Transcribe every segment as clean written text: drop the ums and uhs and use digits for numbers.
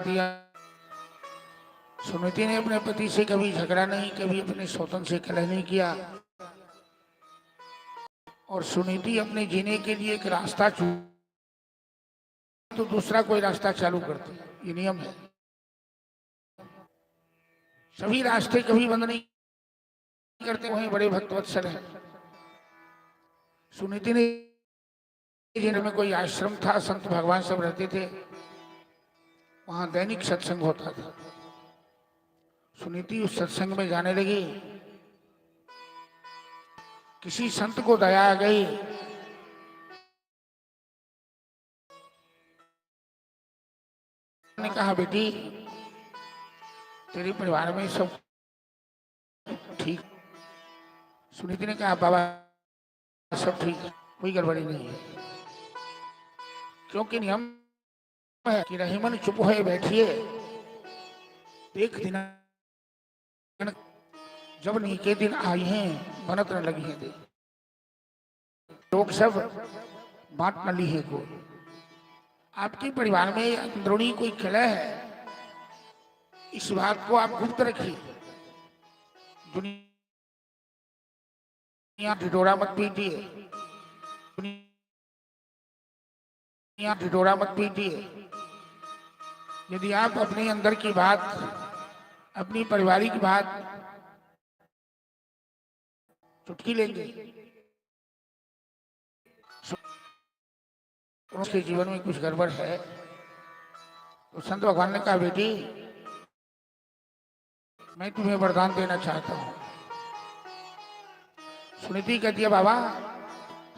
दिया। सुनीति ने अपने पति से कभी झगड़ा नहीं, कभी अपने स्वतन से कलह नहीं किया और सुनीति अपने जीने के लिए एक रास्ता चुन तो दूसरा कोई रास्ता चालू करती है। ये नियम है, सभी रास्ते कभी बंद नहीं करते। वहीं बड़े भक्तवत्सल हैं। सुनीति ने जिनमें कोई आश्रम था, संत भगवान सब रहते थे, वहां दैनिक सत्संग होता था। सुनीति उस सत्संग में जाने लगी। किसी संत को दया आ गई, ने कहा बेटी तेरे परिवार में सब ठीक? सुनीति ने कहा बाबा सब ठीक है, कोई गड़बड़ी नहीं है। क्योंकि नियम है कि रहीमन चुप होए बैठिए, एक दिन जब नीके दिन आई हैं बनत न लगी है दे। लोग सब बांट न ली है को। आपके परिवार में अंदरूनी कोई कलह है, इस बात को आप गुप्त रखिए। दुनिया ढिढोरा मत पीटिए, दुनिया ढिढोरा मत पीटिए। यदि आप अपने अंदर की बात, अपनी पारिवारिक बात चुटकी लेंगे, उसके जीवन में कुछ गड़बड़ है। तो संत भगवान ने कहा बेटी मैं तुम्हें वरदान देना चाहता हूं। सुनीति कहती है बाबा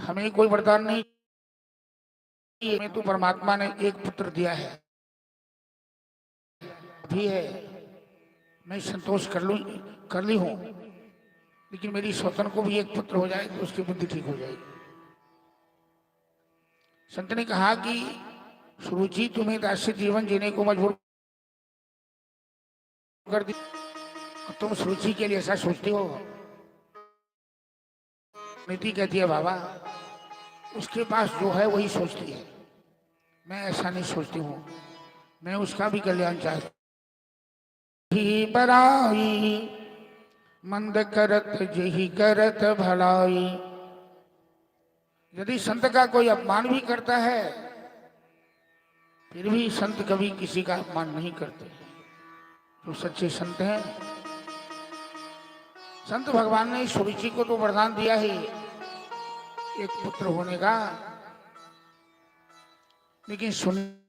हमें कोई वरदान नहीं, हमें तो परमात्मा ने एक पुत्र दिया है, भी है, मैं संतोष कर ली हूं, लेकिन मेरी स्वतन को भी एक पुत्र हो जाए तो उसकी बुद्धि ठीक हो जाएगी। संत ने कहा कि सुरुचि तुम्हें दास्य जीवन जीने को मजबूर कर दी, तुम सुरुचि के लिए ऐसा सोचती हो। नीति कहती है बाबा उसके पास जो है वही सोचती है, मैं ऐसा नहीं सोचती हूँ, मैं उसका भी कल्याण चाहती। बराई मंद करत जही करत भलाई। यदि संत का कोई अपमान भी करता है फिर भी संत कभी किसी का अपमान नहीं करते। जो सच्चे संत हैं, संत भगवान ने सुरुचि को तो वरदान दिया ही एक पुत्र होने का, लेकिन सुनीति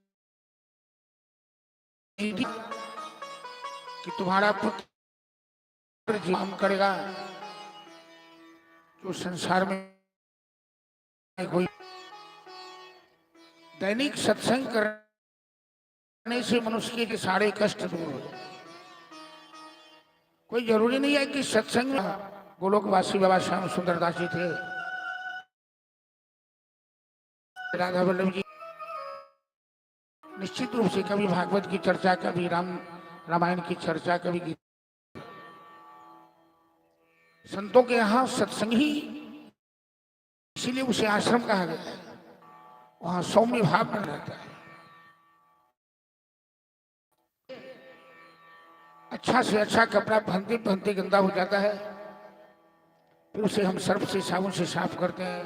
कि तुम्हारा पुत्र जीवन करेगा तो संसार में कोई। दैनिक सत्संग करने से मनुष्य के सारे कष्ट दूर हो जाए। कोई जरूरी नहीं है कि सत्संग में गोलोकवासी बाबा श्याम सुंदरदास जी थे, राधा वल्लभ जी, निश्चित रूप से कभी भागवत की चर्चा, कभी रामायण की चर्चा, कभी गीता। संतों के यहाँ सत्संग ही, इसीलिए उसे आश्रम कहा गया है। वहां सौम्य भाव में रहता है, अच्छा से अच्छा कपड़ा पहनते पहनते गंदा हो जाता है, फिर उसे हम सर्फ से साबुन से साफ करते हैं।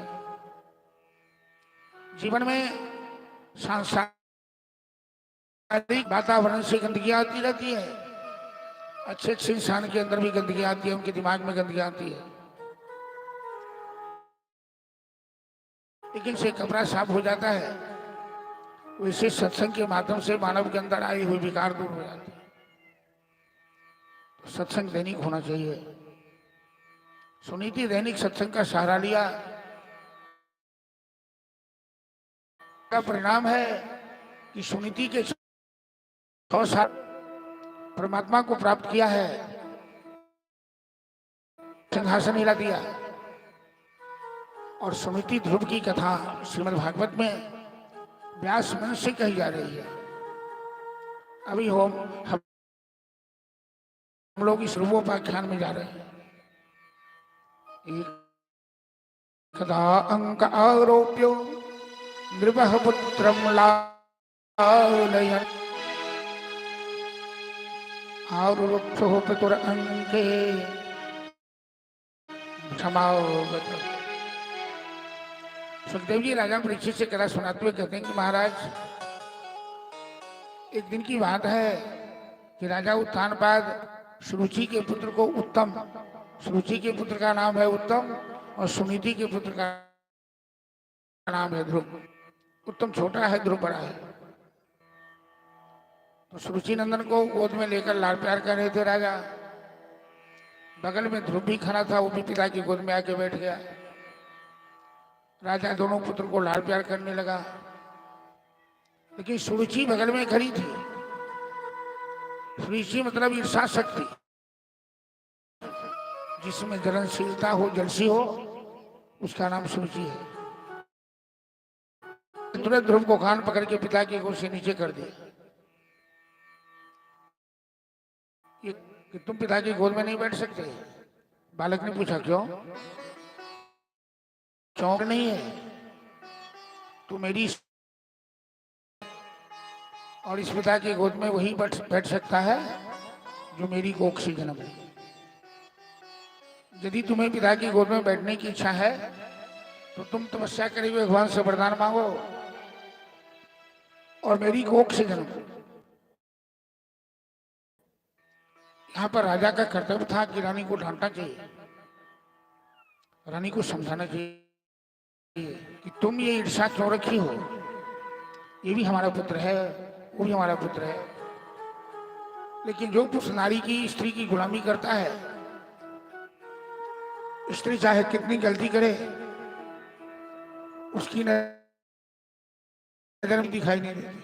जीवन में सांसारिक वातावरण से गंदगी आती रहती है, अच्छे अच्छे इंसान के अंदर भी गंदगी आती है, उनके दिमाग में गंदगी आती है, लेकिन से कपड़ा साफ हो जाता है। वैसे सत्संग के माध्यम से मानव के अंदर आई हुई विकार दूर हो जाती है। तो सत्संग दैनिक होना चाहिए। सुनीति दैनिक सत्संग का सहारा लिया, का परिणाम है कि सुनीति के 6 साल परमात्मा को प्राप्त किया है, सिंहासन हिला दिया। और सुनीति ध्रुव की कथा श्रीमद् भागवत में व्यास मन से कही जा रही है। अभी हम लोग इस ध्रुवोपाख्यान में जा रहे हैं। कदा अंक आरोप्यो नृपः पुत्रं लालयन् और रुक्ष हो पितुर अंके क्षमाओ। सुखदेव जी राजा परीक्षित से कथा सुनाते हुए कहते हैं कि महाराज, एक दिन की बात है कि राजा उत्तानपाद सुरुचि के पुत्र को उत्तम, सुरुचि के पुत्र का नाम है उत्तम और सुनीति के पुत्र का नाम है ध्रुव। उत्तम छोटा है, ध्रुव बड़ा है। तो सुरुचि नंदन को गोद में लेकर लाड़ प्यार कर रहे थे राजा। बगल में ध्रुव भी खड़ा था, वो भी पिता की गोद में आके बैठ गया। राजा दोनों पुत्र को लाड़ प्यार करने लगा, लेकिन सुरुचि बगल में खड़ी थी। सुरुचि मतलब ईर्षा शक्ति, जिसमें जलनशीलता हो, जलसी हो, उसका नाम सुरुचि है। तुरंत ध्रुव को कान पकड़ के पिता की गोद से नीचे कर दिया कि तुम पिता की गोद में नहीं बैठ सकते। बालक ने पूछा क्यों? चौंक नहीं है, तू मेरी और इस पिता की गोद में वही बैठ सकता है जो मेरी कोख से जन्म है। यदि तुम्हें पिता की गोद में बैठने की इच्छा है तो तुम तपस्या करे हुए भगवान से वरदान मांगो और मेरी कोख से जन्म। यहाँ पर राजा का कर्तव्य था कि रानी को डांटना चाहिए, रानी को समझाना चाहिए कि तुम ये ईर्ष्या क्यों रखी हो, ये भी हमारा पुत्र है, वो भी हमारा पुत्र है। लेकिन जो पुरुष नारी की, स्त्री की गुलामी करता है, स्त्री चाहे कितनी गलती करे उसकी नजर में दिखाई नहीं देती,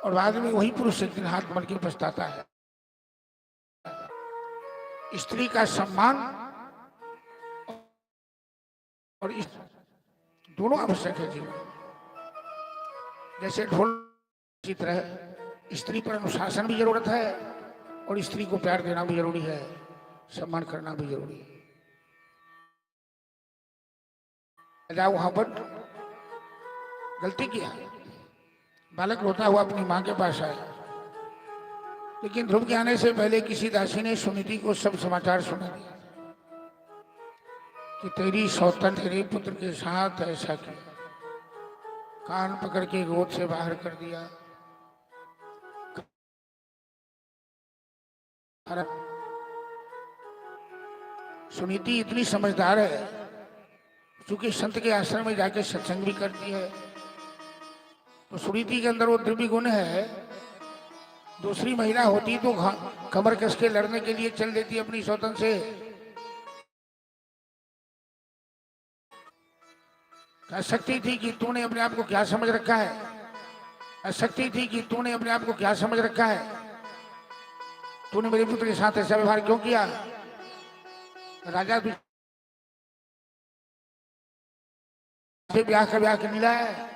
और बाद में वही पुरुष एक दिन हाथ मल के पछताता है। स्त्री का सम्मान और दोनों आवश्यक है जीवन। जैसे ढोल की तरह स्त्री पर अनुशासन भी जरूरत है और स्त्री को प्यार देना भी जरूरी है, सम्मान करना भी जरूरी है। राजा वहां पर गलती किया, बालक रोता हुआ अपनी मां के पास आया, लेकिन ध्रुव के आने से पहले किसी दासी ने सुनीति को सब समाचार सुना दिया कि तेरी सौतन तेरे पुत्र के साथ ऐसा किया। कान पकड़ के गोद से बाहर कर दिया। सुनीति इतनी समझदार है, क्योंकि संत के आश्रम में जाके सत्संग भी करती है, तो सुनीति के अंदर वो दिव्य गुण है। दूसरी महिला होती तो कमर कस के लड़ने के लिए चल देती अपनी सौतन से। कह सकती थी कि तूने अपने आप को क्या समझ रखा है, कह सकती थी कि तूने अपने आप को क्या समझ रखा है, तूने मेरे पुत्र के साथ ऐसा व्यवहार क्यों किया। राजा तुझे ब्याह का ब्याह कर मिला है,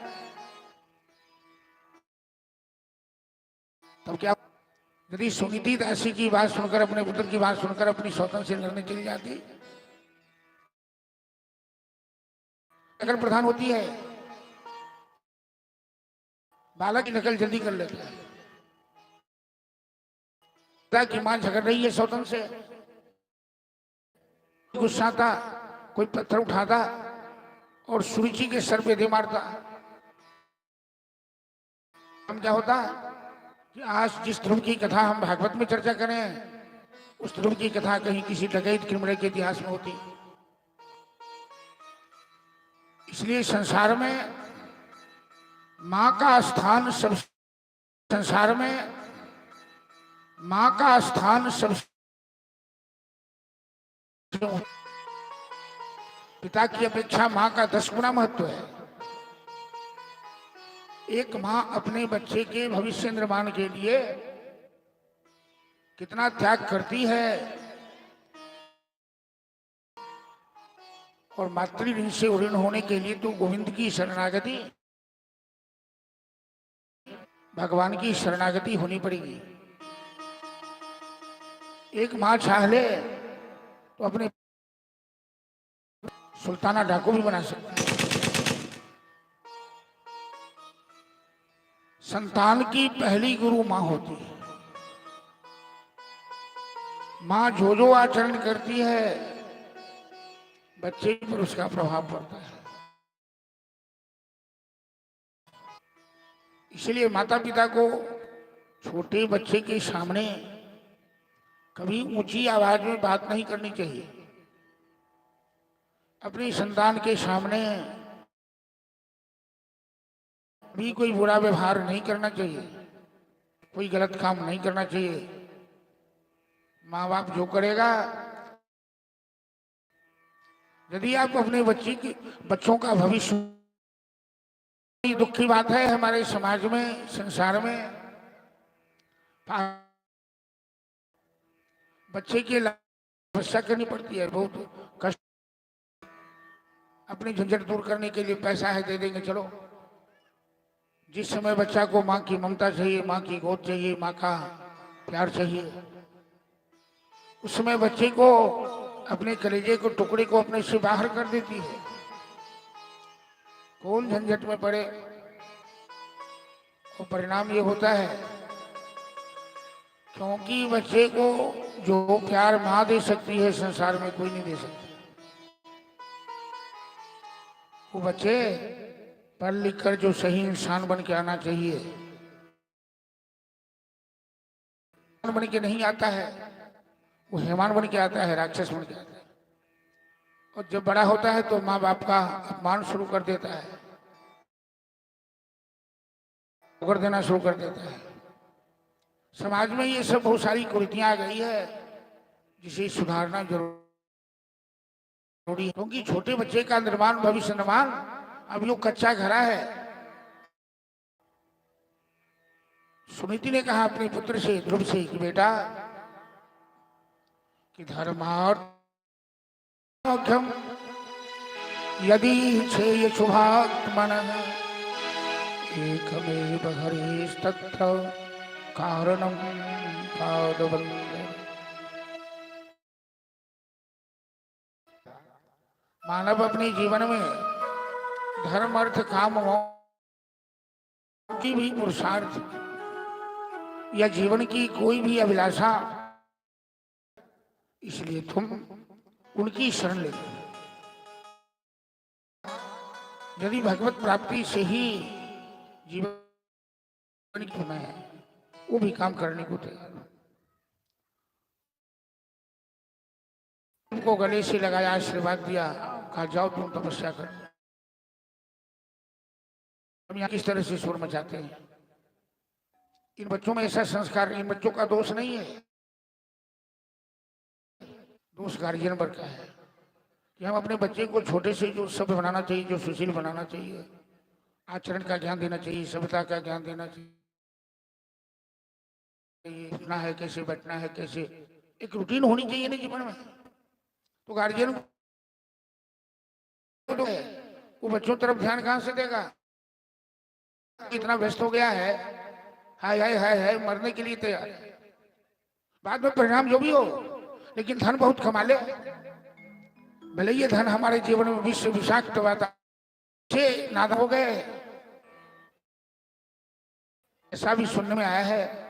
तब क्या? यदि सुनीति दासी की बात सुनकर, अपने पुत्र की बात सुनकर अपनी सौतन से लड़ने चली जाती, अगर प्रधान होती है, बालक की नकल जल्दी कर लेता है। कि मां झगड़ रही है सौतन से, गुस्सा था, कोई पत्थर उठाता और सुरुचि के सर पे दे मारता। हम क्या होता कि आज जिस ध्रुव की कथा हम भागवत में चर्चा करें, उस ध्रुव की कथा कहीं किसी डकैत क्रिमिनल के इतिहास में होती। इसलिए संसार में मां का स्थान सब, संसार में मां का स्थान सब, पिता की अपेक्षा मां का 10 गुना महत्व है। एक मां अपने बच्चे के भविष्य निर्माण के लिए कितना त्याग करती है, और मातृ ऋण से ऋण होने के लिए तो गोविंद की शरणागति, भगवान की शरणागति होनी पड़ेगी। एक मां चाह ले तो अपने सुल्ताना डाकू भी बना सकती है। संतान की पहली गुरु मां होती है। माँ जो जो आचरण करती है बच्चे पर उसका प्रभाव पड़ता है। इसलिए माता पिता को छोटे बच्चे के सामने कभी ऊंची आवाज में बात नहीं करनी चाहिए। अपनी संतान के सामने भी कोई बुरा व्यवहार नहीं करना चाहिए, कोई गलत काम नहीं करना चाहिए। माँ बाप जो करेगा, यदि आप अपने बच्चों का भविष्य, दुख की बात है हमारे समाज में, संसार में बच्चे की तपस्या करनी पड़ती है, बहुत कष्ट। अपनी झंझट दूर करने के लिए पैसा है दे देंगे, चलो। जिस समय बच्चा को माँ की ममता चाहिए, माँ की गोद चाहिए, माँ का प्यार चाहिए, उस समय बच्चे को, अपने कलेजे को, टुकड़े को अपने से बाहर कर देती है। कौन झंझट में पड़े। और परिणाम ये होता है, क्योंकि बच्चे को जो प्यार माँ दे सकती है संसार में कोई नहीं दे सकता। वो बच्चे पढ़ लिख कर जो सही इंसान बन के आना चाहिए, बन के नहीं आता है, वो हैवान बन के आता है, राक्षस बन के आता है। और जब बड़ा होता है तो माँ बाप का अपमान शुरू कर देता है, कर देना शुरू कर देता है। समाज में ये सब बहुत सारी कुरीतियां आ गई है, जिसे सुधारना जरूरी है। क्योंकि छोटे बच्चे का निर्माण, भविष्य निर्माण अब यो कच्चा घरा है। सुनीति ने कहा अपने पुत्र से, ध्रुव से, कि बेटा कि धर्मार्थम यदि छेय शुभात्मनः एकमेव हरिस्तत्र कारणं पादवन्दे। मानव अपने जीवन में धर्म, अर्थ, काम, मोक्ष की भी पुरुषार्थ या जीवन की कोई भी अभिलाषा, इसलिए तुम उनकी शरण ले लो। यदि भगवत प्राप्ति से ही जीवन की होना है, वो भी काम करने को तैयार। उनको गले से लगाया, आशीर्वाद दिया, कहा जाओ तुम तपस्या कर। हम यहाँ किस तरह से शोर मचाते हैं। इन बच्चों में ऐसा संस्कार, इन बच्चों का दोष नहीं है, दोष गार्जियन पर का है कि हम अपने बच्चे को छोटे से जो सभ्य बनाना चाहिए, जो सुशील बनाना चाहिए, आचरण का ज्ञान देना चाहिए, सभ्यता का ज्ञान देना चाहिए, उठना है कैसे, बैठना है कैसे, एक रूटीन होनी चाहिए ना जीवन में। तो गार्जियन तो वो बच्चों तरफ ध्यान कहां से देगा। इतना व्यस्त हो गया है, हाय हाय हाय हाय, मरने के लिए तैयार है। बाद में परिणाम जो भी हो, लेकिन धन बहुत कमा ले, भले ये धन हमारे जीवन में विश्व विषाक्त नादा हो गए। ऐसा भी सुनने में आया है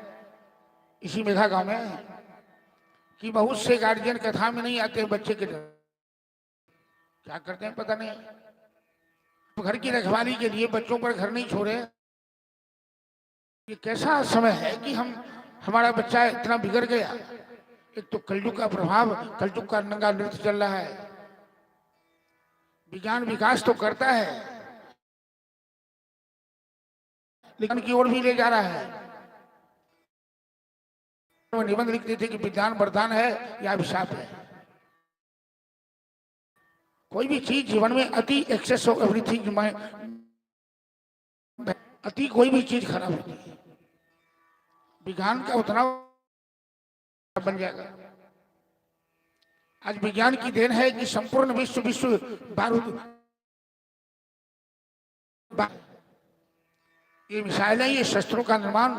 इसी मेघा गांव में कि बहुत से गार्जियन कथा में नहीं आते बच्चे के, क्या करते हैं पता नहीं, घर की रखवाली के लिए बच्चों पर घर नहीं छोड़े। ये कैसा समय है कि हमारा बच्चा इतना बिगड़ गया। एक तो कलयुग का प्रभाव, कलयुग का नंगा नृत्य चल रहा है। विज्ञान विकास तो करता है, लेकिन की ओर भी ले जा रहा है। निबंध लिखते थे कि विज्ञान वरदान है या अभिशाप है। कोई भी चीज जीवन में अति, एक्सेस ऑफ एवरीथिंग, अति कोई भी चीज खराब होती है। विज्ञान का उतना बन जाएगा। आज विज्ञान की देन है कि संपूर्ण विश्व बारूद, ये मिसाइल है, ये शस्त्रों का निर्माण,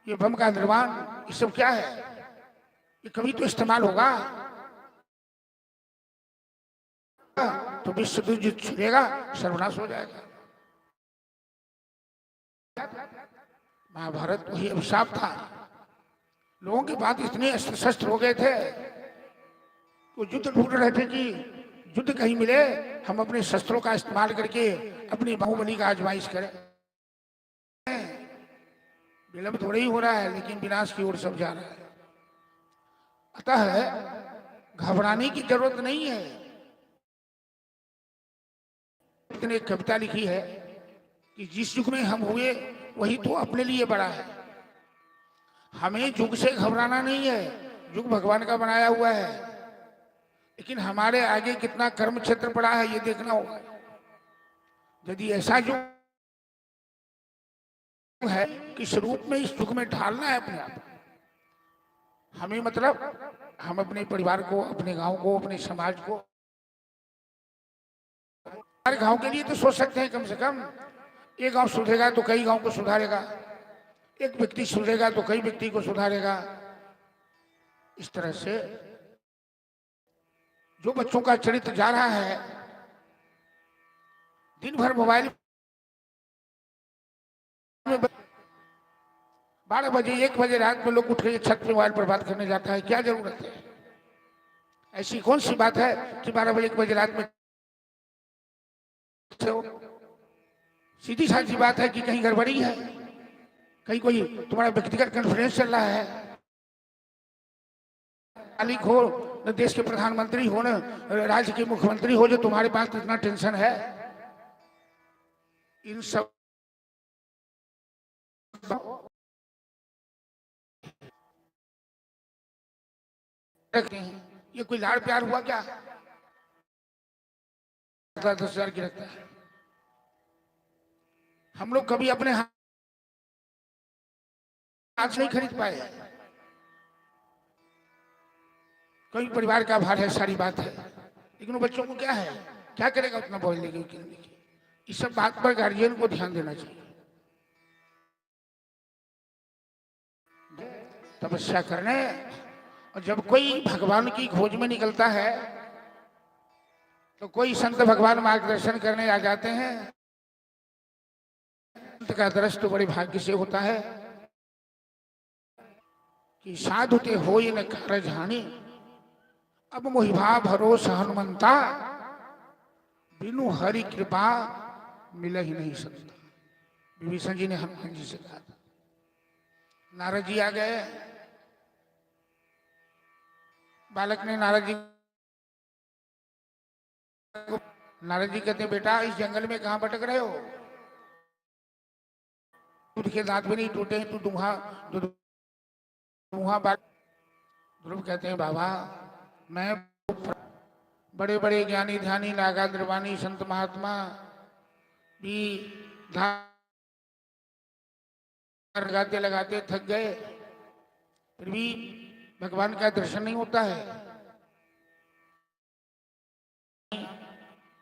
ये बम का निर्माण, ये सब क्या है, ये कभी तो इस्तेमाल होगा, तो विश्व युद्ध छिड़ेगा, सर्वनाश हो जाएगा। महाभारत वही अभिशाप था लोगों के पास इतने अस्त्र शस्त्र हो गए थे, वो युद्ध ढूंढ रहे थे कि युद्ध कहीं मिले, हम अपने शस्त्रों का इस्तेमाल करके अपनी बाहुबली का आजमाइश करें। विलंब थोड़ा ही हो रहा है, लेकिन विनाश की ओर सब जा रहा है। अतः घबराने की जरूरत नहीं है। ने कविता लिखी है कि जिस युग में हम हुए वही तो अपने लिए बड़ा है। हमें युग से घबराना नहीं है, युग भगवान का बनाया हुआ है, लेकिन हमारे आगे कितना कर्म क्षेत्र पड़ा है ये देखना होगा। यदि ऐसा युग है कि इस रूप में इस युग में ढालना है अपने आप हमें, मतलब हम अपने परिवार को, अपने गांव को, अपने समाज को, हर गांव के लिए तो सोच सकते हैं। कम से कम एक गांव सुधरेगा तो कई गांव को सुधारेगा, एक व्यक्ति सुधरेगा तो कई व्यक्ति को सुधारेगा। इस तरह से जो बच्चों का चरित्र जा रहा है, दिन भर मोबाइल में 12 बजे 1 बजे रात में लोग उठ के छत पे मोबाइल पर बात करने जाता है। क्या जरूरत है? ऐसी कौन सी बात है कि 12 बजे 1 बजे रात में? सीधी साधी बात है कि कहीं गड़बड़ी है, कहीं कोई तुम्हारा व्यक्तिगत कॉन्फ्रेंस चल रहा है। मालिक हो न, देश के प्रधानमंत्री हो न, राज्य के मुख्यमंत्री हो, जो तुम्हारे पास इतना टेंशन है, इन सब ये कोई लाड़ प्यार हुआ क्या? 10,000 की रखता है। हम लोग कभी अपने हाथ नहीं खरीद पाए। कई परिवार का भार है, सारी बात है, लेकिन वो बच्चों को क्या है, क्या करेगा उतना बोल लेके? इस सब बात पर गार्जियन को ध्यान देना चाहिए। तपस्या करने, और जब कोई भगवान की खोज में निकलता है तो कोई संत भगवान मार्गदर्शन करने आ जाते हैं। संत का दर्शन तो बड़े भाग्य से होता है कि साधु ते होई न कारज हानि, अब मोहिभा भरोस हनुमंता, बिनु हरि कृपा मिल ही नहीं सकता। विभीषण जी ने हनुमान जी से कहा था। नारद जी आ गए, बालक ने नारद जी कहते, बेटा इस जंगल में कहां भटक रहे हो? दूध के दांत भी नहीं टूटे हैं, तू दूहा बात। ध्रुव कहते हैं, बाबा मैं बड़े बड़े ज्ञानी ध्यानी नागा द्रवानी संत महात्मा भी लगाते लगाते थक गए, फिर भी भगवान का दर्शन नहीं होता है।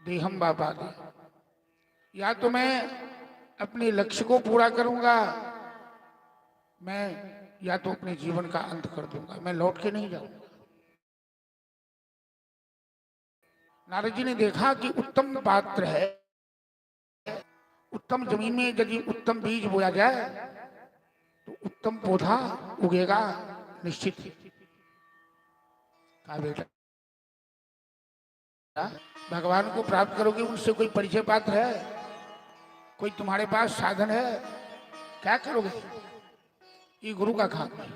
देहम बाबा दे, या तो मैं अपने लक्ष्य को पूरा करूंगा, मैं या तो अपने जीवन का अंत कर दूंगा, मैं लौट के नहीं जाऊंगा। नारद जी ने देखा कि उत्तम पात्र है, उत्तम जमीन में यदि उत्तम बीज बोया जाए तो उत्तम पौधा उगेगा निश्चित। कहा, बेटा भगवान को प्राप्त करोगे, उनसे कोई परिचय पात्र है, कोई तुम्हारे पास साधन है, क्या करोगे? ये गुरु का काम है।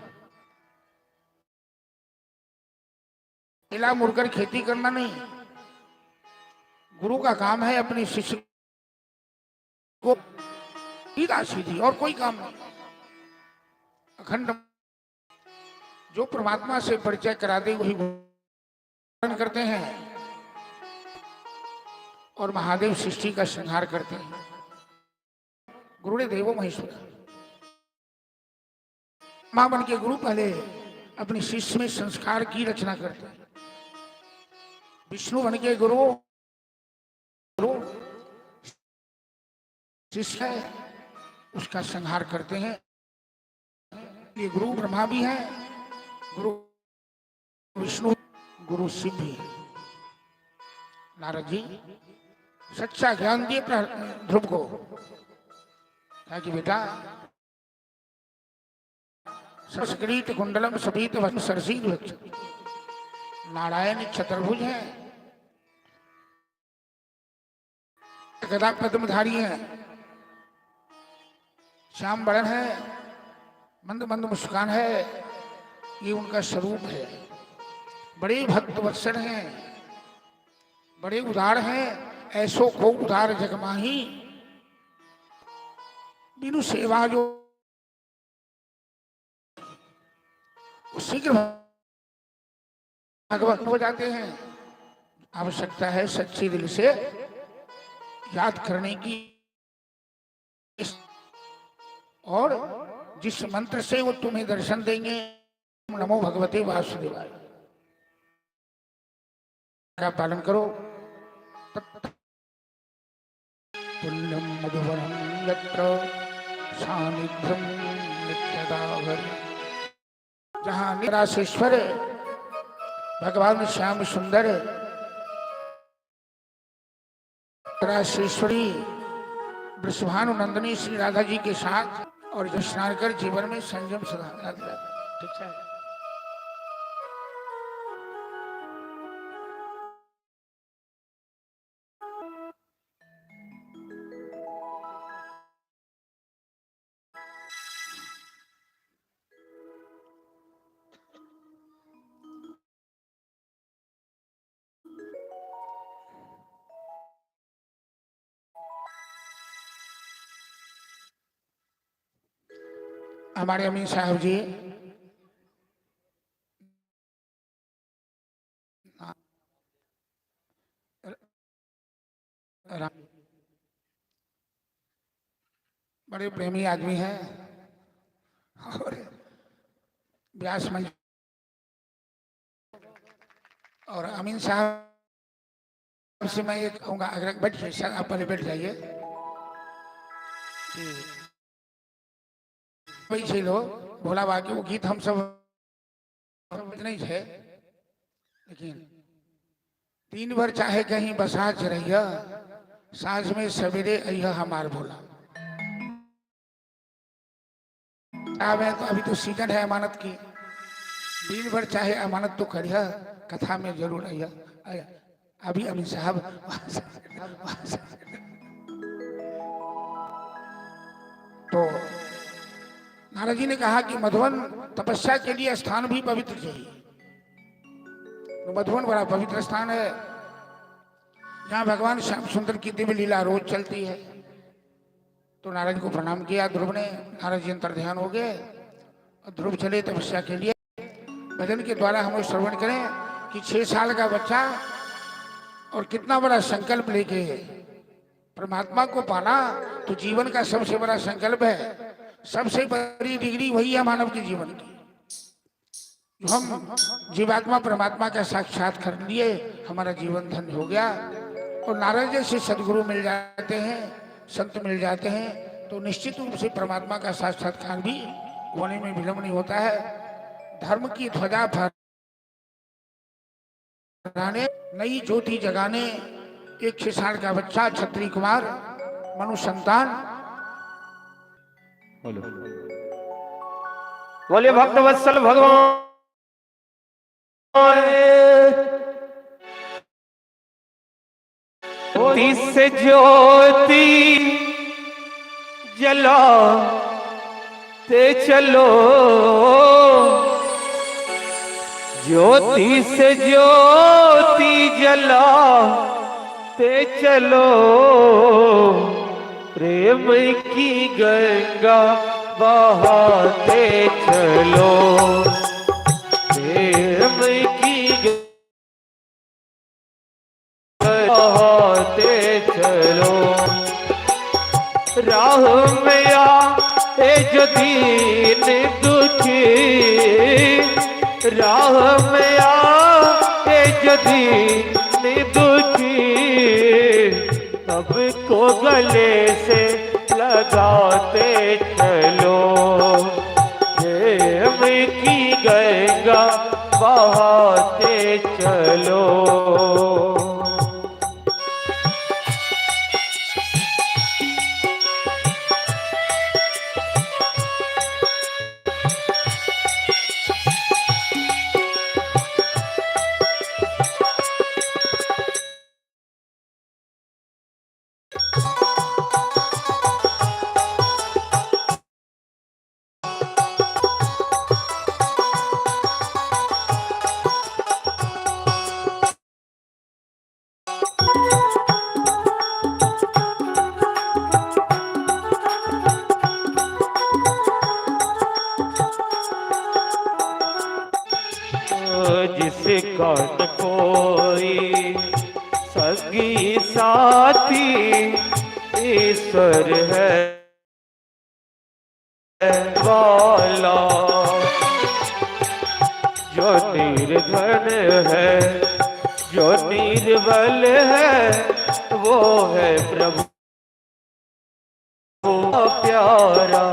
मिला मुड़कर खेती करना नहीं, गुरु का काम है अपने शिष्य को सीधा सीधी, और कोई काम नहीं। अखंड जो परमात्मा से परिचय करा दे वही वर्णन करते हैं, और महादेव सृष्टि का संहार करते हैं। गुरुदेव देवो महेश्वर, मां बन के गुरु पहले अपने शिष्य में संस्कार की रचना करते हैं। विष्णु बन के गुरु शिष्य है, उसका संहार करते हैं। ये गुरु ब्रह्मा भी है, गुरु विष्णु, गुरु शिव भी है। नारद जी सच्चा ज्ञान दिए ध्रुव को, कहा कि बेटा संस्कृत कुंडलम सपीत सरसीद वृक्ष। नारायण चतुर्भुज है, गदा पद्मधारी है, श्याम बरन है, मंद मंद मुस्कान है, ये उनका स्वरूप है। बड़े भक्त वत्सल हैं, बड़े उदार हैं, ऐसो को उदार जगमाही बिनु सेवा जो शीघ्र भगवत हो जाते हैं। आवश्यकता है सच्चे दिल से याद करने की, और जिस मंत्र से वो तुम्हें दर्शन देंगे, नमो भगवते वासुदेवाय का पालन करो। तुल्यम मधुवरम यत्र सानिध्यम नित्यदाघर। जहाँ निराशेश्वर भगवान श्याम सुंदर राशेश्वरी वृषभानु नंदिनी श्री राधा जी के साथ और जो स्नान कर जीवन में संयम सदा। ठीक है। हमारे अमीन साहब जी बड़े प्रेमी आदमी हैं और व्यास मंच और अमीन साहब से मैं ये कहूँगा, अगर बैठ जाइए सर, आप पहले बैठ जाइए। वही से लो भोला बाकी वो गीत हम सब नहीं है, लेकिन दिन भर चाहे कहीं बसाच रहिया, सांझ में सवेरे अहिया हमार भोला। अब है तो अभी तो सीजन है अमानत की, दिन भर चाहे अमानत तो करिया, कथा में जरूर अहिया। अभी अमीन साहब तो नारद जी ने कहा कि मधुवन तपस्या के लिए स्थान भी पवित्र चाहिए। तो मधुवन बड़ा पवित्र स्थान है, जहाँ भगवान श्याम सुंदर की दिव्य लीला रोज चलती है। तो नारद जी को प्रणाम किया ध्रुव ने। नारद जी अंतर ध्यान हो गए और ध्रुव चले तपस्या के लिए। भजन के द्वारा हम श्रवण करें कि 6 साल का बच्चा और कितना बड़ा संकल्प लेके परमात्मा को पाना, तो जीवन का सबसे बड़ा संकल्प है। सबसे बड़ी डिग्री वही है मानव के जीवन की, जो हम जीवात्मा परमात्मा का साक्षात कर लिए, हमारा जीवन धन्य हो गया। और नारद जैसे सदगुरु मिल जाते हैं, संत मिल जाते हैं, तो निश्चित रूप से परमात्मा का साक्षात्कार भी होने में विलंब नहीं होता है। धर्म की ध्वजा फहराने, नई ज्योति जगाने, एक 6 साल का बच्चा क्षत्रिय कुमार मनुष्य संतान। बोले भक्त वत्सल भगवान ज्योति से ज्योति जलाते चलो, ज्योति से ज्योति जलाते चलो, प्रेम की गंगा बहाते चलो, प्रेम की बहाते चलो। राह में आए जो दीन दुखी, राह में आए जो दीन दुखी, सबको गले से लगाते चलो, प्रेम की गंगा बहाते चलो। इसका न कोई संगी साथी ईश्वर है वाला। जो निर्धन है जो निर्बल है वो है प्रभु प्यारा।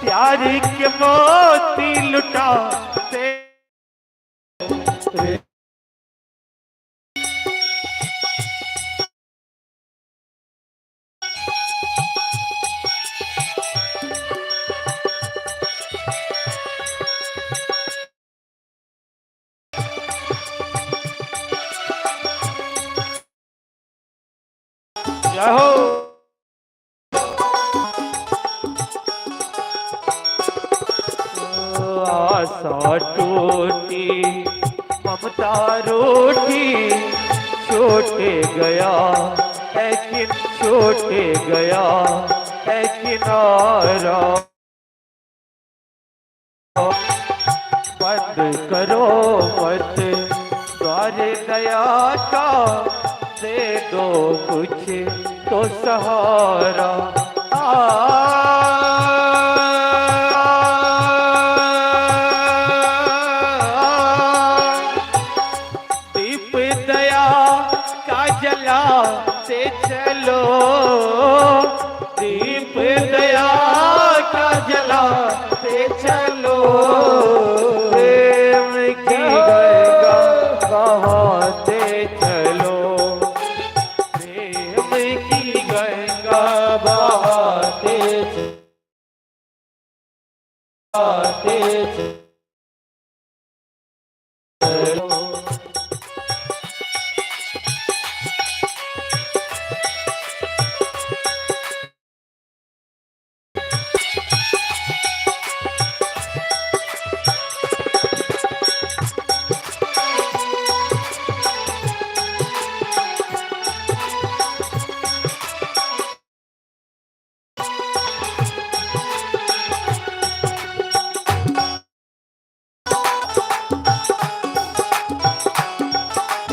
प्यार के मोती लुटाते जाओ। आशा टूटी ममता रूठी छोटे गया है कि छोटे गया है किनारा। बंद करो मत द्वार दया का दे दो कुछ तो सहारा। दीप दया का जलाते चलो दीप दया का जलाते चलो। प्रेम की गंगा बहाते चलो प्रेम की गंगा बहाते चलो।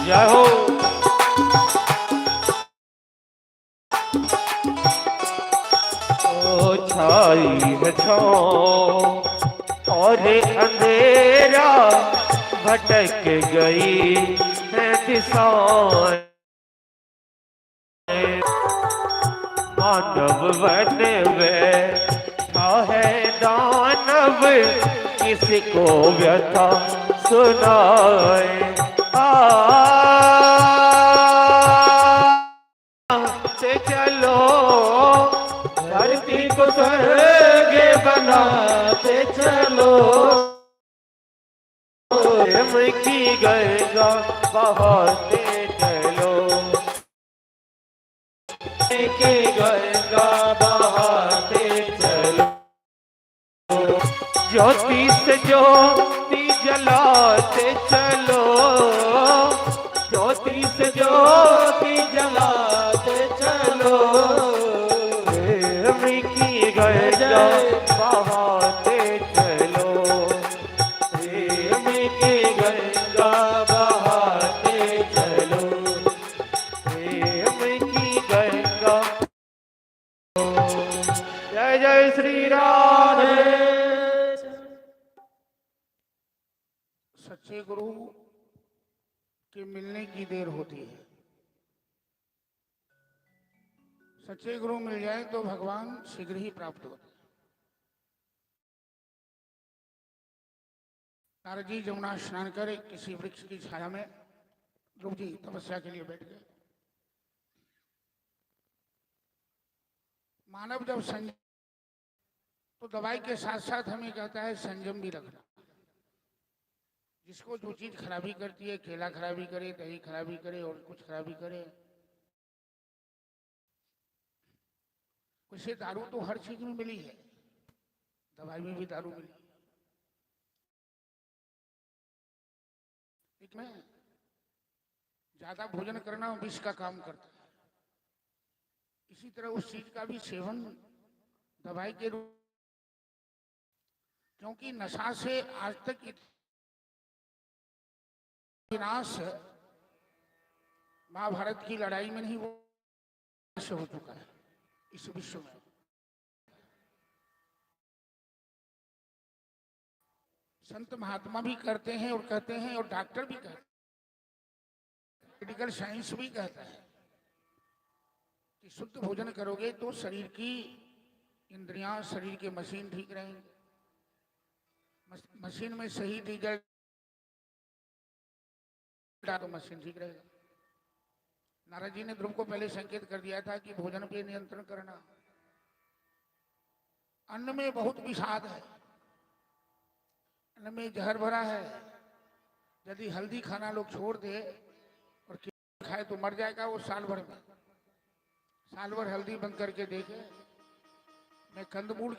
जय हो। छाई है छाँव और अंधेरा भटक गई है दिशाएं। मानव वन बैठा है दानव किसी को व्यथा सुनाए। से चलो धरती को स्वर्ग बनाते चलो। प्रेम की गंगा बहाते चलो की गंगा बहाते चलो। ज्योति से ज्योति जलाते चलो ज्योति से ज्योति जलाते चलो। प्रेम की गंगा बहाते चलो प्रेम की गंगा बहाते चलो प्रेम की गंगा। जय जय श्री राधे। सच्चे गुरु के मिलने की देर होती है। सच्चे गुरु मिल जाए तो भगवान शीघ्र ही प्राप्त होते हैं। नारद जी जमुना स्नान कर किसी वृक्ष की छाया में ध्रुव जी तपस्या के लिए बैठ गए। मानव जब संयम तो दवाई के साथ साथ हमें कहता है संयम भी रखना। जिसको जो चीज खराबी करती है, केला खराबी करे, दही खराबी करे और कुछ खराबी करे, वैसे दारू तो हर चीज में मिली है, दवाई में भी दारू मिली। इसमें ज्यादा भोजन करना विष का काम करता है। इसी तरह उस चीज का भी सेवन दवाई के रूप, क्योंकि नशा से आज तक विनाश महाभारत की लड़ाई में नहीं, वो हो चुका है इस विश्व में। संत महात्मा भी करते हैं और कहते हैं, और डॉक्टर भी कहते हैं, मेडिकल साइंस भी कहता है कि शुद्ध भोजन करोगे तो शरीर की इंद्रियां, शरीर के मशीन ठीक रहेंगे। मशीन में सही डीजल तो मशीन ठीक रहेगा। नारद जी ने ध्रुव को पहले संकेत कर दिया था कि भोजन पे नियंत्रण करना। अन्न में बहुत विषाद है, अन्न में जहर भरा है। यदि हल्दी खाना लोग छोड़ दे और खाए तो मर जाएगा वो साल भर में। साल भर हल्दी बंद करके देखे। मैं कंदमूल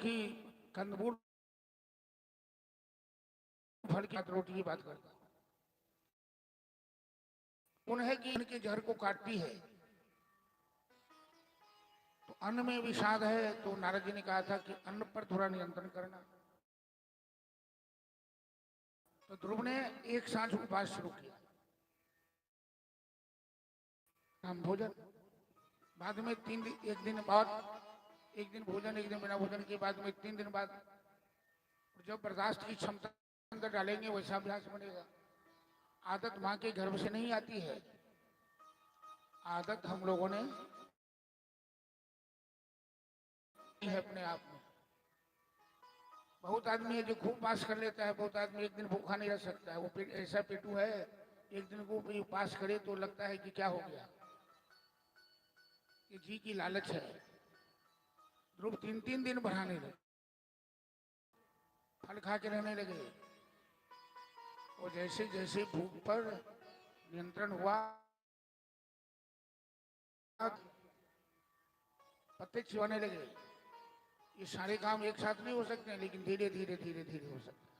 फल की रोटी की बात करता हूँ। उन्हें कि इनके जहर को काटती है। तो अन्न में विषाद है, तो नारद जी ने कहा था कि अन्न पर थोड़ा नियंत्रण करना। तो ध्रुव ने एक सांझ उपवास शुरू किया, हम भोजन। बाद में एक दिन बाद, एक दिन भोजन, एक दिन बिना भोजन के बाद में 3 दिन बाद, जब बर्दाश्त की क्षमता अंदर डालेंगे वैसा अभ्यास बनेगा। आदत माँ के गर्भ से नहीं आती है, आदत हम लोगों ने है अपने आप में। बहुत आदमी है जो खूब पास कर लेता है, बहुत आदमी एक दिन भूखा नहीं रह सकता है। वो ऐसा पेटू है, एक दिन को पास करे तो लगता है कि क्या हो गया। ये जी की लालच है। ध्रुव 3-3 दिन बढ़ाने लगे, फल खा के रहने लगे। और जैसे जैसे भूख पर नियंत्रण हुआ, पत्ते चिबाने लगे। ये सारे काम एक साथ नहीं हो सकते हैं, लेकिन धीरे धीरे धीरे धीरे हो सकते हैं।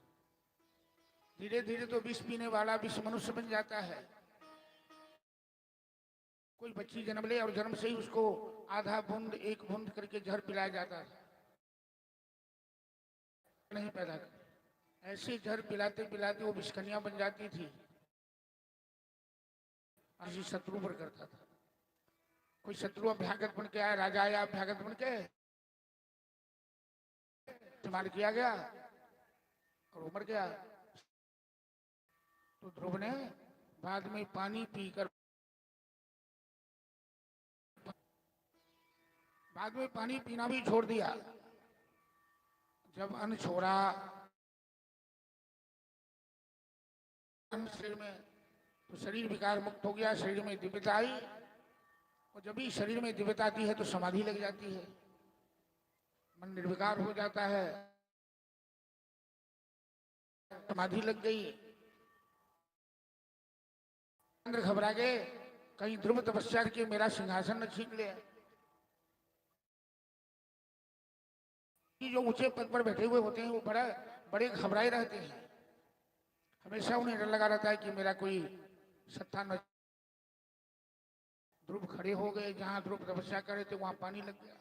धीरे धीरे तो विष पीने वाला विष मनुष्य बन जाता है। कोई बच्ची जन्म ले और जन्म से ही उसको आधा बूंद, 1 बूंद करके जहर पिलाया जाता है, नहीं पैदा कर। ऐसे जहर पिलाते पिलाते वो विषकन्या बन जाती थी। किसी शत्रु पर करता था। कोई शत्रु अभ्यागत बन के आया, राजा आया अभ्यागत बन के, इस्तेमाल किया गया और उमर गया। तो ध्रुव ने बाद में पानी पीकर, बाद में पानी पीना भी छोड़ दिया। जब अन्न छोड़ा शरीर में, तो शरीर विकार मुक्त हो गया, शरीर में दिव्यता आई। और जब भी शरीर में दिव्यता आती है तो समाधि लग जाती है, मन निर्विकार हो जाता है। समाधि लग गई। इंद्र घबरा गए, कहीं ध्रुव तपस्या के मेरा सिंहासन न छीन ले। जो ऊंचे पद पर बैठे हुए होते हैं वो बड़े घबराए रहते हैं। हमेशा उन्हें डर लगा रहता है कि मेरा कोई सत्ता न। ध्रुव खड़े हो गए, जहां ध्रुव तपस्या करे थे वहां पानी लग गया।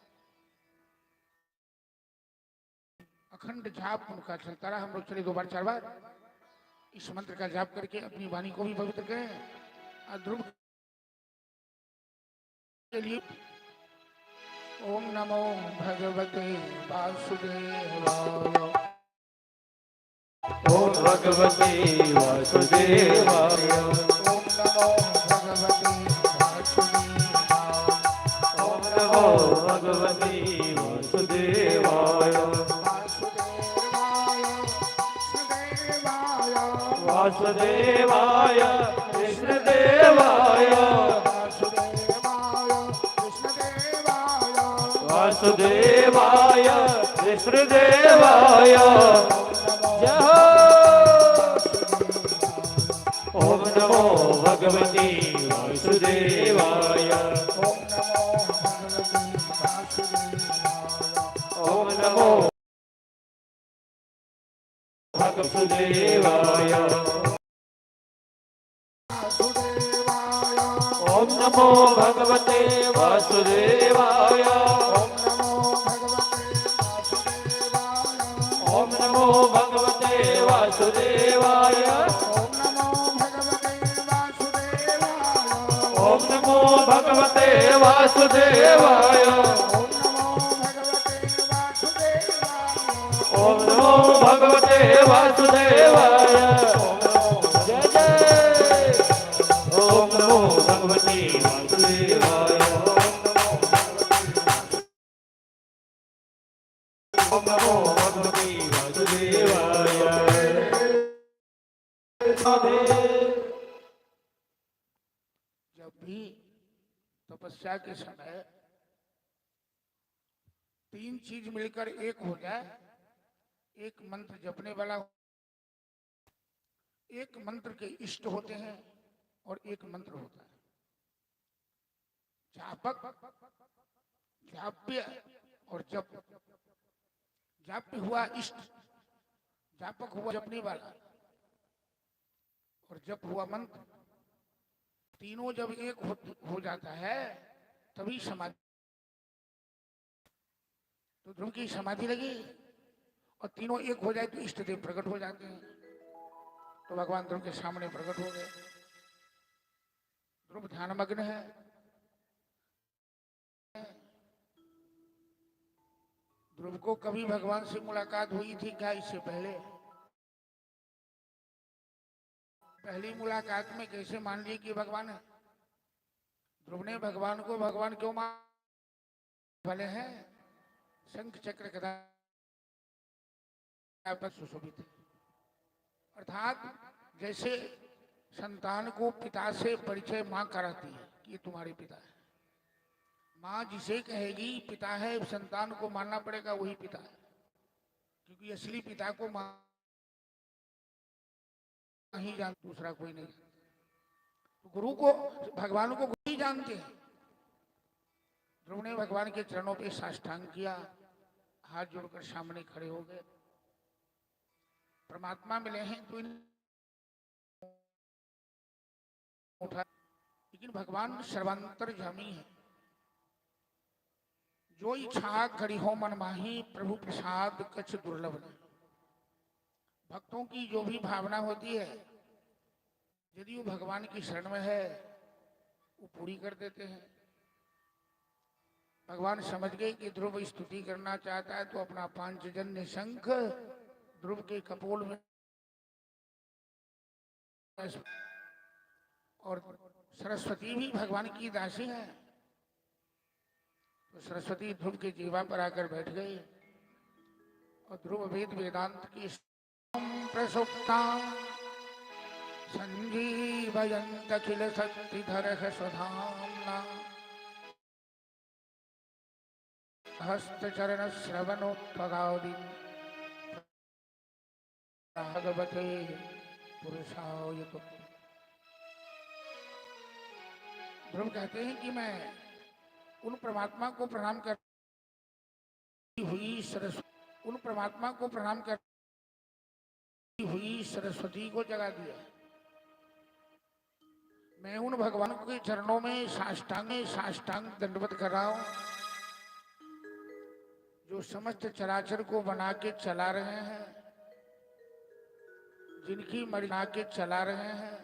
अखंड जाप उनका चलता रहा। हम लोग चले 2 बार 4 बार इस मंत्र का जाप करके अपनी वाणी को भी पवित्र करें। और ध्रुव के लिए ओम नमो भगवते वासुदेवाय। ओम भगवते वासुदेवाय। ओम नमो भगवते वासुदेवाय। ओम नमो भगवते वासुदेवाय। वासुदेवाय कृष्णदेवाय। वासुदेवाय कृष्णदेवाय। जय हो। ओम नमो भगवते वासुदेवाय। ओम नमो वासुदेवाय। ओम नमो भगवते वासुदेवाय। नमो भगवते वासुदेवाय ओम नमो भगवते वासुदेवाय। जय जय ओम नमो भगवते वासुदेवाय ओम नमो भगवते वासुदेवाय। जब भी तपस्या के समय तीन चीज मिलकर एक हो जाए, एक मंत्र जपने वाला, एक मंत्र के इष्ट होते हैं और एक मंत्र होता है जापक, जाप्य और जप। जाप्य हुआ इष्ट, जापक हुआ जपने वाला और जप हुआ मंत्र। तीनों जब एक हो जाता है तभी समाधि। तो ध्रुव की समाधि लगी और तीनों एक हो जाए तो इष्ट देव प्रकट हो जाते हैं। तो भगवान ध्रुव के सामने प्रकट हो गए। ध्रुव ध्यानमग्न है। ध्रुव को कभी भगवान से मुलाकात हुई थी क्या इससे पहले? पहली मुलाकात में कैसे मान लिए कि भगवान है? ध्रुव ने भगवान को भगवान क्यों मान? भले हैं शंख चक्र गदा पर सुशोभित, अर्थात जैसे संतान को पिता से परिचय मां कराती है कि ये तुम्हारे पिता है। मां जिसे कहेगी पिता है, संतान को मानना पड़ेगा वही पिता है, क्योंकि असली पिता को मां नहीं जान, दूसरा कोई नहीं जानता। तो गुरु को, भगवान को गुरु ही जानते हैं। ध्रुव ने भगवान के चरणों पे साष्टांग किया, हाथ जोड़कर सामने खड़े हो गए। परमात्मा मिले हैं तो उठा, लेकिन भगवान सर्वांतर्यामी है। जो इच्छा करी हो मन माही, प्रभु प्रसाद कछ दुर्लभ नहीं। भक्तों की जो भी भावना होती है, यदि वो भगवान की शरण में है वो पूरी कर देते हैं। भगवान समझ गए कि ध्रुव स्तुति करना चाहता है तो अपना पांचजन्य शंख ध्रुव के कपोल में, और सरस्वती भी भगवान की दासी है, तो सरस्वती ध्रुव के जीवा पर आकर बैठ गई और ध्रुव वेद वेदांत की प्रसुप्ता संजीवयन्त अखिल शक्तिधरः स्वधाम्ना हस्तचरण श्रवणोत्पगादि भगवते पुरुषाय तुभ्यं। ध्रुव कहते हैं कि मैं उन परमात्मा को प्रणाम करती हुई सरस्वती, उन परमात्मा को प्रणाम करती हुई सरस्वती को जगा दिया। मैं उन भगवान के चरणों में साष्टांग दंडवत कर रहा हूं, जो समस्त चराचर को बना के चला रहे हैं, जिनकी मर्जी बना के चला रहे हैं,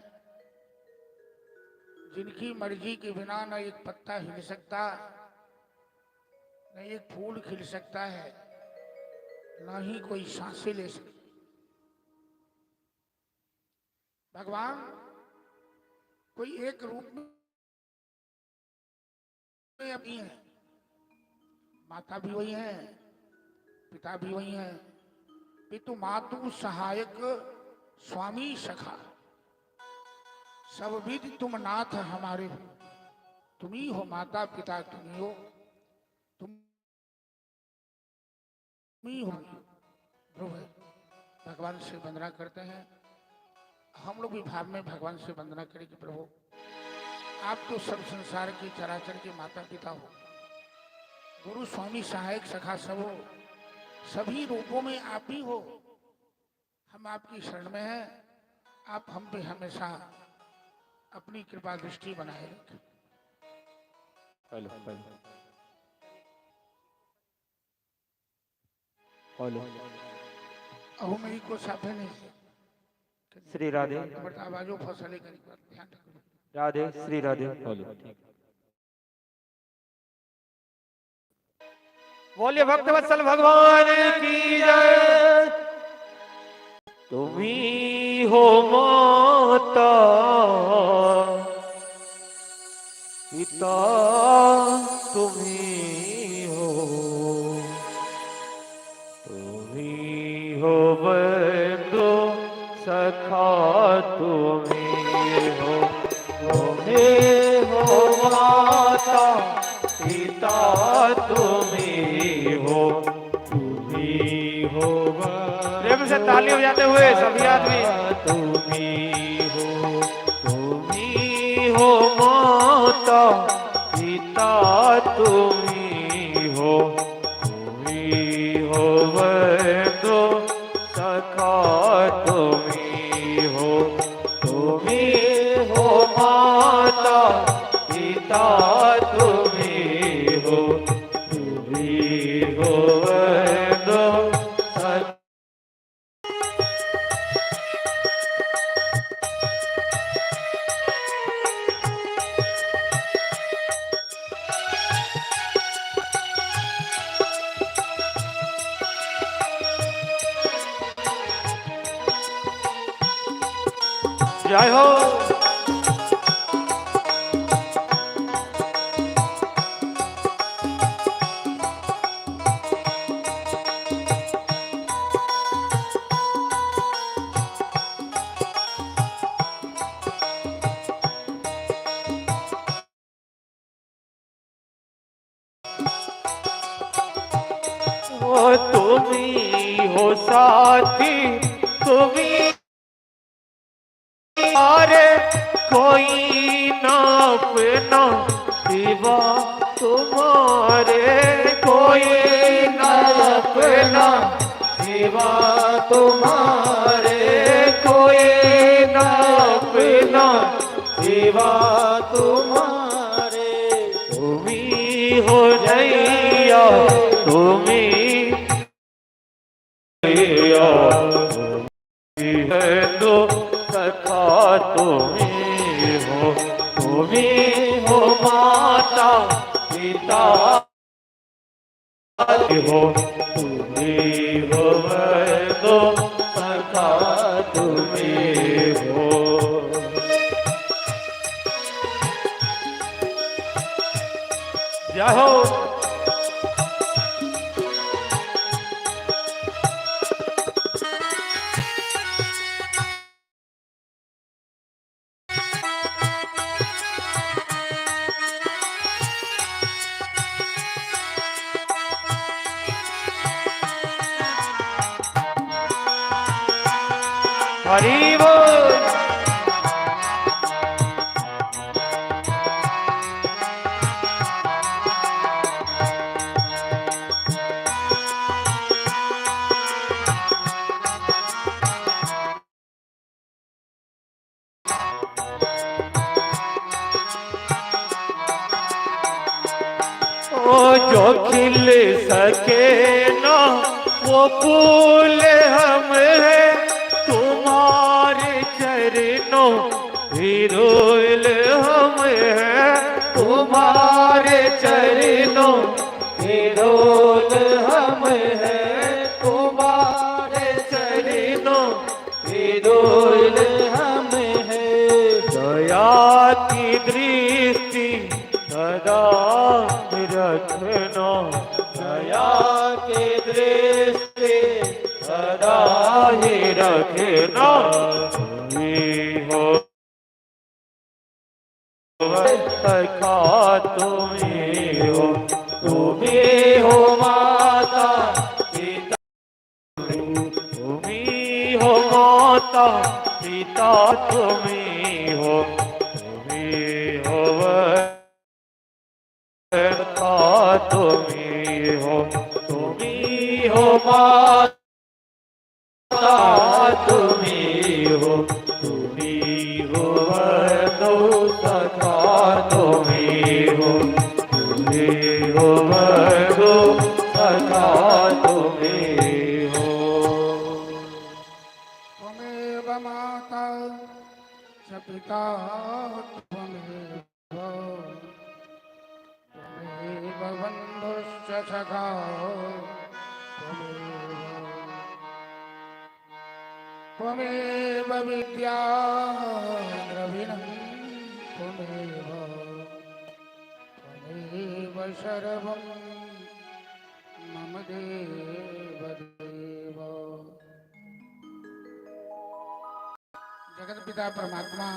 जिनकी मर्जी के बिना न एक पत्ता हिल सकता, न एक फूल खिल सकता है, न ही कोई सांसें ले सकती। भगवान कोई एक रूप में अभी है, माता भी वही है, पिता भी वही है, पितु मातु सहायक स्वामी सखा, सब विधि तुम नाथ हमारे हो। तुम ही हो माता पिता, तुम ही हो, तुम ही हो। ध्रुव भगवान से वंदना करते हैं। हम लोग भी भाव में भगवान से वंदना करें कि प्रभु आप तो सब संसार के चराचर के माता पिता हो, गुरु स्वामी सहायक सखा सब हो, सभी रूपों में आप ही हो। हम आपकी शरण में हैं, आप हम पे हमेशा अपनी कृपा दृष्टि बनाए रखें। अहो मेरी को साफे नहीं श्री राधे आवाजों फसले ध्यान रखो। राधे श्री राधे। बोलिए भक्तवत्सल भगवान की जय। तुम्ही हो माता पिता तुम्ही हो, तुम्ही हो बंधु सखा तुम्ही हो, तुम्ही हो माता पिता तुम्ही हो, तुम्ही हो प्रेम से ताली बजाते हुए सभी आदमी। तुम्ही हो माता पिता तुम्ही हो, तुम्ही हो बंधु सखा तुम्ही हो, तुम्ही हो माता पिता तुम्ही हो, तुम्ही हो बंधु सखा। जय हो। ओ तुम्ही हो साथी तुम्ही अरे कोई ना अपना सिवा तुम्हारे, कोई ना अपना सिवा तुम्हारे, कोई ना अपना सिवा तुम्हारे, तुम्ही हो जैया तुम्ही तो सखा तुम्ही हो, तुम्ही हो माता पिता हो, तुम्ही हो बंधु सखा तुम्ही हो। जय हो। हरि बोल। ओ जो खिल सके ना वो फूल हम है, तुम्हारे चरणों विरोल हम है, तुम्हारे चरणों विरोल हम है, तुम्हारे चरणों विरोल हम है। दया की दृष्टि सदा रखना, दया की दृष्टि सदा ही रखना, तुम्ही हो सखा तुम्ही हो, तुम्ही हो माता पिता, तुम्ही हो माता पिता तुम्ही हो, तुम्ही हो सखा तुम्ही हो, तुम्ही हो माता तुम्ही हो, तुम्ही हो बंधु सखा तुम्ही हो, तुम्ही हो बंधु सखा तुम्ही हो। त्वमेव माता च पिता त्वमेव, त्वमेव बन्धुश्च च सखा त्वमेव विद्या द्रविणं त्वमेव त्वमेव सर्वं मम देव देव। जगत पिता परमात्मा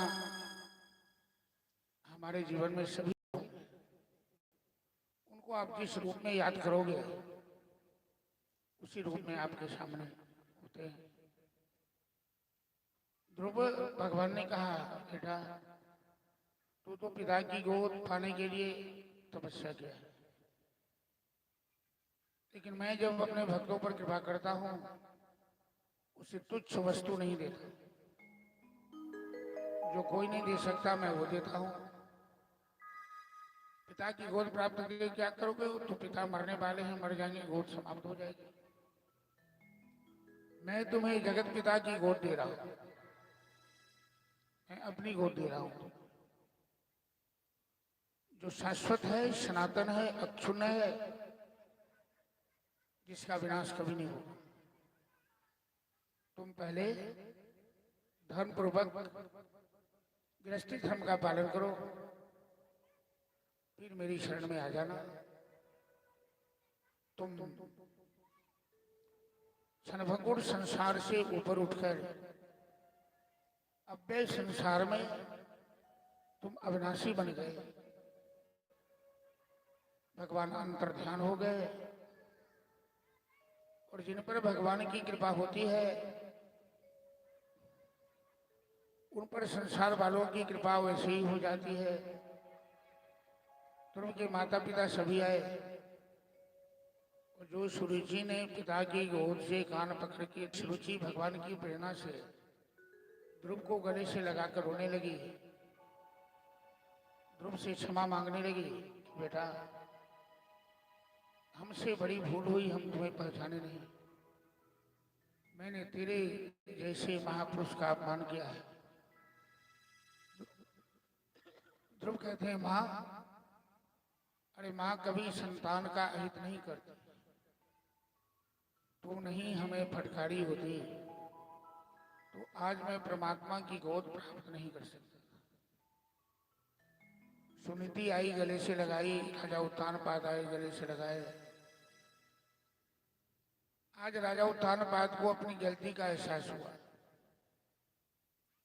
हमारे जीवन में सभी उनको आप जिस रूप में याद करोगे उसी रूप में आपके सामने होते हैं। ध्रुव भगवान ने कहा बेटा तू तो पिता की गोद पाने के लिए तपस्या किया, लेकिन मैं जब अपने भक्तों पर कृपा करता हूं उसे तुच्छ वस्तु नहीं देता। जो कोई नहीं दे सकता मैं वो देता हूं। पिता की गोद प्राप्त करके क्या करोगे? तो पिता मरने वाले हैं, मर जाएंगे, गोद समाप्त हो जाएगी। मैं तुम्हें जगत पिता की गोद दे रहा हूं, मैं अपनी गोद दे रहा हूं जो शाश्वत है, सनातन है, अक्षुण्ण है, जिसका विनाश कभी नहीं होगा। तुम पहले धर्म पूर्वक गृहस्थी धर्म का पालन करो, फिर मेरी शरण में आ जाना। तुम क्षणभंगुर संसार से ऊपर उठकर अव्यय संसार में तुम अविनाशी बन गए, भगवान अंतर्ध्यान हो गए, और जिन पर भगवान की कृपा होती है उन पर संसार वालों की कृपा वैसे ही हो जाती है। ध्रुव के माता पिता सभी आए, और जो सुरुचि ने पिता की गोद से कान पकड़ के, सुरुचि भगवान की प्रेरणा से ध्रुव को गले से लगाकर रोने लगी, ध्रुव से क्षमा मांगने लगी। बेटा हमसे बड़ी भूल हुई, हम तुम्हें पहचाने नहीं, मैंने तेरे जैसे महापुरुष का अपमान किया है। ध्रुव कहते हैं माँ, अरे माँ कभी संतान का अहित नहीं करती, तू नहीं हमें फटकारी होती तो आज मैं परमात्मा की गोद प्राप्त नहीं कर सकता। सुनीति आई गले से लगाई, राजा उत्तानपाद आए गले से लगाए। आज राजा उत्तानपाद को अपनी गलती का एहसास हुआ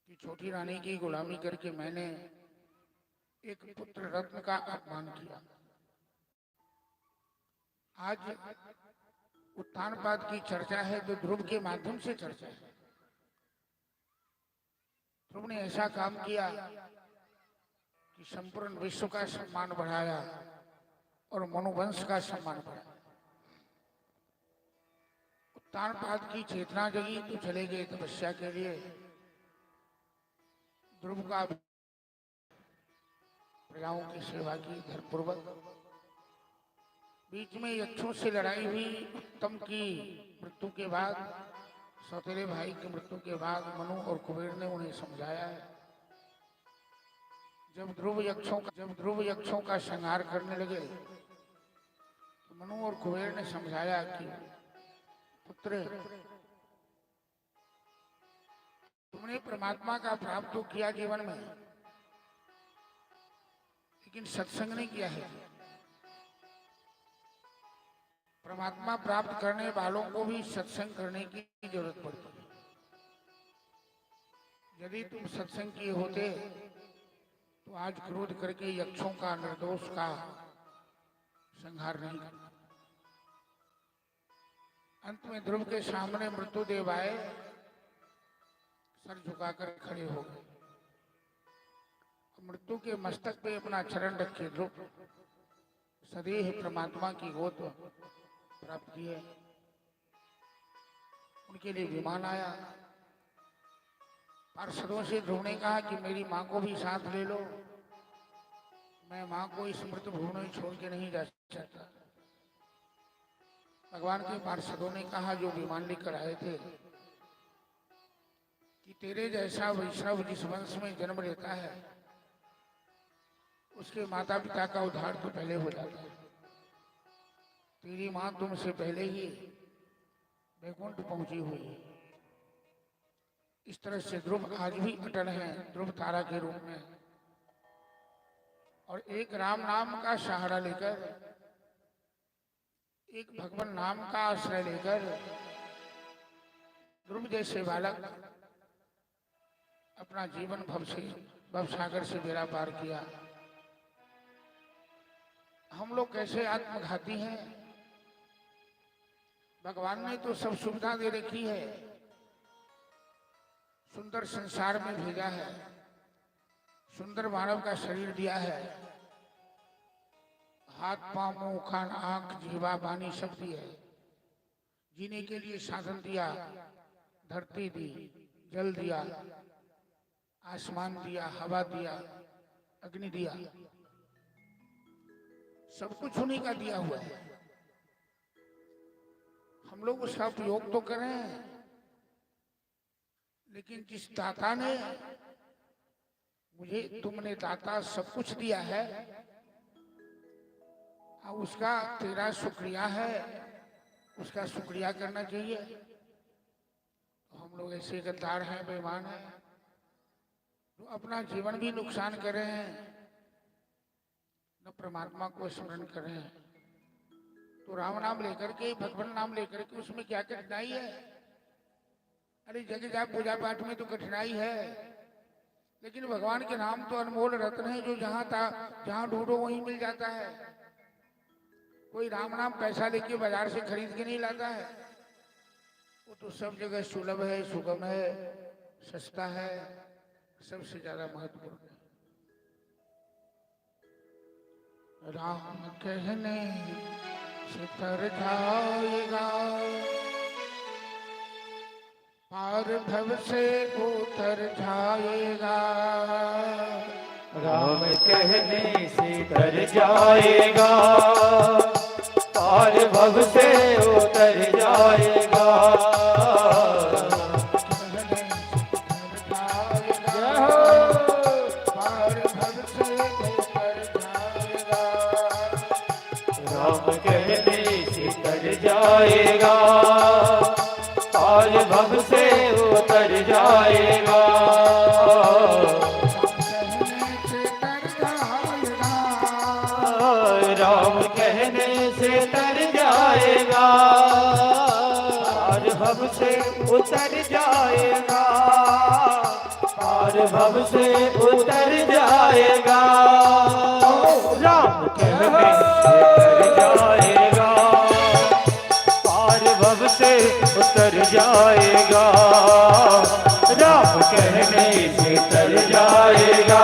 कि छोटी रानी की गुलामी करके मैंने एक पुत्र रत्न का अपमान किया। आज उत्तानपाद की चर्चा है तो ध्रुव के माध्यम से चर्चा है। ध्रुव ने ऐसा काम किया कि संपूर्ण विश्व का सम्मान बढ़ाया और मनुवंश का सम्मान बढ़ाया। उत्तानपाद की चेतना जगी तो चले गए तपस्या के लिए। ध्रुव का प्रजाओं की सेवा की धर्मपूर्वक। बीच में यक्षों से लड़ाई हुई। उत्तम की मृत्यु के बाद, सौतेले भाई की मृत्यु के बाद मनु और कुबेर ने उन्हें समझाया है। जब ध्रुव यक्षों का संहार करने लगे तो मनु और कुबेर ने समझाया कि पुत्र तुमने परमात्मा का प्राप्त तो किया जीवन में, लेकिन सत्संग नहीं किया है। परमात्मा प्राप्त करने वालों को भी सत्संग करने की जरूरत पड़ती है। यदि तुम सत्संग किए होते तो आज क्रोध करके यक्षों का, निर्दोष का संहार नहीं करना। अंत में ध्रुव के सामने मृत्युदेव आए, सर झुकाकर खड़े हो गए। मृत्यु के मस्तक पे अपना चरण रखे ध्रुव सदैव परमात्मा की गोद प्राप्त की है। उनके लिए विमान आया। पार्षदों से ध्रुव ने कहा कि मेरी माँ को भी साथ ले लो, मैं माँ को इस मृत भूमि छोड़ के नहीं जा सकता। भगवान के पार्षदों ने कहा, जो विमान लेकर आए थे, कि तेरे जैसा वैष्णव जिस वंश में जन्म लेता है उसके माता पिता का उद्धार तो पहले हो जाता है। तेरी मां तुमसे पहले ही वैकुंठ पहुंची हुई है। इस तरह से ध्रुव आज भी अटल हैं ध्रुव तारा के रूप में, और एक राम नाम का सहारा लेकर, एक भगवान नाम का आश्रय लेकर ध्रुव जैसे बालक अपना जीवन भव सागर से बेड़ा पार किया। हम लोग कैसे आत्मघाती हैं। भगवान ने तो सब सुविधा दे रखी है, सुंदर संसार में भेजा है, सुंदर मानव का शरीर दिया है, हाथ पांव मुंह कान आंख जीवा वाणी सब दी है, जीने के लिए साधन दिया, धरती दी, जल दिया, आसमान दिया, हवा दिया, अग्नि दिया, सब कुछ उन्हीं का दिया हुआ है। हम लोग उसका उपयोग तो करें, लेकिन जिस दाता ने मुझे तुमने दाता सब कुछ दिया है, उसका तेरा शुक्रिया है, उसका शुक्रिया करना चाहिए। तो हम लोग ऐसे गद्दार हैं, बेईमान हैं, तो अपना जीवन भी नुकसान कर रहे हैं, न परमात्मा को स्मरण कर रहे हैं। तो राम नाम लेकर के, भगवान नाम लेकर के उसमें क्या कठिनाई है? अरे जगह जा पूजा पाठ में तो कठिनाई है, लेकिन भगवान के नाम तो अनमोल रत्न है, जो जहां ढूंढो वहीं मिल जाता है। कोई राम नाम पैसा लेके बाजार से खरीद के नहीं लाता है, वो तो सब जगह सुलभ है, सुगम है, सस्ता है, सबसे ज्यादा महत्वपूर्ण है। राम कहने से तर जाएगा, पार भव से उतर जाएगा। राम कहने से तर जाएगा, पार भव से उतर जाएगा। राम कहने से तर जाएगा, पार भव से उतर जाएगा। राम कहने से तर जाएगा, पार भव से उतर जाएगा, पार भव से उतर जाएगा। राम कहने से तर जाएगा, पार भव से उतर जाएगा। राम कहने से तर जाएगा,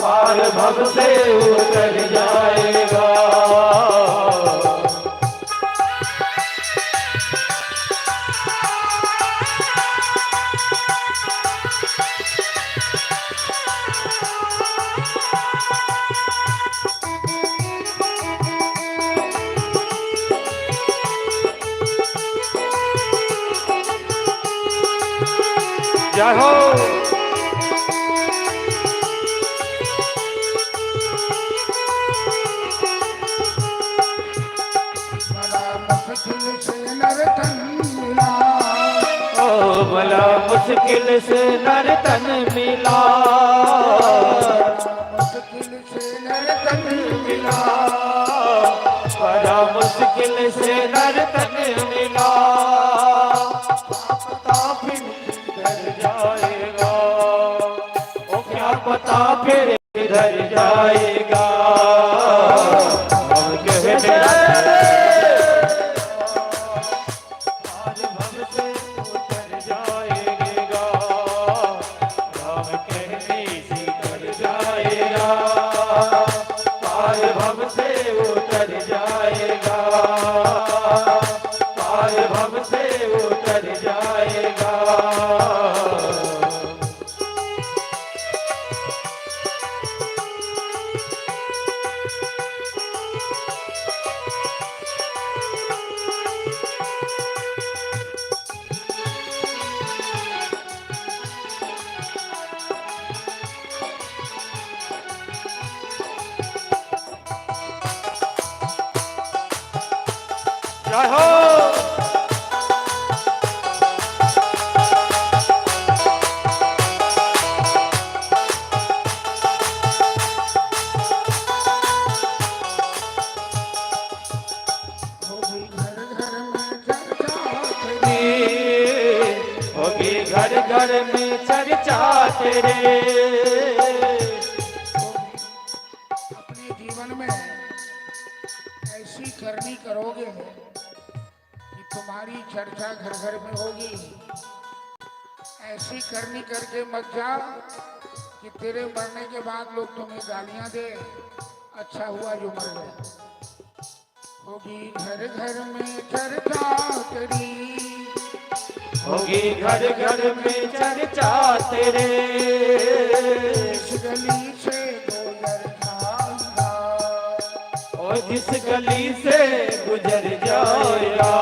पार भव से उतर जाएगा। जय हो। बड़ा मुश्किल से नर तन मिला, मुश्किल से नर तन मिला, बड़ा मुश्किल से नर तन मिला। पता फिर किधर जाएगा, ओ क्या पता फिर किधर जाएगा। हम कहते जय हो। होगी घर घर में चर्चा तेरी, होगी घर घर में चर्चा तेरे। अपने जीवन में ऐसी करनी करोगे कि तुम्हारी चर्चा घर घर में होगी। ऐसी करनी करके मत जा कि तेरे मरने के बाद लोग तुम्हें गालियां दे, अच्छा हुआ जो मर गए। होगी घर घर में चर्चा तेरी, होगी घर घर में चर्चा तेरे। इस गली से गुजर जाएगा, और जिस गली से गुजर जाएगा,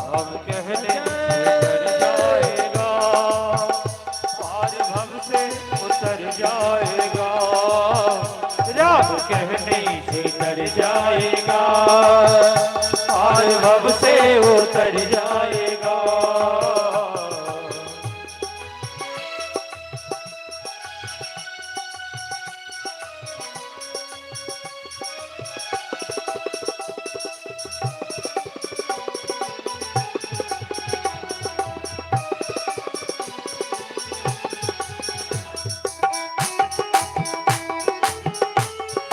हम कहने उतर जाएगा, पार भव से उतर जाएगा। राम कहने से तर जाएगा, पार भव से उतर जाएगा।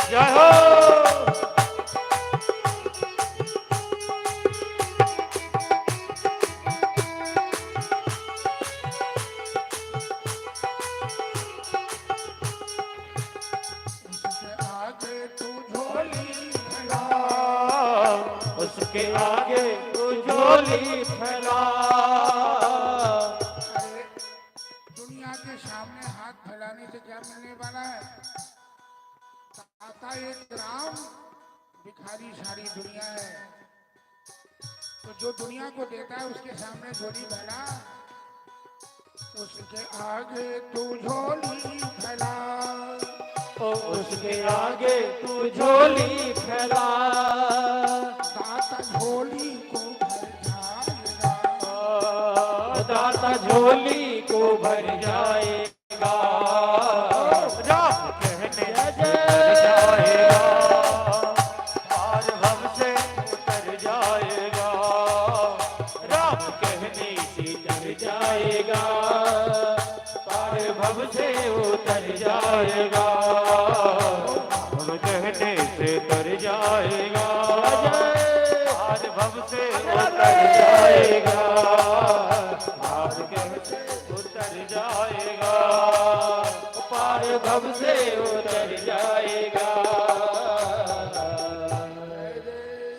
जय हो। उसके आगे तू झोली फैला, उसके आगे तू झोली फैला। अरे दुनिया के सामने हाथ फैलाने से क्या मिलने वाला है? आता एक राम, भिखारी सारी दुनिया है। तो जो दुनिया को देता है उसके सामने झोली फैला। उसके आगे तू झोली फैला, उसके आगे तू झोली फैला। दाता झोली को भर जाएगा, दाता झोली को भर जाएगा। राम कहने उतर जाएगा, पार भव से उतर जाएगा। राम कहने से तर जाएगा, पार भव से उतर जाएगा। हम कहने से तर जाएगा, पार भव से उतर जाएगा। पार कहने से उतर जाएगा, पार भव से उतर जाएगा।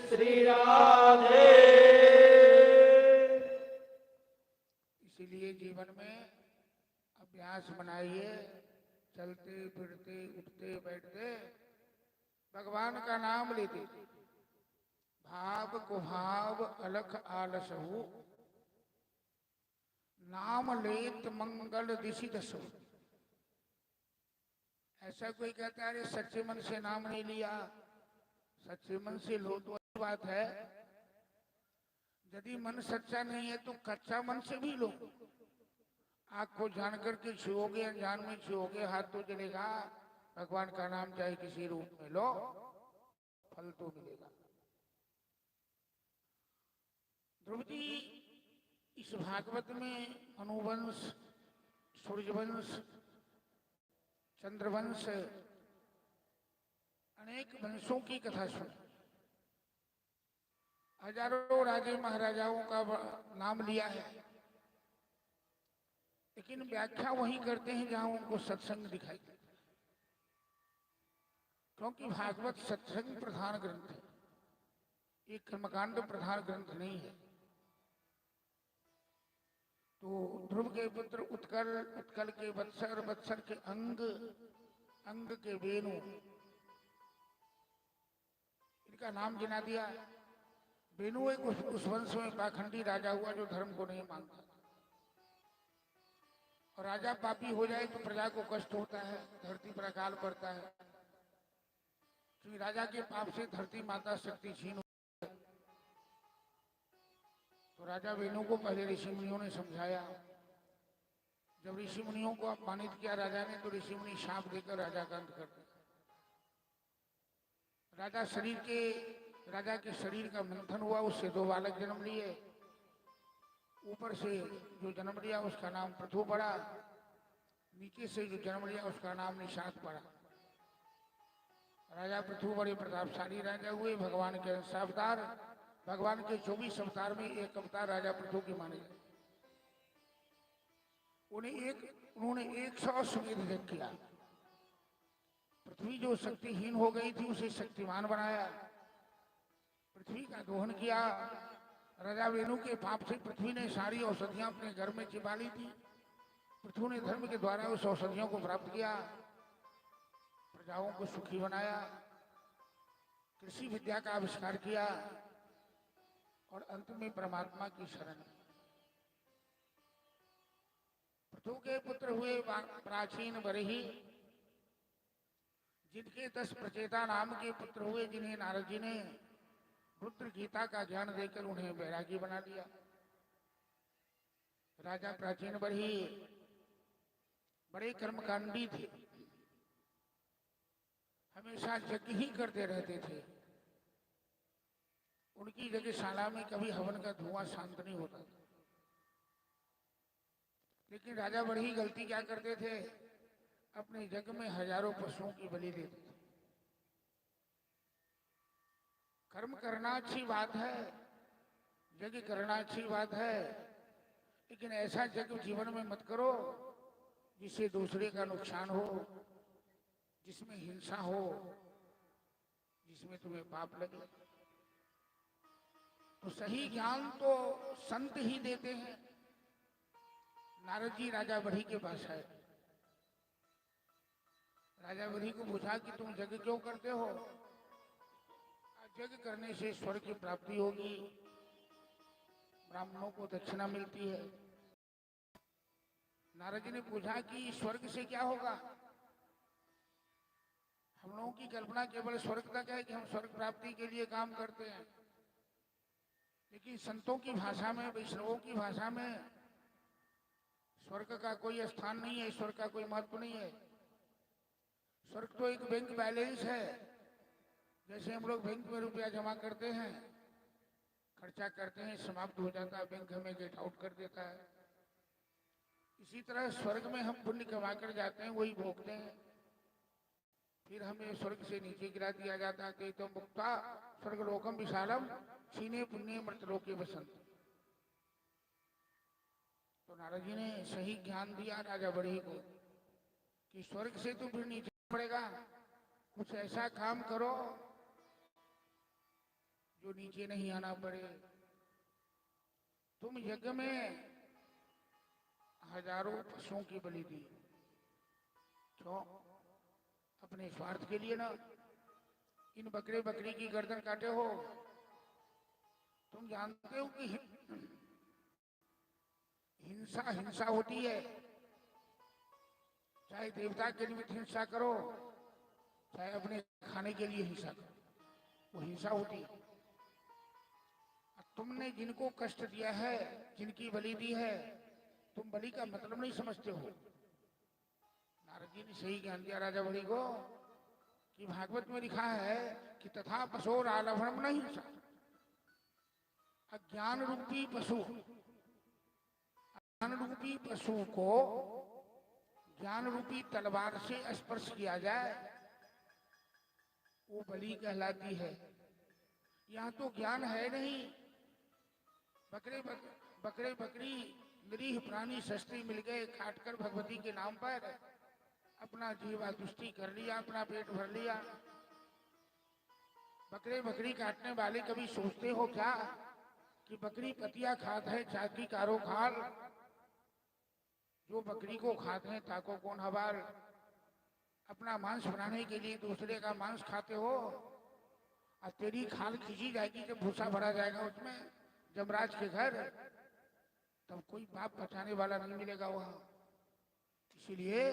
श्री राधे। इसीलिए जीवन में अभ्यास बनाइए, चलते फिरते उठते बैठते भगवान का नाम लेते। भाव को भाव अलख आलस हो, नाम लेत मंगल दिशि दसो। ऐसा कोई कहता है अरे सच्चे मन से नाम नहीं लिया, सच्चे मन से लो तो अच्छी बात है। यदि मन सच्चा नहीं है तो कच्चा मन से भी लो। आँख को जान करके छुओगे, अनजान में छुओगे, हाथ तो जलेगा। भगवान का नाम चाहे किसी रूप में लो, फल तो मिलेगा। ध्रुव जी इस भागवत में अनुवंश, सूर्यवंश, चंद्रवंश, अनेक वंशों की कथा सुनी। हजारों राजे महाराजाओं का नाम लिया है, लेकिन व्याख्या वही करते हैं जहां उनको सत्संग दिखाई देता है। क्योंकि भागवत सत्संग प्रधान ग्रंथ है, ये कर्मकांड प्रधान ग्रंथ नहीं है। तो ध्रुव के पुत्र उत्कल, उत्कल के वत्सर, वत्सर के अंग, अंग के वेणु, इनका नाम गिना दिया। वेणु एक उस वंश में पाखंडी राजा हुआ जो धर्म को नहीं मानता, और राजा पापी हो जाए तो प्रजा को कष्ट होता है, धरती पर अकाल पड़ता है। क्योंकि राजा के पाप से धरती माता शक्ति छीन होती है, तो राजा वेणु को पहले ऋषि मुनियों ने समझाया। जब ऋषि मुनियों को अपमानित किया राजा ने, तो ऋषि मुनि शाप देकर राजा का अंत कर दिया। राजा के शरीर का मंथन हुआ, उससे 2 बालक जन्म लिए। ऊपर से जो जन्म लिया उसका नाम पृथु पड़ा, नीचे से जो जन्म लिया उसका नाम निषाद पड़ा। राजा पृथु बड़े प्रतापशाली राजा हुए, भगवान के अंश अवतार। भगवान के 24 अवतार में एक अवतार राजा पृथु के माने गए। उन्होंने 100 अश्वमेध यज्ञ किया। पृथ्वी जो शक्तिहीन हो गई थी उसे शक्तिमान बनाया, पृथ्वी का दोहन किया। राजा वेणु के पाप से पृथ्वी ने सारी औषधियां अपने घर में छिपा ली थी। पृथ्वी ने धर्म के द्वारा उस औषधियों को प्राप्त किया, प्रजाओं को सुखी बनाया, कृषि विद्या का आविष्कार किया और अंत में परमात्मा की शरण ली। पृथु के पुत्र हुए प्राचीन बरही, जिनके 10 प्रचेता नाम के पुत्र हुए, जिन्हें नारद जी ने रुद्र गीता का ज्ञान देकर उन्हें बैरागी बना दिया। राजा प्राचीन बरही बड़े कर्मकांडी थे, हमेशा यज्ञ ही करते रहते थे। उनकी यज्ञशाला में कभी हवन का धुआं शांत नहीं होता था। लेकिन राजा बड़ी गलती क्या करते थे, अपने यज्ञ में हजारों पशुओं की बलि देते थे। कर्म करना अच्छी बात है, यज्ञ करना अच्छी बात है, लेकिन ऐसा यज्ञ जीवन में मत करो जिससे दूसरे का नुकसान हो, जिसमें हिंसा हो, जिसमें तुम्हें पाप लगे। तो सही ज्ञान तो संत ही देते हैं। नारद जी राजा बड़ी के पास आए। राजा बड़ी को पूछा कि तुम यज्ञ क्यों करते हो? यज्ञ करने से स्वर्ग की प्राप्ति होगी, ब्राह्मणों को दक्षिणा मिलती है। नारद जी ने पूछा कि स्वर्ग से क्या होगा? हम लोगों की कल्पना केवल स्वर्ग तक है कि हम स्वर्ग प्राप्ति के लिए काम करते हैं, लेकिन संतों की भाषा में, वैष्णवों की भाषा में स्वर्ग का कोई स्थान नहीं है, स्वर्ग का कोई महत्व नहीं है। स्वर्ग तो एक बैंक बैलेंस है। जैसे हम लोग बैंक में रुपया जमा करते हैं, खर्चा करते हैं, समाप्त हो जाता है, बैंक हमें गेट आउट कर देता है। इसी तरह स्वर्ग में हम पुण्य कमा कर जाते हैं, वही भोगते हैं, फिर हमें स्वर्ग से नीचे गिरा दिया जाता है। तो मुक्ता स्वर्ग लोकम विशालम क्षीणे पुण्य मृतलोके बसंत। तो नारद जी ने सही ज्ञान दिया राजा बड़े को कि स्वर्ग से तो फिर नीचे पड़ेगा, कुछ ऐसा काम करो जो नीचे नहीं आना पड़े। तुम यज्ञ में हजारों पशुओं की बलि दी, क्यों? अपने स्वार्थ के लिए ना। इन बकरे बकरी की गर्दन काटे हो। तुम जानते हो कि हिंसा हिंसा होती है, चाहे देवता के निमित्त हिंसा करो, चाहे अपने खाने के लिए हिंसा करो, वो हिंसा होती है। तुमने जिनको कष्ट दिया है, जिनकी बलि दी है, तुम बलि का मतलब नहीं समझते हो। नारद जी ने सही ज्ञान दिया राजा बलि को कि भागवत में लिखा है कि तथा पशुर आलभनम नहीं हिंसा। अज्ञान रूपी पशु, ज्ञान रूपी पशु को ज्ञान रूपी तलवार से स्पर्श किया जाए, वो बलि कहलाती है। यहाँ तो ज्ञान है नहीं। बकरे बकरी निरीह प्राणी सस्ते मिल गए, काटकर भगवती के नाम पर अपना जीवा तुष्टि कर लिया, अपना पेट भर लिया। बकरे बकरी काटने वाले कभी सोचते हो क्या कि बकरी पतिया खात है, चाकी कारो खाल? जो बकरी को खाते हैं ताको कौन हवाल। अपना मांस बनाने के लिए दूसरे का मांस खाते हो, और तेरी खाल खींची जाएगी जब भूसा भरा जाएगा उसमें जमराज के घर, तब कोई पाप बचाने वाला नहीं मिलेगा वहां। इसीलिए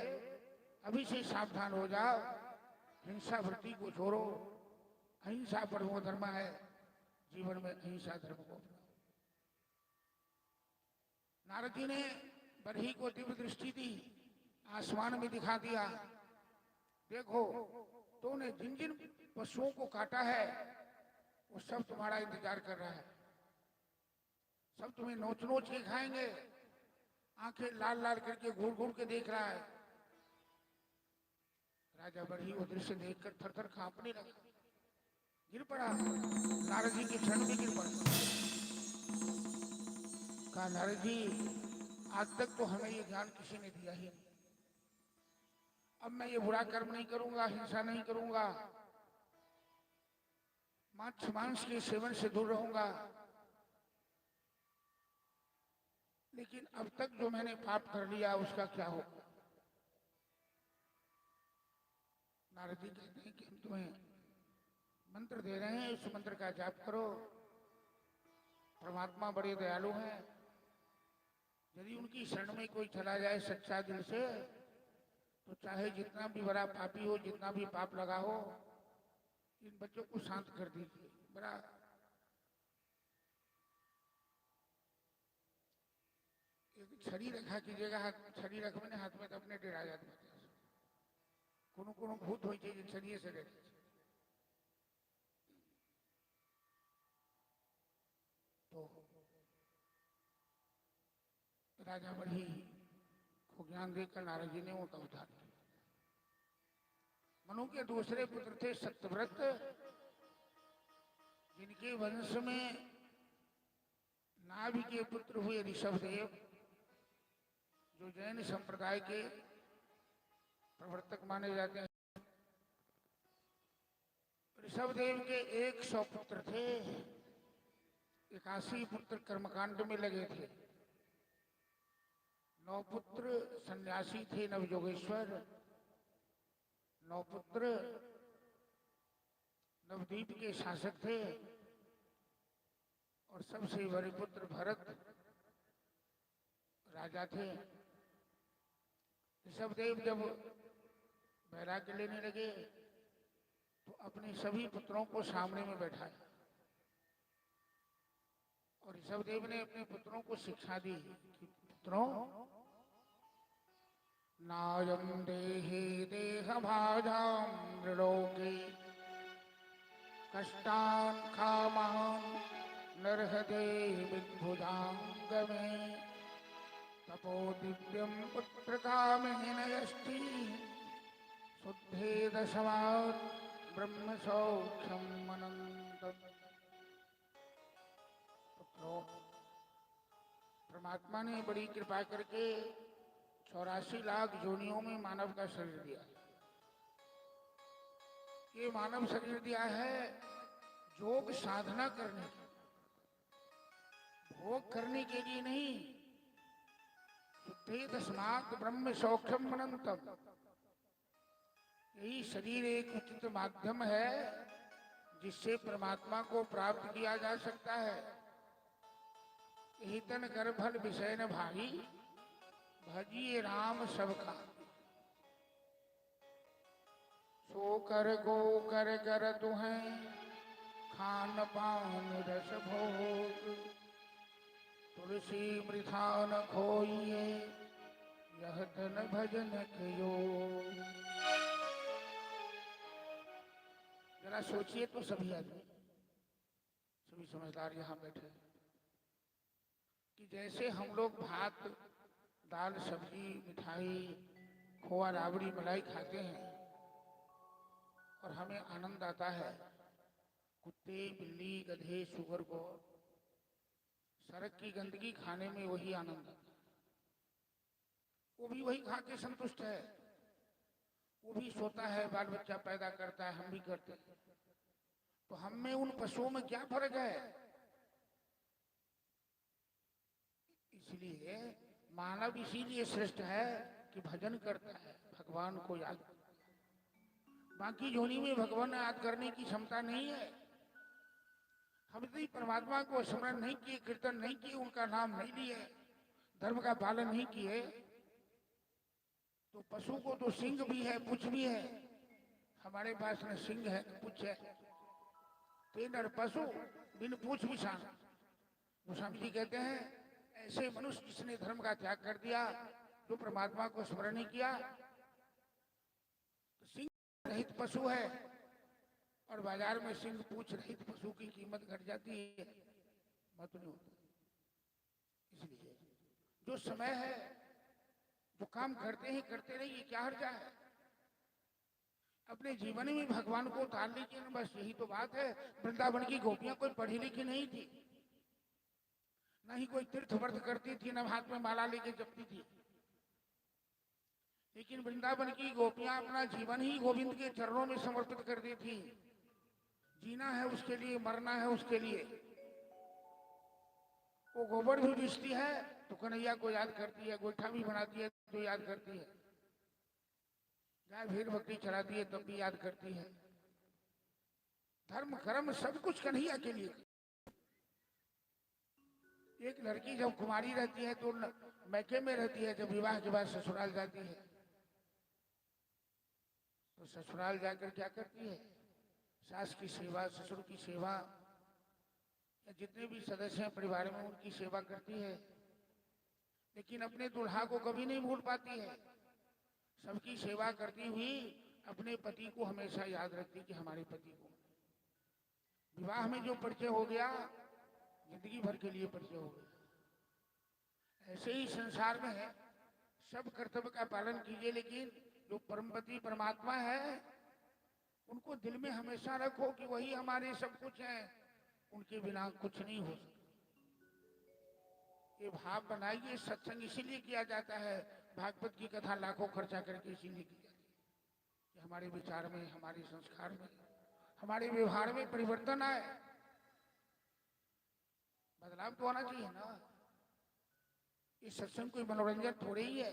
अभी से सावधान हो जाओ, हिंसा वृत्ति को छोड़ो। अहिंसा परमो धर्म है, जीवन में अहिंसा धर्म को अपनाओ। नारद जी ने बरही को दिव्य दृष्टि दी, आसमान में दिखा दिया, देखो तूने जिन जिन पशुओं को काटा है वो सब तुम्हारा इंतजार कर रहा है, सब तुम्हें नोच नोच के खाएंगे। आंखें लाल लाल करके घूर घूर के देख रहा है। राजा बरही वो दृश्य देखकर थर थर कांपने लगा, गिर पड़ा, नारद जी के क्षण में गिर पड़ा। कहा नारद जी, आज तक तो हमें ये ज्ञान किसी ने दिया ही नहीं, अब मैं ये बुरा कर्म नहीं करूंगा, हिंसा नहीं करूंगा, मांस के सेवन से दूर रहूंगा। लेकिन अब तक जो मैंने पाप कर लिया उसका क्या होगा? नारद जी कहते हैं कि हम तुम्हें मंत्र दे रहे हैं, उस मंत्र का जाप करो। परमात्मा बड़े दयालु हैं, यदि उनकी शरण में कोई चला जाए सच्चा दिल से, तो चाहे जितना भी बड़ा पापी हो, जितना भी पाप लगा हो, इन बच्चों को शांत कर दीजिए। बड़ा एक छड़ी रखा कीजिएगा, छड़ी रख मैंने हाथ में तो अपने डेरा जाते कोनो कोनो भूत हो चाहिए छड़िए से डरे। तो राजा बरही को ज्ञान देकर नारद जी ने उनका उद्धार किया। मनु के दूसरे पुत्र थे सत्यव्रत, जिनके वंश में नाभि के पुत्र हुए ऋषभदेव, जो जैन संप्रदाय के प्रवर्तक माने जाते हैं। ऋषभदेव के 100 पुत्र थे, 81 पुत्र कर्मकांड में लगे थे, 9 पुत्र सन्यासी थे नवयोगेश्वर, 9 पुत्र नवद्वीप के शासक थे, और सबसे बड़े पुत्र भरत राजा थे। ऋषभदेव जब वैराग्य लेने लगे तो अपने सभी पुत्रों को सामने में बैठाया, और ऋषभदेव ने अपने पुत्रों को शिक्षा दी कि पुत्रों, नायं देहि देहभाजां नृलोके कष्टान् कामान् नर्हते विद्भुजाङ्गमे तपो दिव्यं पुत्रकामेन यष्टि शुद्धेदशमात् ब्रह्म सौख्यम् अनन्तम्। पुत्रों, परमात्मा ने बड़ी कृपा करके 84 लाख योनियों में मानव का शरीर दिया। ये मानव शरीर दिया है योग साधना करने के, भोग करने के लिए नहीं। शुद्धे तस्मात् ब्रह्म सौख्यम अनंतम। यही शरीर एक उचित माध्यम है जिससे परमात्मा को प्राप्त किया जा सकता है। यही तन कर फल विषय न भाई, भजिए राम सबका। सो कर गो कर कर दुहें खान पान रस भोग, तुलसी मृथा न खोइए यह तन भजन के योग। जरा सोचिए तो सभी आदमी, सभी समझदार यहाँ बैठे, कि जैसे हम लोग भात दाल सब्जी मिठाई खोआ राबड़ी मलाई खाते हैं और हमें आनंद आता है, कुत्ते बिल्ली गधे सुअर को सड़क की गंदगी खाने में वही आनंद आता है। वो भी वही खा के संतुष्ट है, वो भी सोता है, बाल बच्चा पैदा करता है, हम भी करते हैं। तो हम में उन पशुओं में क्या फर्क है? इसलिए मानव इसीलिए श्रेष्ठ है कि भजन करता है, भगवान को याद करता है। बाकी योनि में भगवान याद करने की क्षमता नहीं है। हम यदि परमात्मा को स्मरण नहीं किए, कीर्तन नहीं किए, उनका नाम नहीं लिए, धर्म का पालन नहीं किए, तो पशु को तो सिंह भी है, पुछ भी है। हमारे पास न सिंह है न पुछ है, ते नर पशु बिन पूछ विषाण। गोस्वामी जी कहते हैं ऐसे मनुष्य जिसने धर्म का त्याग कर दिया, जो परमात्मा को स्मरण नहीं किया, तो सिंह रहित पशु है और बाजार में सिंह पूछ रहित पशु की कीमत घट जाती है, मत नहीं होता। इसलिए जो समय है, जो काम करते हैं करते रहिए, क्या हर्जा है। अपने जीवन में भगवान को उतार लीजिए ना, बस यही तो बात है। वृंदावन की गोपियां कोई पढ़ी लिखी नहीं थी, ना ही कोई तीर्थ व्रत करती थी, न हाथ में माला लेके जपती थी, लेकिन वृंदावन की गोपियां अपना जीवन ही गोविंद के चरणों में समर्पित कर दी थी। जीना है उसके लिए, मरना है उसके लिए। वो गोबर भी बेचती है तो कन्हैया को याद करती है, गोईठा भी बनाती है तो याद करती है, गाय भेड़ बकरी चराती है तब भी याद करती है। धर्म कर्म सब कुछ कन्हैया के लिए। एक लड़की जब कुमारी रहती है तो मैके में रहती है, जब विवाह के बाद ससुराल जाती है तो ससुराल जाकर क्या करती है, सास की सेवा, ससुर की सेवा, या जितने भी सदस्य हैं परिवार में उनकी सेवा करती है। लेकिन अपने दुल्हा को कभी नहीं भूल पाती है। सबकी सेवा करती हुई अपने पति को हमेशा याद रखती कि हमारे पति को। विवाह में जो परिचय हो गया, जिंदगी भर के लिए परिचय हो गया। ऐसे ही संसार में है, सब कर्तव्य का पालन कीजिए, लेकिन जो परमपति परमात्मा है उनको दिल में हमेशा रखो कि वही हमारे सब कुछ हैं, उनके बिना कुछ नहीं हो सकता। ये भाव बनाइए। सत्संग इसीलिए किया जाता है, भागवत की कथा लाखों खर्चा करके इसीलिए की जाती है कि हमारे विचार में, हमारे संस्कार में, हमारे व्यवहार में परिवर्तन आए। बदलाव तो आना चाहिए ना। ये सत्संग कोई मनोरंजन थोड़े ही है,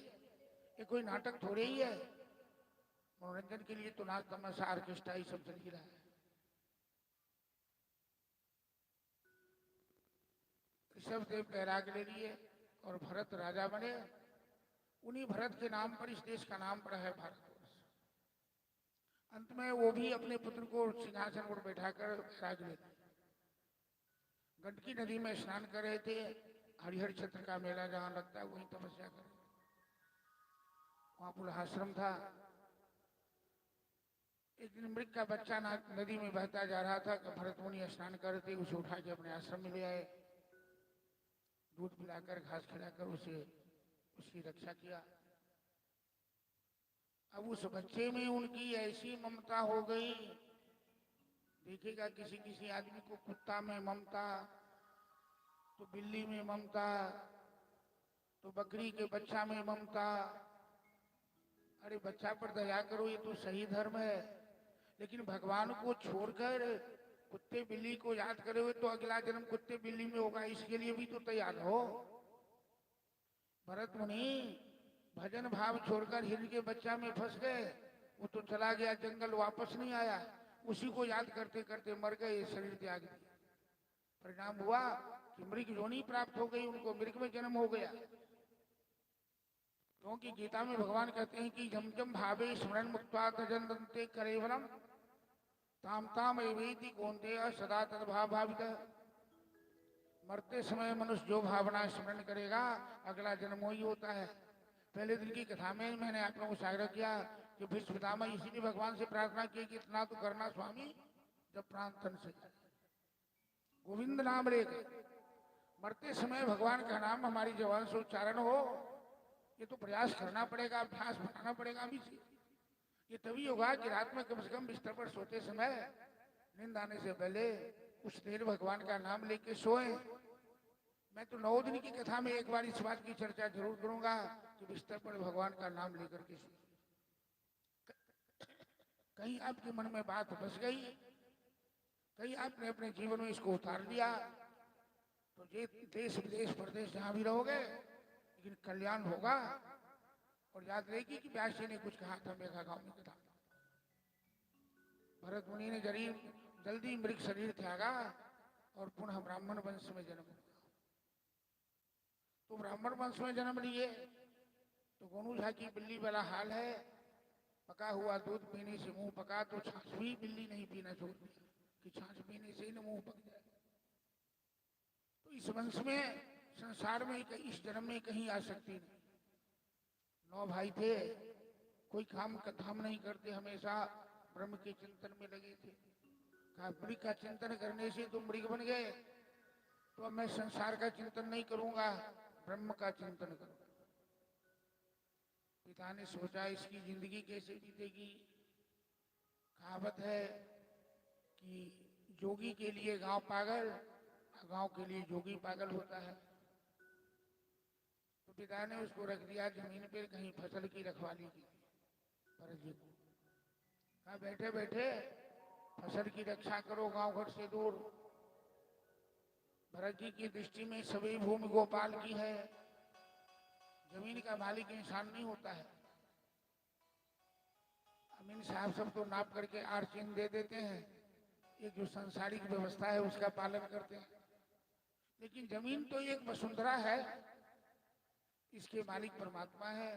ये कोई नाटक थोड़े ही है। मनोरंजन के लिए तो नाच तमाशा ऑर्केस्ट्रा ही सब चल ही रहा है। ऋषभ देव बैराग ले लिए और भरत राजा बने। उन्हीं भरत के नाम पर इस देश का नाम पड़ा है भारतवर्ष। अंत में वो भी अपने पुत्र को सिंहासन पर बैठाकर बैराग ले गए। गंडकी नदी में स्नान कर रहे थे, हरिहर क्षेत्र का मेला जहाँ लगता है वहीं तपस्या कर रहे। वहां पुलहाश्रम था। एक दिन मृग का बच्चा नदी में बहता जा रहा था कि भरत मुनि स्नान कर रहे थे, उसे उठा के अपने आश्रम में ले आए। दूध पिलाकर, घास खिलाकर उसे उसकी रक्षा किया। अब उस बच्चे में उनकी ऐसी ममता हो गई। देखिएगा किसी किसी आदमी को कुत्ता में ममता, तो बिल्ली में ममता, तो बकरी के बच्चा में ममता। अरे बच्चा पर दया करो, ये तो सही धर्म है। लेकिन भगवान को छोड़कर कुत्ते बिल्ली को याद करे हुए तो अगला जन्म कुत्ते बिल्ली में होगा, इसके लिए भी तो तैयार हो। भरत मुनि भजन भाव छोड़कर हिरण के बच्चा में फंस गए। वो तो चला गया जंगल, वापस नहीं आया। उसी को याद करते करते मर गए, शरीर त्याग दिया। परिणाम हुआ कि मृग योनि प्राप्त हो गई, उनको मृग में जन्म हो गया। क्योंकि गीता में भगवान कहते हैं कि जम जम भावे स्मरण मुक्त्वा तजन्ते करेवरम ताम ताम एवेति कौन्तेय सदा तद्भाव भावित। मरते समय मनुष्य जो भावना स्मरण करेगा अगला जन्म वही होता है। पहले दिन की कथा में मैंने आप लोगों को आग्रह किया कि भीष्म पितामह इसीलिए भगवान से प्रार्थना की कि इतना तो करना स्वामी, जब प्राण तन से गोविंद नाम लेकर मरते समय भगवान का नाम हमारी जबान से उच्चारण हो। ये तो प्रयास करना पड़ेगा, अभ्यास बनाना पड़ेगा अभी से। ये तभी होगा कि रात में कम से कम बिस्तर पर सोते समय नींद आने से पहले कुछ देर भगवान का नाम लेके सोए। मैं तो 9 दिन की कथा में एक बार इस बात की चर्चा जरूर करूंगा कि बिस्तर पर भगवान का नाम लेकर के सोए। कहीं आपके मन में बात बस गई, कहीं आपने अपने जीवन में इसको उतार लिया, तो देश विदेश प्रदेश जहां भी रहोगे लेकिन कल्याण होगा। और याद रहेगी कि व्यास जी ने कुछ कहा था मेघा गांव में कथा। भरत मुनि ने जल्दी मृग शरीर त्यागा और पुनः ब्राह्मण वंश में जन्म लिया। तो ब्राह्मण वंश में जन्म लिए तो गोनू झा की बिल्ली वाला हाल है। पका हुआ दूध पीने से मुंह पका, तो छाछ भी बिल्ली नहीं पीना छोड़ दिया कि छाछ पीने से ही न मुंह पक जाए। तो इस वंश में संसार में इस जन्म में कहीं आ सकती नहीं। 9 भाई थे, कोई काम नहीं करते, हमेशा ब्रह्म के चिंतन में लगे थे। कहा मृग का चिंतन करने से तुम मृग बन गए, तो अब मैं संसार का चिंतन नहीं करूंगा, ब्रह्म का चिंतन करूंगा। पिता ने सोचा इसकी जिंदगी कैसे बीतेगी। कहावत है कि जोगी के लिए गांव पागल, गांव के लिए जोगी पागल होता है। तो पिता ने उसको रख दिया जमीन पे, कहीं फसल की रखवाली की भरत जी को। कहा बैठे बैठे फसल की रक्षा करो गांव घर से दूर। भरत जी की दृष्टि में सभी भूमि गोपाल की है, जमीन का मालिक इंसान नहीं होता है। अमीन साहब सब तो नाप करके आर चिन्ह दे देते हैं, ये जो सांसारिक व्यवस्था है उसका पालन करते हैं, लेकिन जमीन तो एक वसुंधरा है, इसके मालिक परमात्मा है।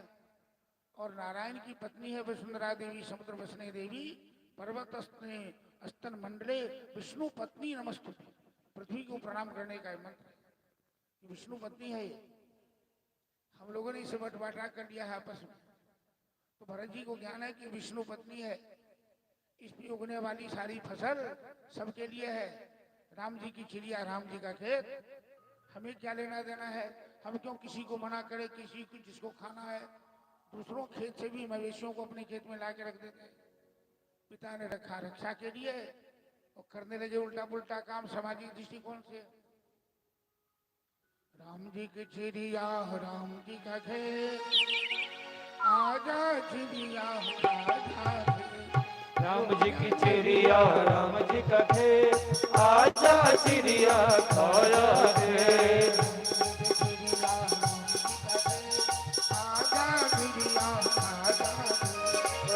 और नारायण की पत्नी है वसुंधरा देवी, समुद्र वसने देवी, पर्वत स्तन मंडले विष्णु पत्नी नमस्तुते। पृथ्वी को प्रणाम करने का मंत्र है, विष्णु पत्नी है। हम लोगों ने इसे बंटवारा कर लिया है आपस में। तो भरत जी को ज्ञान है कि विष्णु पत्नी है, इस पे उगने वाली सारी फसल सबके लिए है। राम जी की चिड़िया, राम जी का खेत, हमें क्या लेना देना है। हम क्यों किसी को मना करें, किसी को जिसको खाना है। दूसरों खेत से भी मवेशियों को अपने खेत में ला के रख देते हैं। पिता ने रखा रक्षा के लिए और करने लगे उल्टा पुल्टा काम सामाजिक दृष्टिकोण से। राम जी की चिड़िया, राम जी का खेत, आजा चिड़िया आजा खेत। राम जी की चिड़िया, राम जी का खेत, आजा चिड़िया खाया खेत।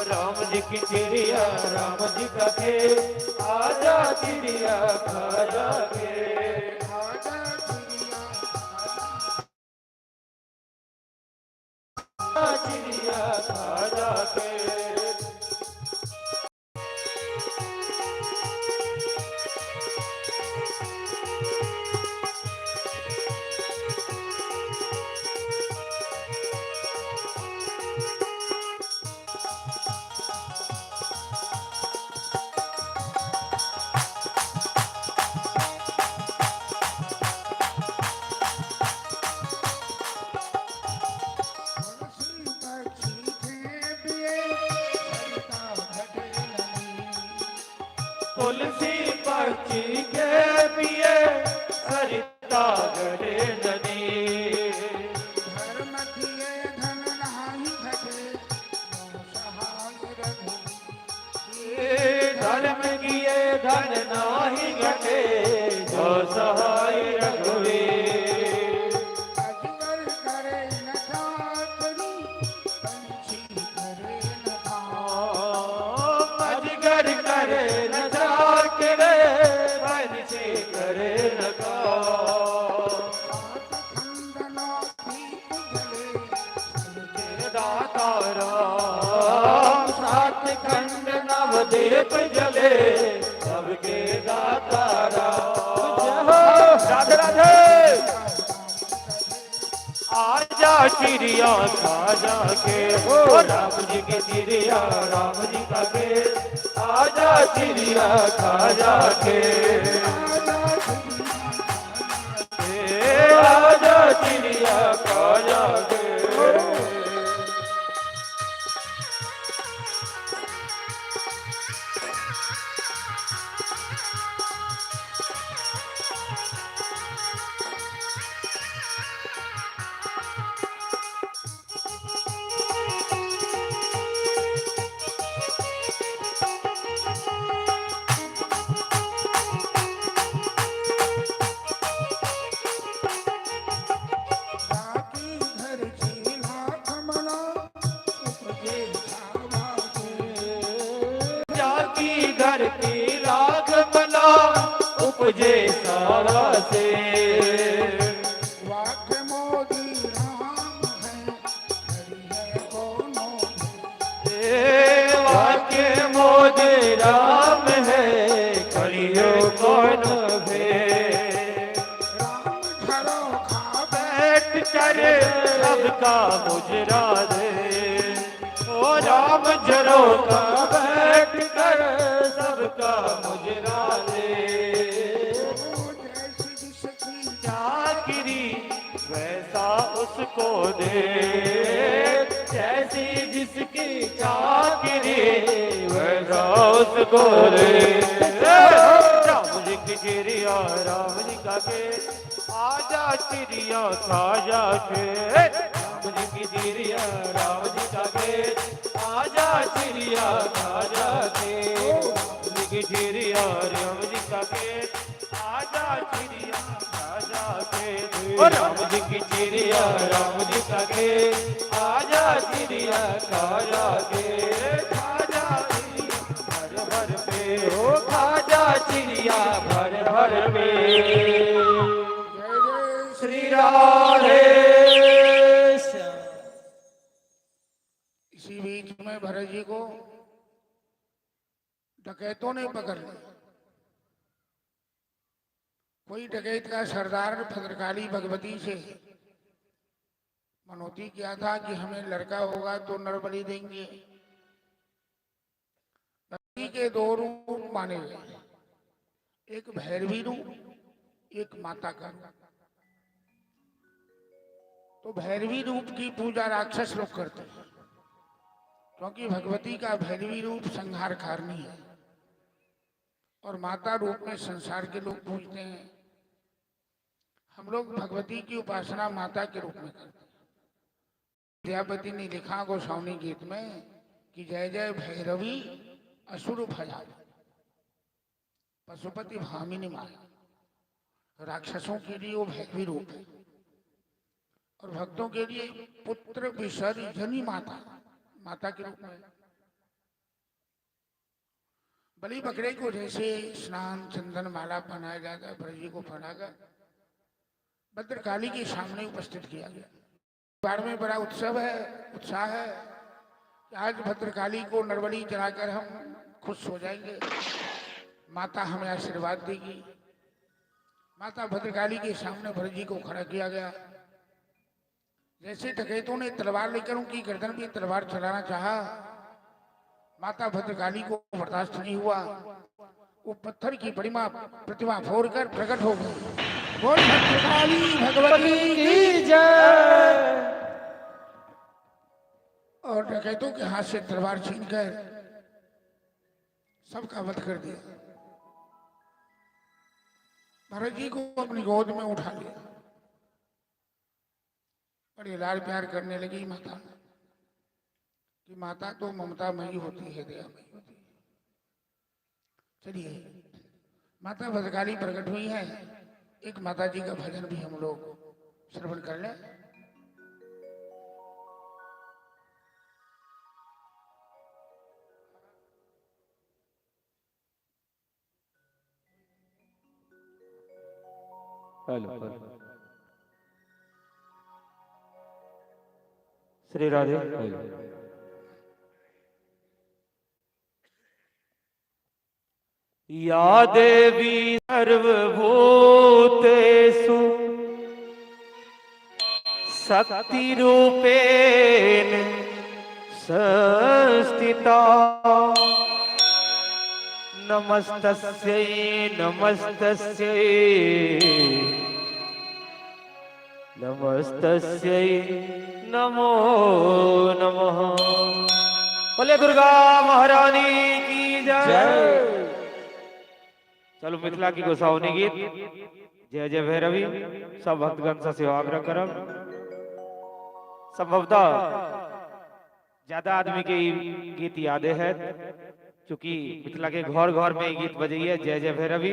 राम जी की चिड़िया, राम जी का खेत, आजा चिड़िया खाया खेत। चिड़िया खाया खेत। तुलसी पक्षी के पिए सरिता गरे नदी। धर्म किए धन नाही घटे, सहाय रघुवीर। धर्म किए धन नाही घटे, जो सहाय रघुवीर। अजगर करे न चाकरी, पंछी करे न काम। अजगर करे न चाकरे, पंछी करे न काम। दाता राम, सात खंड नवदीप जले, सबके दाता राम। राधे राधे। आजा चिड़िया खाजा के, हो राम जी की चिड़िया, राम जी का खेत, आजा चिड़िया खाजा के। आजा चिड़िया खाजा के। की राख बना उपजे सारा से। वाक्य मोदी राम है, हरि है कोनो हे वाक्य मोदी राम है, करियो कौन भे। राम झरो खावे रे सबका मुजरा दे। ओ राम झरोखा बैठ कर सबका मुजरा दे। चाकरी वैसा उसको दे, जैसी जिसकी चाकरी वैसा उसको दे। राम जी की चिड़िया राम जी का के आजा चिड़िया खाजा के। राम जी की चिड़िया राम जी का के आजा चिड़िया खाजा के। राम जी की चिड़िया राम जी का के आजा चिड़िया खाजा के। ओ राम जी की चिड़िया राम जी का के आजा चिड़िया खाजा के। खाजा चिड़िया भर भर पे, ओ खाजा चिड़िया भर भर पे। श्री राधे श्याम। इसी बीच में भरत जी को डकैतों ने पकड़ लिया। कोई डकैत का सरदार भद्रकाली भगवती से मनौती किया था कि हमें लड़का होगा तो नर बलि देंगे। भगवती के दो रूप माने गए, एक भैरवी रूप, एक माता का रूप। तो भैरवी रूप की पूजा राक्षस लोग करते हैं, क्योंकि भगवती का भैरवी रूप संहारकारणी है और माता रूप में संसार के लोग पूजते हैं। हम लोग भगवती की उपासना माता के रूप में करते हैं। विद्यापति ने लिखा गोसाउनी गीत में कि जय जय भैरवी असुर भया पशुपति भामिनी माया। राक्षसों के लिए वो भैरवी रूप है और भक्तों के लिए पुत्र विसर्जनी माता, माता के रूप में। बलि बकरे को जैसे स्नान चंदन माला पहनाया जाता है, ब्रज जी को पहनाकर भद्रकाली के सामने उपस्थित किया गया। बाढ़ में बड़ा उत्सव है, उत्साह है कि आज भद्रकाली को नरबली चढ़ाकर हम खुश हो जाएंगे, माता हमें आशीर्वाद देगी। माता भद्रकाली के सामने भरत जी को खड़ा किया गया। जैसे डकैतों ने तलवार लेकर उनकी गर्दन पे तलवार चलाना चाहा, माता भद्रकाली को बर्दाश्त नहीं हुआ। वो पत्थर की प्रतिमा फोड़कर प्रकट हो गई। बोल भद्रकाली भगवती की जय। और डकैतों के हाथ से तलवार छीनकर सबका वध कर दिया। भरत जी को अपनी गोद में उठा लिया। बड़े लाड प्यार करने लगी माता, कि माता तो ममतामयी होती है, दयामयी होती है। चलिए, माता भद्रकाली प्रकट हुई है। एक माता जी का भजन भी हम लोग श्रवण कर लें। हेलो श्री राधे। या देवी सर्वभूतेषु शक्ति रूपेण संस्थिता। नमस्तस्यै नमस्तस्यै नमस्तस्यै नमो नमः। बोले दुर्गा महारानी की जय। चलो मिथिला की गोसाउनी गीत जय जय भैरवी सब भक्तगण से सेवा आग्रह करब। संभवतः ज्यादा आदमी के गीत याद है, चूंकि मिथिला के घर घर में गीत बजाइए जय जय भैरवी।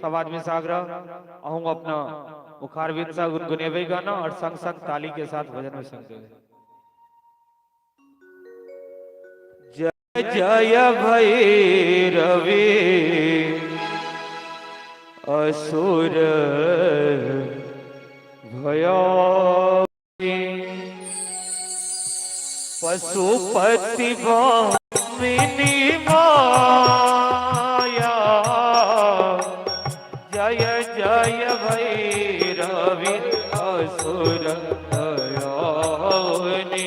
सब आदमी से आग्रह आहूँ अपना मुखार बिंद सा गुनगुनेबे गाना और संग संग ताली के साथ भजन में संग देवे। जय जय भैरवी असुर भयानी पशुपति भामिनी माया। जय जय जय भैरवी असुर दयानी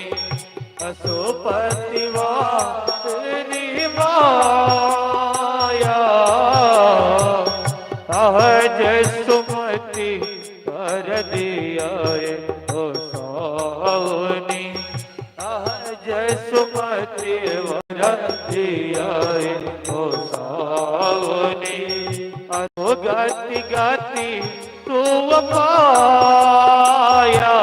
असुपति वारिणी माया सहज सुमति कर दिया ओ सावनी सहज सुमति वर दिया ओ सावनी गति गति तू पाया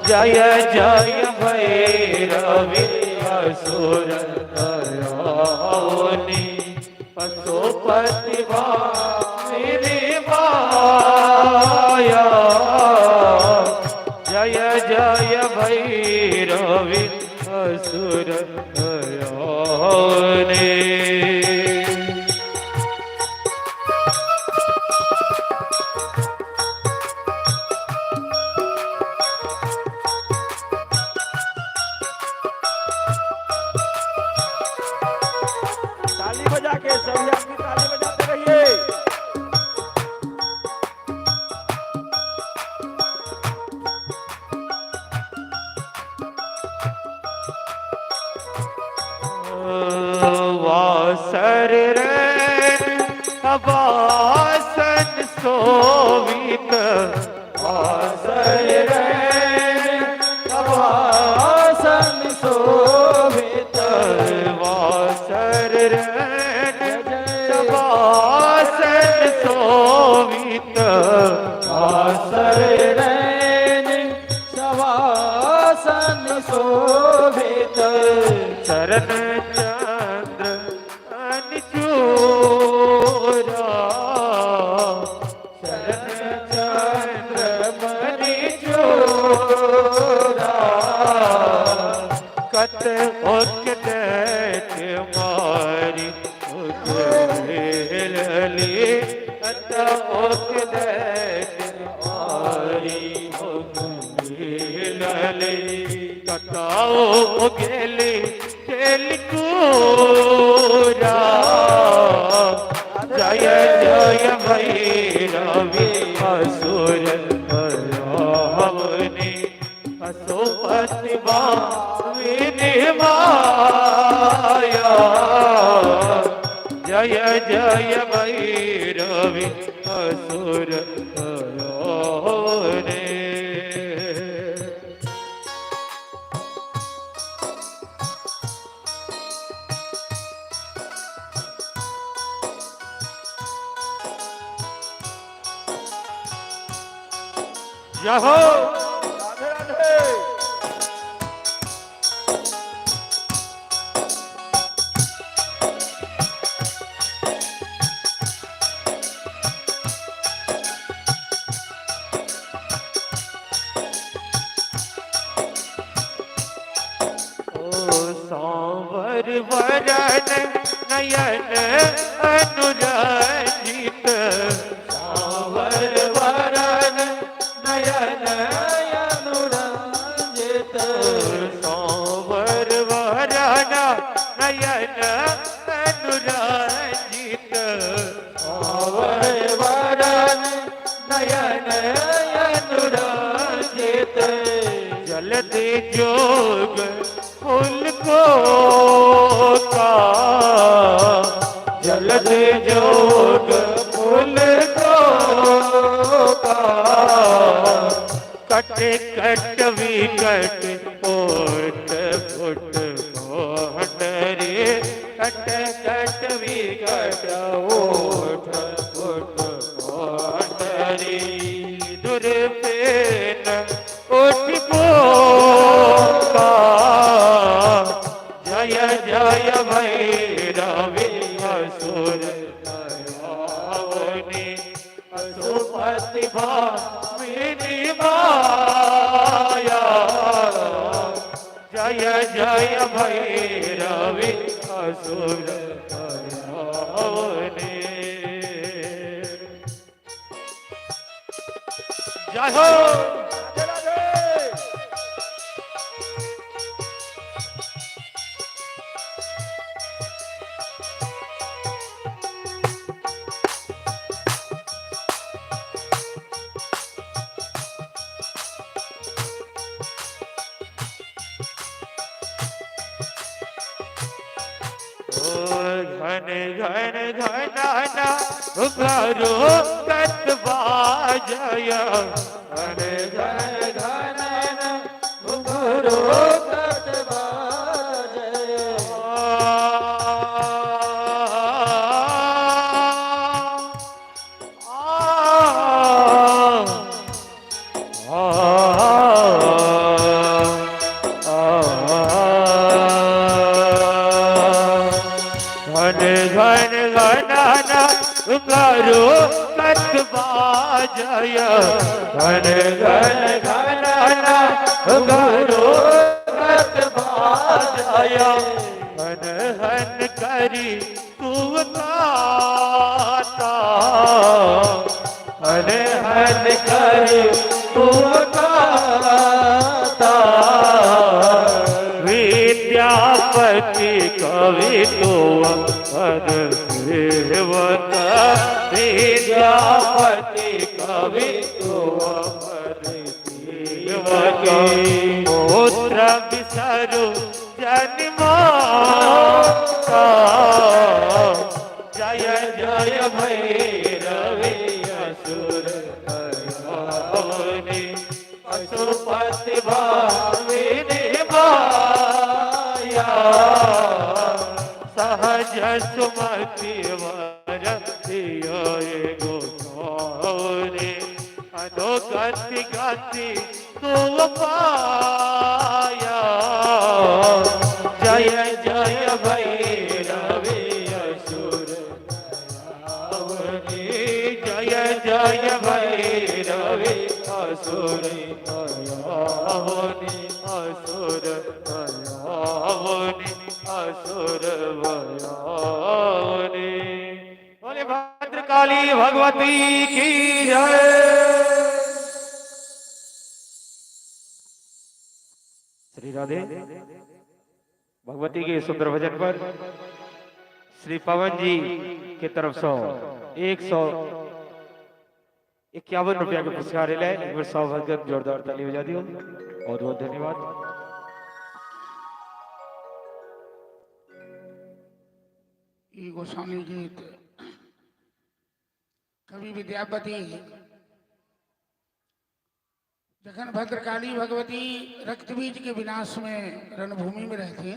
जय जय भैरवी असुर दयानी पशुपति वारिणी माया जय जय भैरवी असुर दयानी ताली बजा के सभी आदमी ताली बजाते रहिए। वासर रे वासन सोवित वासर रे वासन शोभित वासर रे वासन शोभित वासर रे सवासन शोभित चरण चंद्र अनिचूरा चरण चंद्र मनिचूरा कत ओक दैत मारी लली कत ओक दैत मारी लली कटाओ गेली चलकूरा जय जय भैरवी असुर दयानी पशुपति वारिणी माया जय जय भैरवी असुर दयानी जय हो राधे राधे। सांवर वरण नयन अनुरंजित सांवर वरण नयन अनुरंजित सांवर वरण नयन अनुरंजित सांवर वरण नयन अनुरंजित जलदि जोग फूल को का जलदि जोग फूल को का कट कट विकट ओट फुट मोहटरे कट कट विकट ओट फुट मोहटरे दुर्पेन ओट पोका जय जय भैरवी असुर दयानी पशुपति वारिणी माया जय जय भैरवी असुर दयानी जय हो राधे राधे। घन घन घनाना घरो कतबा जय घन घन घनाना घरो कतबा जय घन घन घनाना करो कतबा जय घन घन घनाना करो कतबा जय हन हन करी तू गाता हन हन करी तू गाता विद्यापति कवि तो देवता विद्यापति कवि तो देवता पुत्र विसरु जन्माता जय जय भैरवी असुर भयावनी पशुपति भामिनी माया सहज सुमति वर गोसावनी अनुगति गति तुम पाया जय जय भैरवी असुर भयावनी जय जय भैरवी असुर भयावनी असुर भयावनी असुर भयावनी बोले भद्रकाली भगवती की जय। श्री राधे भगवती के सुंदर भजन पर श्री पवन जी की तरफ से 151 रुपया के पुरस्कार ले एक बार सौभाग्य जोरदार ताली बजा दियो बहुत बहुत धन्यवाद। ये गोस्वामी गीत कवि विद्यापति जखन भद्रकाली भगवती रक्तबीज के विनाश में रणभूमि में रहते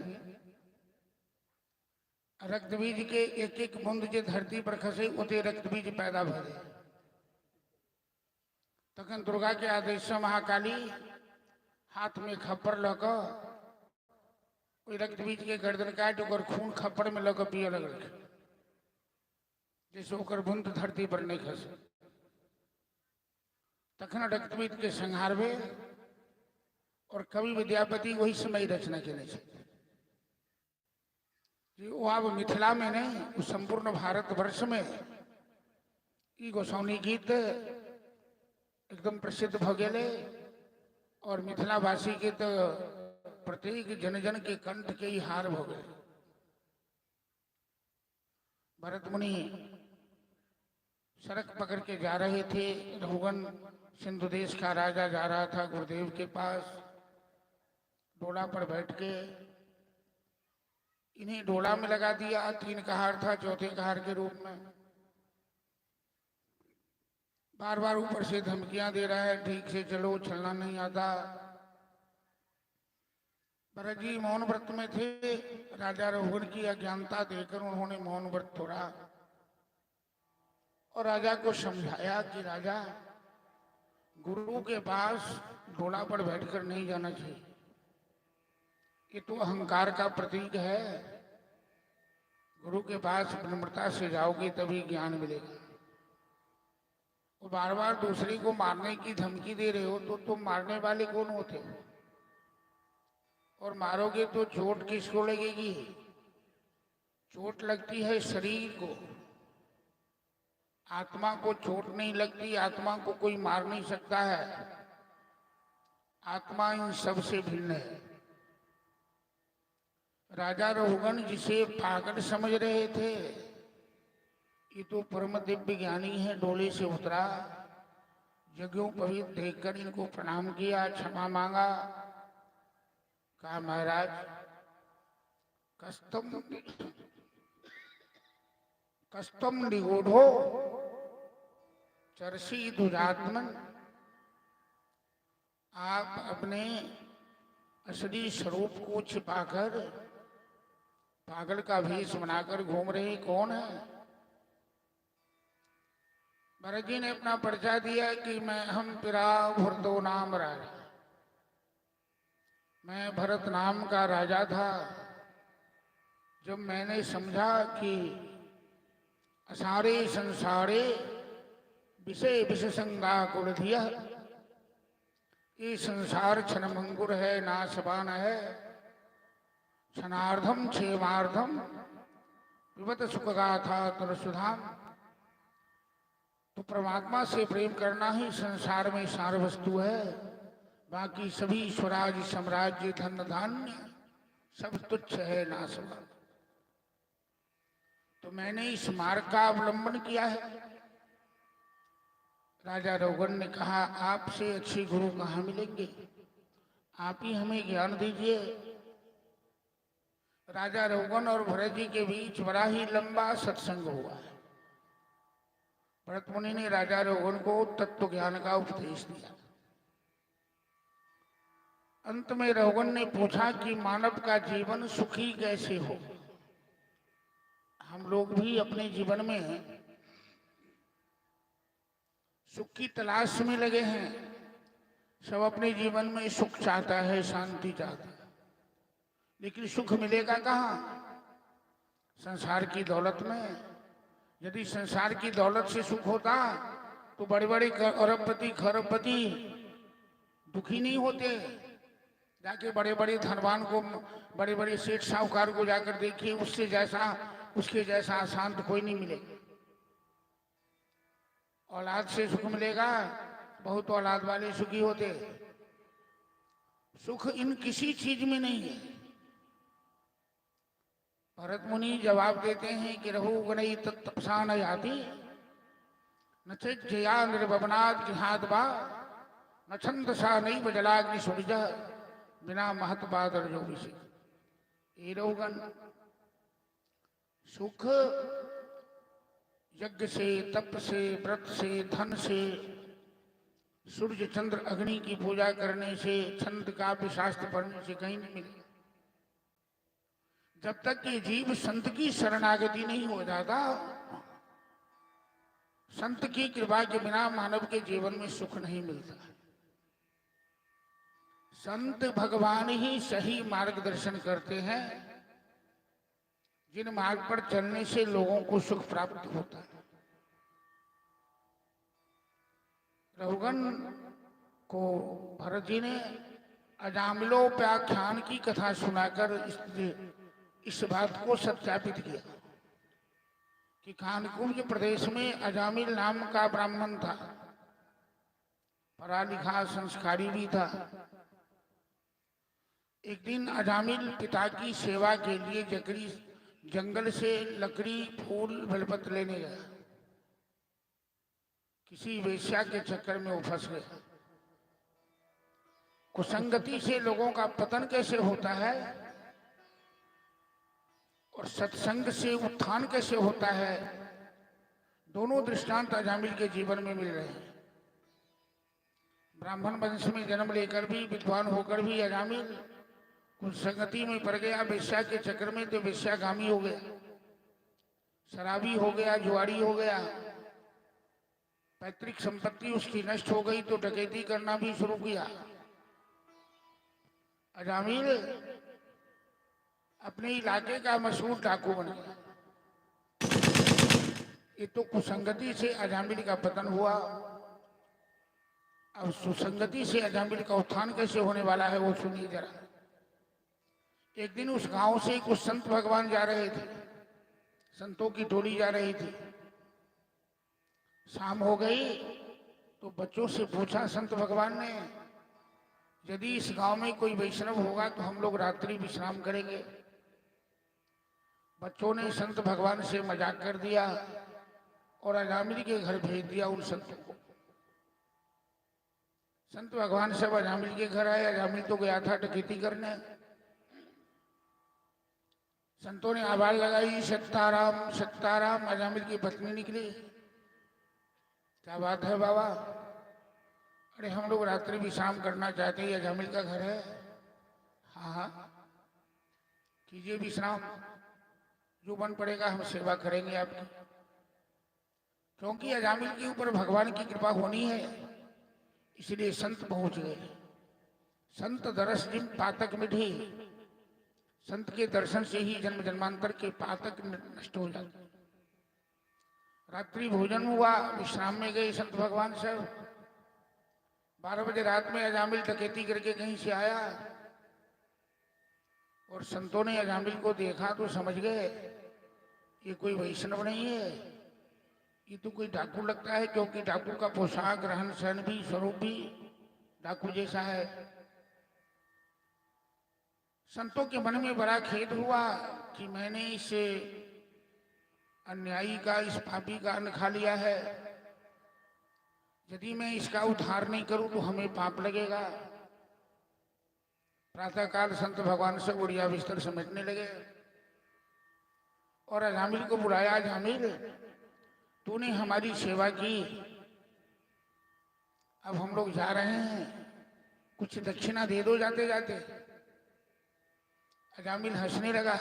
रक्तबीज के एक एक बूंद जे धरती पर खसे उते रक्तबीज पैदा भरे तखन दुर्गा के आदेश से महाकाली हाथ में खप्पर लक कोई रक्तबीज के गर्दन काट ओकर खून खप्पर में लक पिए लगल जैसे ओकर बूंद धरती पर नहीं खसे तखन रक्तबीज के संहार में और कवि विद्यापति वही समय रचना के वो अब मिथिला में नहीं वो संपूर्ण भारतवर्ष में ई गोसाउनी गीत एकदम प्रसिद्ध भ गए और मिथिलावासी के तो प्रत्येक जन जन के कंठ के ही हार भ गए। भरत मुनि सड़क पकड़ के जा रहे थे रघुगन सिंधु देश का राजा जा रहा था गुरुदेव के पास डोला पर बैठ के इन्हें डोला में लगा दिया। 3 कहार था चौथे कहार के रूप में बार बार ऊपर से धमकियां दे रहा है ठीक से चलो चलना नहीं आता। भरत जी मौन व्रत में थे राजा रघुगन की अज्ञानता देखकर उन्होंने मौन व्रत तोड़ा और राजा को समझाया कि राजा गुरु के पास डोला पर बैठकर नहीं जाना चाहिए ये तो अहंकार का प्रतीक है। गुरु के पास विनम्रता से जाओगे तभी ज्ञान मिलेगा। वो बार बार दूसरे को मारने की धमकी दे रहे हो तो तुम मारने वाले कौन होते हो और मारोगे तो चोट किसको लगेगी? चोट लगती है शरीर को, आत्मा को चोट नहीं लगती। आत्मा को कोई मार नहीं सकता है। आत्मा इन सबसे भिन्न है। राजा रघुगन जिसे पागल समझ रहे थे ये तो परम दिव्य ज्ञानी है डोले से उतरा यज्ञों पवित्र देखकर इनको प्रणाम किया क्षमा मांगा कहा महाराज कस्तम निगूढ़ो चरसी दुरात्मन। आप अपने असली स्वरूप को छिपाकर पागल का भेष बनाकर घूम रहे कौन है? भरत जी ने अपना परिचय दिया कि हम पिरा भरतो नाम राजा, मैं भरत नाम का राजा था। जब मैंने समझा कि असारे संसारे विषय विषसंगा कुलधिया, ये संसार क्षणभंगुर है, नाशवान है, क्षणार्धम क्षेमार्धम विवत सुखगाथा तरसुधाम। तो परमात्मा से प्रेम करना ही संसार में सार वस्तु है, बाकी सभी स्वराज साम्राज्य धन धान्य सब तुच्छ है, नाशवान। तो मैंने इस मार्ग का अवलंबन किया है। राजा रघुगण ने कहा, आपसे अच्छे गुरु कहाँ मिलेंगे, आप ही हमें ज्ञान दीजिए। राजा रघुगण और भरत जी के बीच बड़ा ही लंबा सत्संग हुआ है। भरत मुनि ने राजा रघुगण को तत्व ज्ञान का उपदेश दिया। अंत में रघुगण ने पूछा कि मानव का जीवन सुखी कैसे हो। हम लोग भी अपने जीवन में सुख की तलाश में लगे हैं। सब अपने जीवन में सुख चाहता है, शांति चाहता है, लेकिन सुख मिलेगा कहाँ? संसार की दौलत में। यदि संसार की दौलत से सुख होता तो बड़े बड़े अरबपति खरबपति दुखी नहीं होते। जाके बड़े बड़े धनवान को, बड़े बड़े सेठ साहूकार को जाकर देखिए, उसके जैसा अशांत कोई नहीं मिलेगा। औलाद से सुख मिलेगा, बहुत औलाद वाले सुखी होते। सुख इन किसी चीज में नहीं है। भरत मुनि जवाब देते हैं कि रघुगणई तत्तपसा न याति, न जया निर्भवनाद जिहाद बा, न छंदसा नहीं बजलाग्नि सूरज, बिना महत बादर जो विषय। ये रघुगण, सुख यज्ञ से, तप से, व्रत से, धन से, सूर्य चंद्र अग्नि की पूजा करने से, छंद काव्य शास्त्र पढ़ने से कहीं नहीं मिलेगा। जब तक ये जीव संत की शरणागति नहीं हो जाता, संत की कृपा के बिना मानव के जीवन में सुख नहीं मिलता। संत भगवान ही सही मार्गदर्शन करते हैं, जिन मार्ग पर चलने से लोगों को सुख प्राप्त होता है। रघुगण को भरत जी ने अजामिलोपाख्यान की कथा सुनाकर इस बात को सत्यापित किया कि कानकुब्ज प्रदेश में अजामिल नाम का ब्राह्मण था, पढ़ा लिखा संस्कारी भी था। एक दिन अजामिल पिता की सेवा के लिए जंगल से लकड़ी फूल बेलपत्र लेने गया। किसी वेश्या के चक्कर में वो फंस गया। कुसंगति से लोगों का पतन कैसे होता है और सत्संग से उत्थान कैसे होता है, दोनों दृष्टांत अजामिल के जीवन में मिल रहे हैं। ब्राह्मण वंश में जन्म लेकर भी, विद्वान होकर भी अजामिल कुछ संगति में पड़ गया। वेश्या के चक्कर में तो वेश्यागामी हो गया, शराबी हो गया, जुआरी हो गया। पैतृक संपत्ति उसकी नष्ट हो गई तो डकैती करना भी शुरू किया। अजामिल अपने इलाके का मशहूर डाकू बन गया। ये तो कुसंगति से अजामिल का पतन हुआ। अब सुसंगति से अजामिल का उत्थान कैसे होने वाला है वो सुनिए जरा। एक दिन उस गांव से कुछ संत भगवान जा रहे थे, संतों की टोली जा रही थी। शाम हो गई तो बच्चों से पूछा संत भगवान ने, यदि इस गांव में कोई वैष्णव होगा तो हम लोग रात्रि विश्राम करेंगे। बच्चों ने संत भगवान से मजाक कर दिया और अजामिल के घर भेज दिया उन संतों को। संत भगवान सब अजामिल के घर आए। अजामिल तो गया था डकैती करने। संतों ने आवाज लगाई, सत्ताराम सत्ताराम। अजामिल की पत्नी निकली। क्या बात है बाबा? अरे हम लोग रात्रि विश्राम करना चाहते हैं, अजामिल का घर है। हाँ हाँ, कीजिए विश्राम, जो बन पड़ेगा हम सेवा करेंगे आपकी। क्योंकि अजामिल के ऊपर भगवान की कृपा होनी है, इसलिए संत पहुंच गए। संत दरस जिम पातक मिठी, संत के दर्शन से ही जन्म जन्मांतर के पातक नष्ट हो जाते। रात्रि भोजन हुआ, विश्राम में गए संत भगवान सब। 12 बजे रात में अजामिल डकैती करके कहीं से आया और संतों ने अजामिल को देखा तो समझ गए ये कोई वैष्णव नहीं है, ये तो कोई डाकू लगता है, क्योंकि डाकू का पोशाक, रहन सहन भी, स्वरूप भी डाकू जैसा है। संतों के मन में बड़ा खेद हुआ कि मैंने इस अन्यायी का, इस पापी का अन्न खा लिया है। यदि मैं इसका उद्धार नहीं करूं तो हमें पाप लगेगा। प्रातःकाल संत भगवान से उड़िया बिस्तर समेटने लगे और अजामिल को बुलाया। अजामिल, तूने हमारी सेवा की, अब हम लोग जा रहे हैं, कुछ दक्षिणा दे दो जाते जाते। अजामिल हंसने लगा,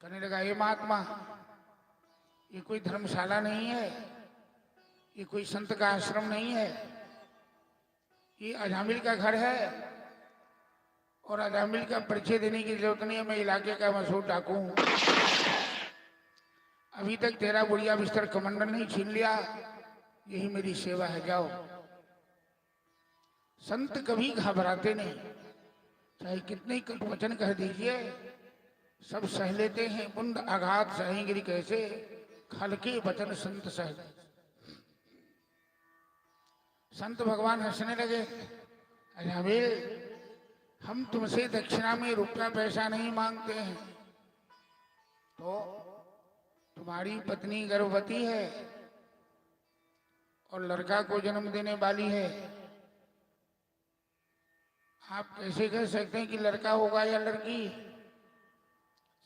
कहने लगा, ये महात्मा, ये कोई धर्मशाला नहीं है, ये कोई संत का आश्रम नहीं है, ये अजामिल का घर है। और अजामिल का परिचय देने की जरूरत नहीं है, मैं इलाके का मशहूर डाकू हूं। अभी तक तेरा बुढ़िया बिस्तर कमंडल नहीं छीन लिया, यही मेरी सेवा है, जाओ। संत कभी घबराते नहीं, चाहे कितने कटु वचन कह दीजिए, सब सह लेते हैं। बुंद आघात सहेंगे कैसे, खलके वचन संत सह। संत भगवान हंसने लगे। अजामिल, हम तुमसे दक्षिणा में रुपया पैसा नहीं मांगते हैं, तो तुम्हारी पत्नी गर्भवती है और लड़का को जन्म देने वाली है। आप कैसे कह सकते हैं कि लड़का होगा या लड़की?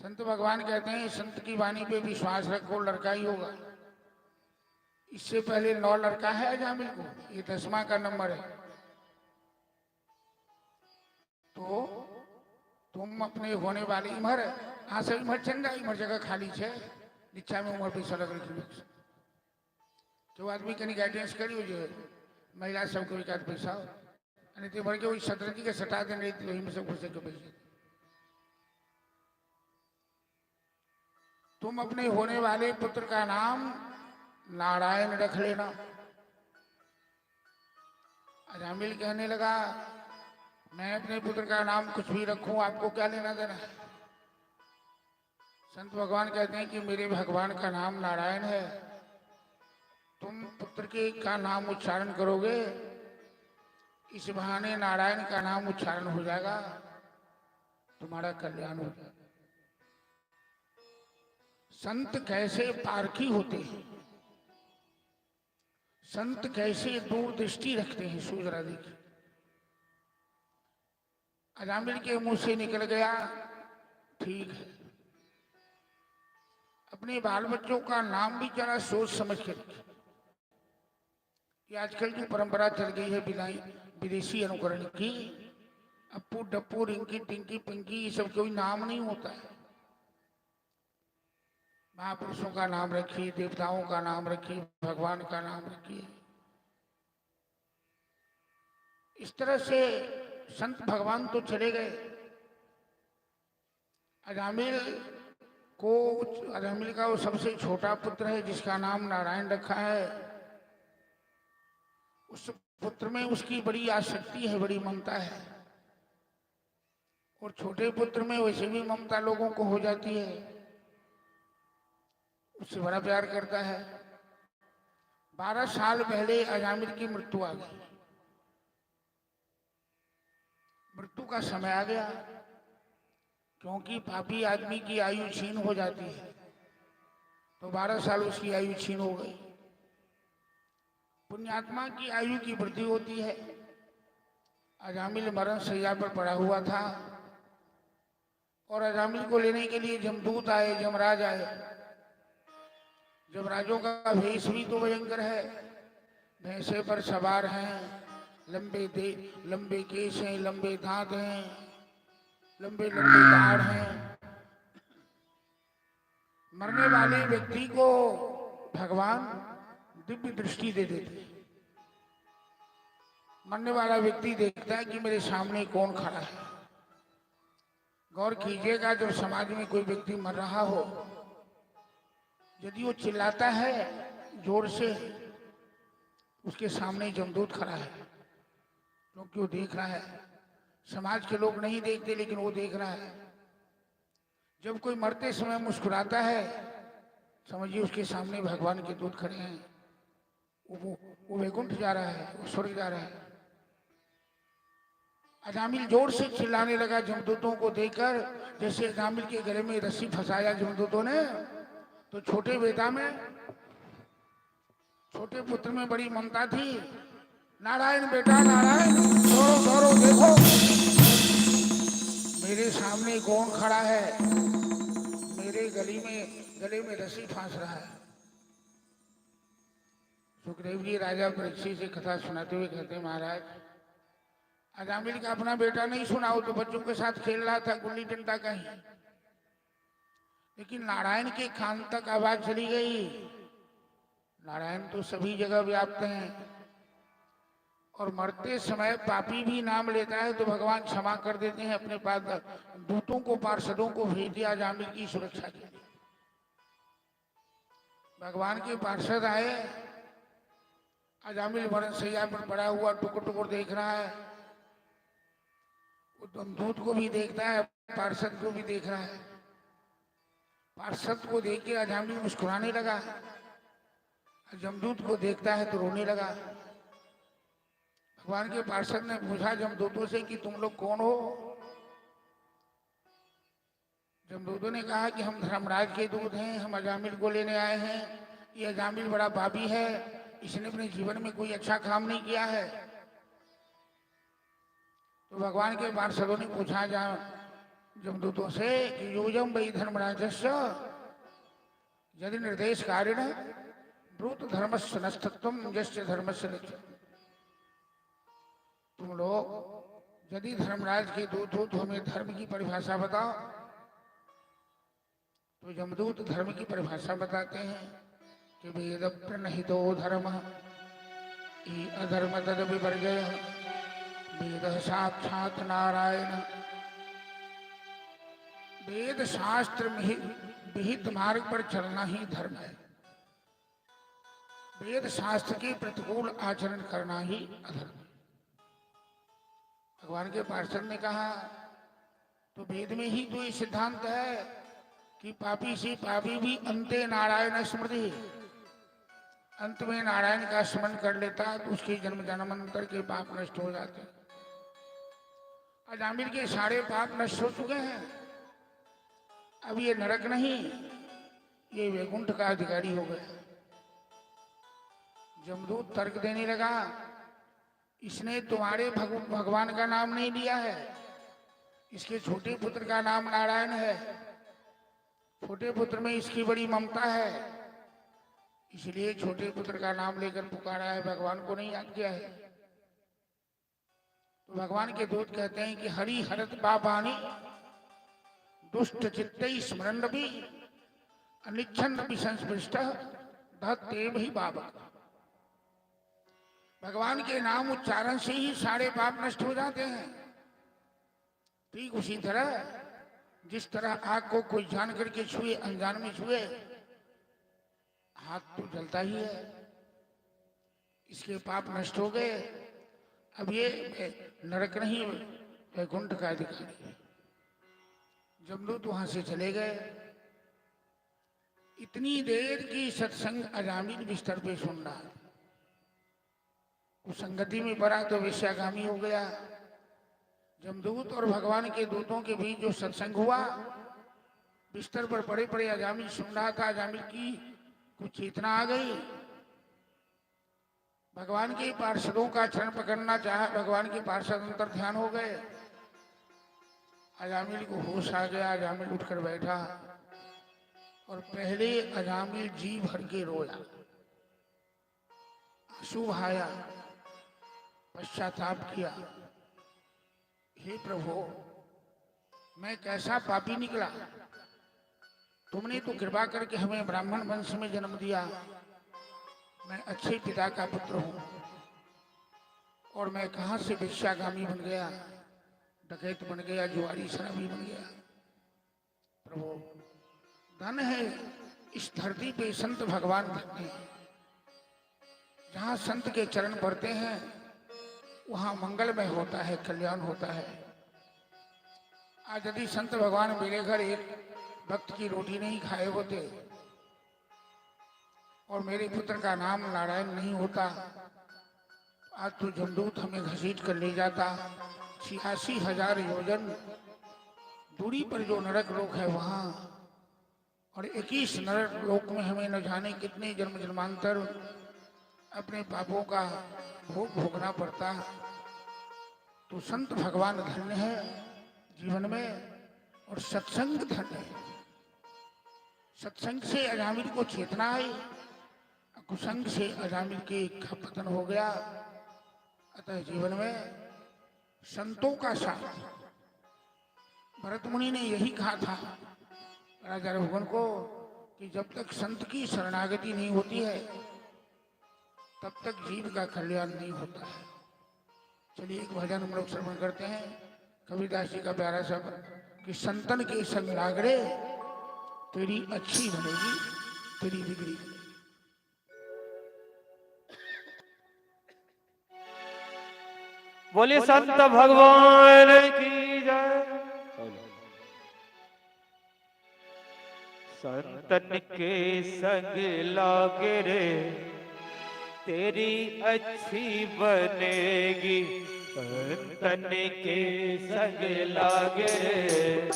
संत भगवान कहते हैं, संत की वाणी पे विश्वास रखो, लड़का ही होगा। इससे पहले 9 लड़का है अजामिल को, ये 10वां का नंबर है। तो तुम अपने होने वाली इमर, हाँ से इमर चंदा, इमर जगह खाली है, नीचा में उमर पैसा लग रही। जो आदमी कहीं गाइडेंस करी हो, जो महिला सबको एक आध पैसा અને તે ભર કે વही शतरंजी के सटा देने रही, वही में सब खुश के पैसे। तुम अपने होने वाले पुत्र का नाम नारायण रख लेना। अजामिल कहने लगा, मैं अपने पुत्र का नाम कुछ भी रखूं, आपको क्या लेना देना है? संत भगवान कहते हैं कि मेरे भगवान का नाम नारायण है, तुम पुत्र के का नाम उच्चारण करोगे, इस बहाने नारायण का नाम उच्चारण हो जाएगा, तुम्हारा कल्याण हो जाएगा। संत कैसे पारखी होते हैं, संत कैसे दूरदृष्टि रखते हैं, सूजरा देखिए। अजामिल के मुंह से निकल गया, ठीक है। अपने बाल बच्चों का नाम भी जरा सोच समझ के रखें। कि आजकल जो परंपरा चल गई है विदेशी अनुकरण की, अप्पू डप्पू रिंकी टिंकी पिंकी, ये सब कोई नाम नहीं होता है। महापुरुषों का नाम रखिए, देवताओं का नाम रखिए, भगवान का नाम रखिए। इस तरह से संत भगवान तो चले गए। अजामिल का वो सबसे छोटा पुत्र है जिसका नाम नारायण रखा है। उस पुत्र में उसकी बड़ी आसक्ति है, बड़ी ममता है। और छोटे पुत्र में वैसे भी ममता लोगों को हो जाती है, उससे बड़ा प्यार करता है। 12 साल पहले अजामिल की मृत्यु आ गई। मृत्यु का समय आ गया, क्योंकि पापी आदमी की आयु छीन हो जाती है, तो 12 साल उसकी आयु छीन हो गई। पुण्यात्मा की आयु की वृद्धि होती है। अजामिल मरण शैया पर पड़ा हुआ था और अजामिल को लेने के लिए जमदूत आए, जमराज आए। जमराजों का भेष भी तो भयंकर है। भैंसे पर सवार हैं, लंबे केश हैं, लंबे दांत हैं, लंबे लंबे दाढ़ हैं। मरने वाले व्यक्ति को भगवान दिव्य दृष्टि दे देते। मरने वाला व्यक्ति देखता है कि मेरे सामने कौन खड़ा है। गौर कीजिएगा, जब समाज में कोई व्यक्ति मर रहा हो, यदि वो चिल्लाता है जोर से, उसके सामने जमदूत खड़ा है, क्योंकि वो देख रहा है। समाज के लोग नहीं देखते, लेकिन वो देख रहा है। जब कोई मरते समय मुस्कुराता है, समझिए उसके सामने भगवान के दूत खड़े हैं। वो वैकुंठ जा रहा है, वो स्वर्ग जा रहा है। अजामिल जोर से चिल्लाने लगा जमदूतों को देखकर। जैसे अजामिल के गले में रस्सी फंसाया जमदूतों ने, तो छोटे बेटा में, छोटे पुत्र में बड़ी ममता थी। नारायण बेटा नारायण, दौड़ो दौड़ो देखो मेरे सामने कौन खड़ा है, मेरे गले में रस्सी फांस रहा है। सुखदेव जी राजा परीक्षित से कथा सुनाते हुए कहते हैं, महाराज अजामिल का अपना बेटा नहीं सुना, हो तो बच्चों के साथ खेल रहा था गुल्ली डंडा का ही, लेकिन नारायण के कान तक आवाज चली गई। नारायण तो सभी जगह व्याप्त हैं, और मरते समय पापी भी नाम लेता है तो भगवान क्षमा कर देते हैं। अपने पास दूतों को, पार्षदों को भेज दिया अजामिल की सुरक्षा के लिए। भगवान के पार्षद आए, अजामिल मरणशैया पर पड़ा हुआ टुकुर टुकुर देख रहा है। वो दूत को भी देखता है, पार्षद को भी देख रहा है। पार्षद को देख के अजामिल मुस्कुराने लगा, जमदूत को देखता है तो रोने लगा। भगवान के पार्षद ने पूछा जमदूतों से कि तुम लोग कौन हो? जमदूतों ने कहा कि हम धर्मराज के दूत हैं, हम अजामिल को लेने आए हैं। ये अजामिल बड़ा पापी है, इसने अपने जीवन में कोई अच्छा काम नहीं किया है। तो भगवान के पार्षदों ने पूछा जमदूतों से कि योजम वही धर्मराजस्य यदि निर्देश कारिण ब्रूत धर्मस्य नस्तत्वम यस्य धर्मस्य लक्ष्यम। तुम लोग यदि धर्मराज के दूत हो तो हमें धर्म की परिभाषा बताओ। तो जमदूत धर्म की परिभाषा बताते हैं कि वेद प्रणहितो धर्म ही अधर्म तद विपर्जय, वेद साक्षात नारायण। वेद शास्त्र विहित मार्ग पर चलना ही धर्म है। वेद शास्त्र के प्रतिकूल आचरण करना ही अधर्म है। भगवान के पार्षद ने कहा तो वेद में ही तो ये सिद्धांत है कि पापी से पापी भी अंते नारायण स्मृति, अंत में नारायण का स्मरण कर लेता तो उसके जन्म जन्मांतर के पाप नष्ट हो जाते। अजामिल के सारे पाप नष्ट हो चुके हैं। अब ये नरक नहीं, ये वैकुंठ का अधिकारी हो गया। जमदूत तर्क देने लगा, इसने तुम्हारे भगवान का नाम नहीं लिया है, इसके छोटे पुत्र का नाम नारायण है। छोटे पुत्र में इसकी बड़ी ममता है, इसलिए छोटे पुत्र का नाम लेकर पुकारा है, भगवान को नहीं याद किया है। तो भगवान के दूत कहते हैं कि हरि हरत पापानि दुष्ट चित्तै स्मरण भी अनिच्छन भी संस्पृष्ट धत्ते भी बाबक। भगवान के नाम उच्चारण से ही सारे पाप नष्ट हो जाते हैं। ठीक उसी तरह जिस तरह आग को कोई जान करके छुए, अनजान में छुए, हाथ तो जलता ही है। इसके पाप नष्ट हो गए। अब ये नरक नहीं, वैकुंठ का अधिकारी है। जमदूत वहां से चले गए। इतनी देर की सत्संग अजामिल बिस्तर पे सुन रहा है। उस संगति में पड़ा तो वेश्यागामी हो गया। जमदूत और भगवान के दूतों के बीच जो सत्संग हुआ, बिस्तर पर पड़े पड़े अजामिल सुन रहा था। अजामिल की कुछ चेतना आ गई, भगवान के पार्षदों का चरण पकड़ना चाहा। भगवान के पार्षद अंतर ध्यान हो गए। अजामिल को होश आ गया। अजामिल उठकर बैठा और पहले अजामिल जी भर के रोया, आंसू बहाया, पश्चाताप किया। हे प्रभु, मैं कैसा पापी निकला। तुमने तो कृपा करके हमें ब्राह्मण वंश में जन्म दिया। मैं अच्छे पिता का पुत्र हूँ और मैं कहाँ से भिक्षागामी बन गया, डकैत बन गया, जुआरी शराबी बन गया। प्रभु, धन है इस धरती पे संत भगवान धन्य हैं। जहाँ संत के चरण पड़ते हैं वहाँ मंगलमय होता है, कल्याण होता है। आज यदि संत भगवान मेरे घर एक वक्त की रोटी नहीं खाए होते और मेरे पुत्र का नाम नारायण नहीं होता, आज तो जमदूत हमें घसीट कर ले जाता 86,000 योजन दूरी पर जो नरक लोक है वहां, और 21 नरक लोक में हमें न जाने कितने जन्म जन्मांतर अपने पापों का भोग भोगना पड़ता। तो संत भगवान धन्य है जीवन में, और सत्संग धन्य है। सत्संग से अजामिल को चेतना आई, कुसंग से अजामिल के का पतन हो गया। अतः जीवन में संतों का साथ। भरत मुनि ने यही कहा था राजा रघुवन को कि जब तक संत की शरणागति नहीं होती है तब तक जीव का कल्याण नहीं होता है। चलिए एक भजन हम लोग श्रवण करते हैं, कबीरदास जी का प्यारा सा कि संतन के संग लागरे तेरी अच्छी बनेगी, तेरी बिगड़ी बनेगी। बोले संत भगवान की जय। संतन के संग लागे रे तेरी अच्छी बनेगी। संतन के संग लागे रे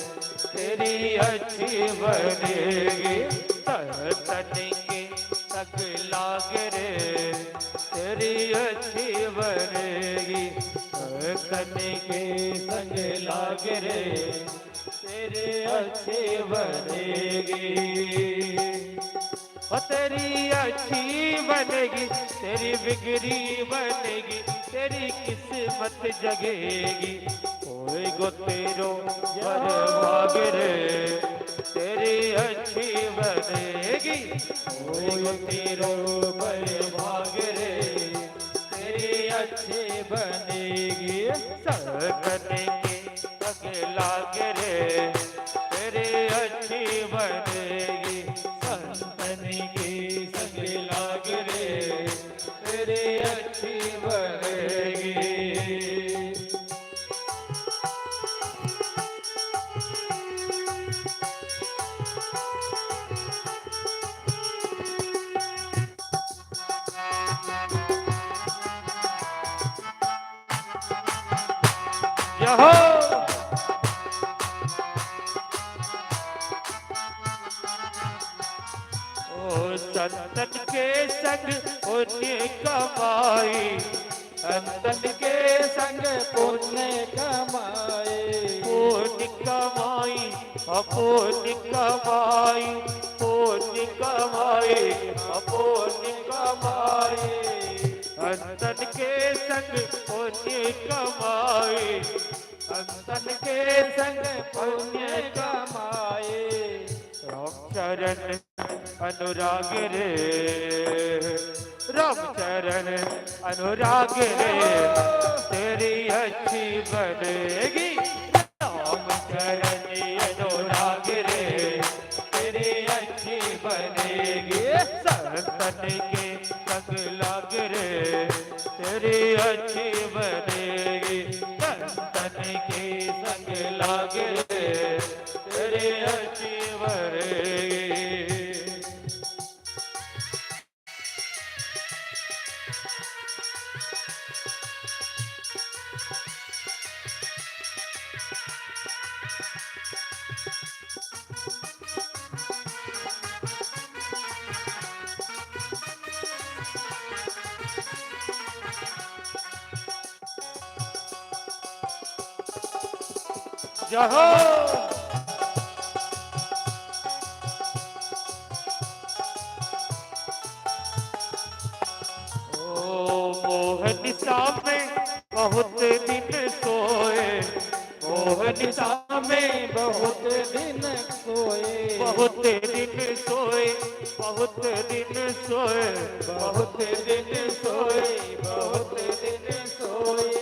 तेरी अच्छी बनेगी। संतन के संग लागे रे तेरी अच्छी बनेगी। संतन के संग लागे रे तेरे अच्छी बनेगी। और तेरी अच्छी बनेगी, तेरी बिगड़ी बनेगी, तेरी किस्मत जगेगी। कोई गो तेरो भाग रे तेरी अच्छी बनेगी। कोई गो तेरो भाग रे तेरी अच्छी बनेगी। संतन के संग लागे रे तेरी अच्छी बनेगी। संतन के संग लागे रे तेरी अच्छी बनेगी। यहो संतन के संग पुण्य कमाई। संतन के संग पुण्य कमाई। पुण्य कमाई अपुण्य कमाई। पुण्य कमाई अपुण्य कमाई। संतन के संग पुण्य कमाई। संतन के संग पुण्य कमाई। राम चरण अनुराग रे राम चरण अनुराग रे तेरी अच्छी बनेगी। राम चरण अनुराग रे तेरी अच्छी बनेगी। संतन के संग लाग रे तेरी अच्छी बनेगी। संतन के संग लाग रे तेरी अच्छी बनेगी। जय हो। मोह निशा में बहुत दिन सोए, मोह निशा में बहुत दिन सोए, बहुत दिन सोए, बहुत दिन सोए, बहुत दिन सोए, बहुत दिन सोए,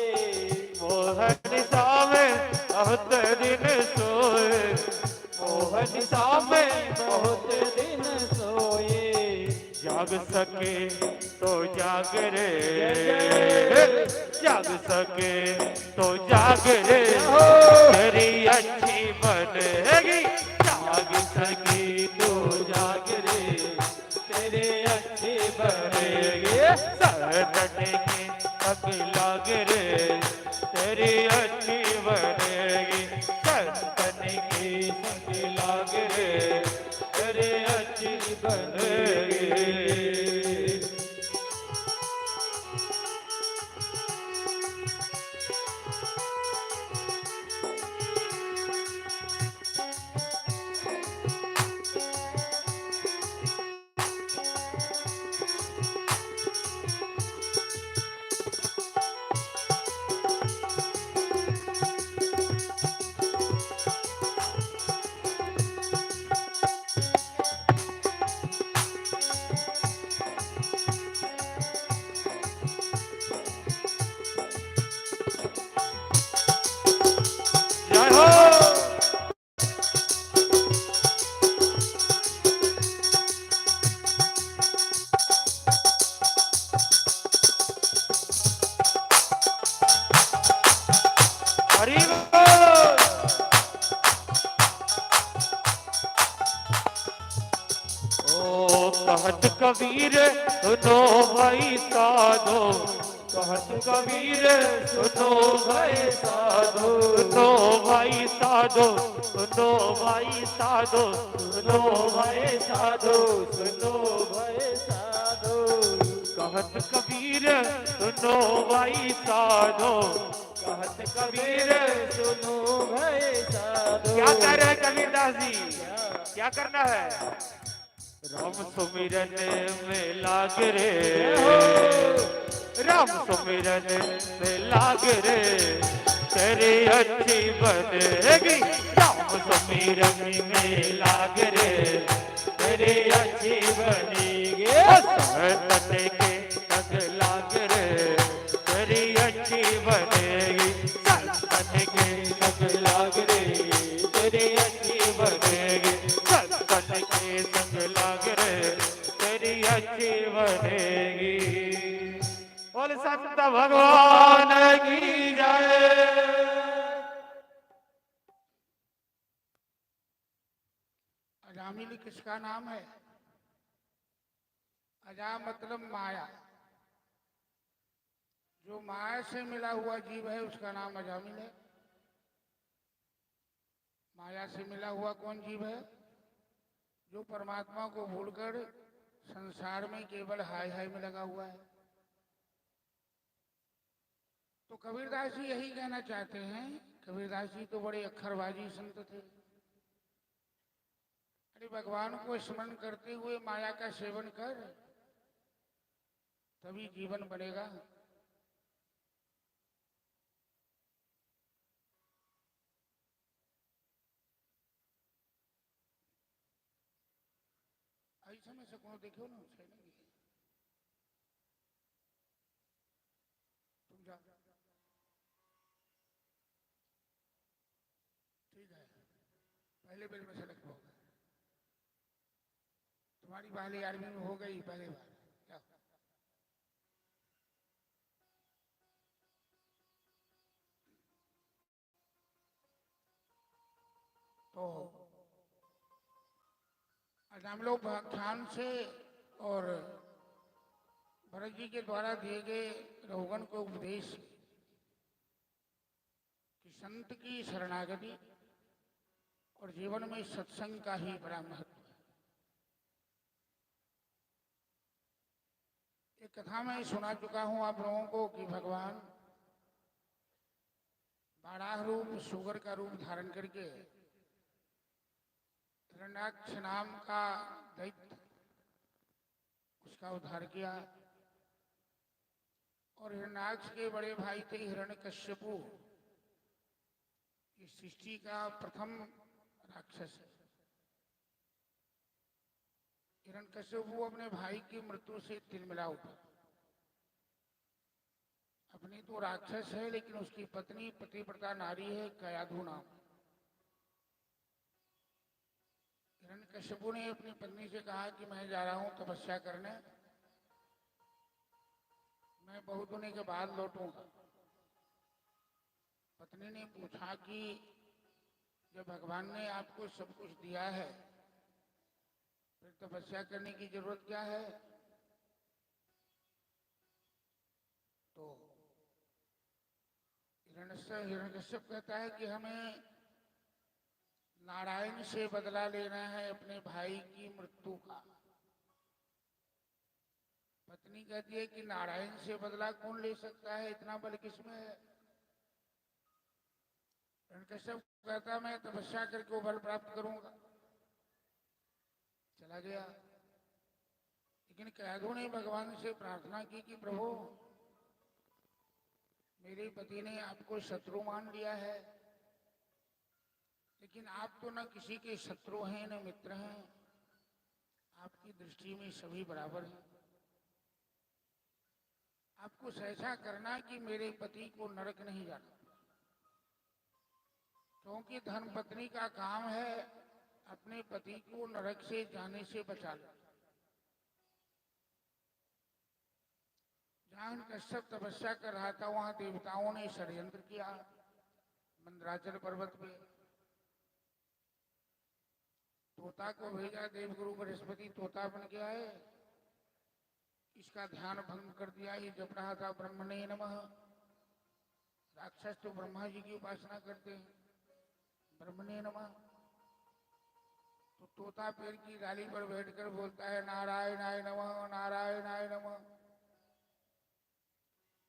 मोह निशा में बहुत दिन सोए, मोह निशा में बहुत दिन सोए। जाग सके तो जाग रे, जाग सके तो जाग रे, तेरी अच्छी बनेगी। जाग सकी तो जाग रे, तेरे अच्छी बनेगी। सरदने के तक लाग रे, तेरी अच्छी बनेगी। सरदने की तक लाग रे, तेरी अच्छी बनेगी। जय हो। हरि बोल। ओ कहत कबीर सुनो भाई साधो, कहत कबीर सुनो भाई साधो, सुनो भाई साधो, सुनो भाई साधो, सुनो भाई साधो, सुनो भय साधो, कहत कबीर सुनो भाई साधो, कहत कबीर। सुनो भय साधो। क्या कह रहे हैं कबीरदास जी? क्या करना है? राम सुमिरन में लाग रे, राम सुमिरन में लाग रे, तेरी अच्छी बनेगी। राम सुमिरन में लाग रे, तेरी अच्छी बनेगी। सरदने के तक लाग रे, तेरी अच्छी बनेगी। सरदने के तक लाग रे, तेरी अच्छी बनेगी। सरदने के संग लाग रे, तेरी अच्छी बनेगी। बोल संत भगवान की जय। अजामिल किसका नाम है? अजा मतलब माया। जो माया से मिला हुआ जीव है उसका नाम अजामिल है। माया से मिला हुआ कौन जीव है? जो परमात्मा को भूलकर संसार में केवल हाय हाय में लगा हुआ है। तो कबीरदास जी यही कहना चाहते हैं। कबीरदास जी तो बड़े अक्षरबाजी संत थे। अरे भगवान को स्मरण करते हुए माया का सेवन कर, तभी जीवन बनेगा। ऐसा में से कौन देखो ना उसे नहीं तुम जा। ठीक है, पहले बेल में सेलेक्ट होगा। तुम्हारी पहली आर्मी में हो गई पहले बार। जाओ। तो आज हम लोग व्याख्यान से और भरत जी के द्वारा दिए गए रघुगण को उपदेश कि संत की शरणागति और जीवन में सत्संग का ही बड़ा महत्व है। एक कथा मैं सुना चुका हूं आप लोगों को कि भगवान बारह रूप सुगर का रूप धारण करके हिरण्याक्ष नाम का दैत्य उसका उद्धार किया। और हिरण्याक्ष के बड़े भाई थे हिरण्यकश्यपु, इस सृष्टि का प्रथम राक्षस है। हिरण्यकश्यपु अपने भाई की मृत्यु से तिलमिला उठा। अपनी तो राक्षस है लेकिन उसकी पत्नी पतिव्रता नारी है, कयाधु नाम। हिरण्यकश्यपु ने अपनी पत्नी से कहा कि मैं जा रहा हूं तपस्या करने, मैं बहुत होने के बाद लौटूंगा। पत्नी ने पूछा कि जब भगवान ने आपको सब कुछ दिया है फिर तपस्या करने की जरूरत क्या है? तो हिरण्यकश्यप कहता है कि हमें नारायण से बदला लेना है अपने भाई की मृत्यु का। पत्नी कहती है कि नारायण से बदला कौन ले सकता है, इतना बल किसमें है? हिरण्यकश्यप कहता मैं तपस्या करके वो बल प्राप्त करूंगा। चला गया। लेकिन कयाधु ने भगवान से प्रार्थना की कि प्रभु मेरे पति ने आपको शत्रु मान लिया है, लेकिन आप तो न किसी के शत्रु हैं न मित्र हैं, आपकी दृष्टि में सभी बराबर हैं। आपको ऐसा करना कि मेरे पति को नरक नहीं जाना, क्योंकि धर्मपत्नी का काम है अपने पति को नरक से जाने से बचा ले। जहां कश्यप तपस्या कर रहा था वहां देवताओं ने षड्यंत्र किया। मंदराचल पर्वत पे तोता को भेजा, देवगुरु बृहस्पति तोता बन गया है, इसका ध्यान भंग कर दिया। ये जप रहा था ब्रह्मणे नमः। राक्षस तो ब्रह्मा जी की उपासना करते हैं, ब्रह्मणे नमः। तो तोता पेड़ की डाली पर बैठकर बोलता है नारायणाय नमः, नारायणाय नमः।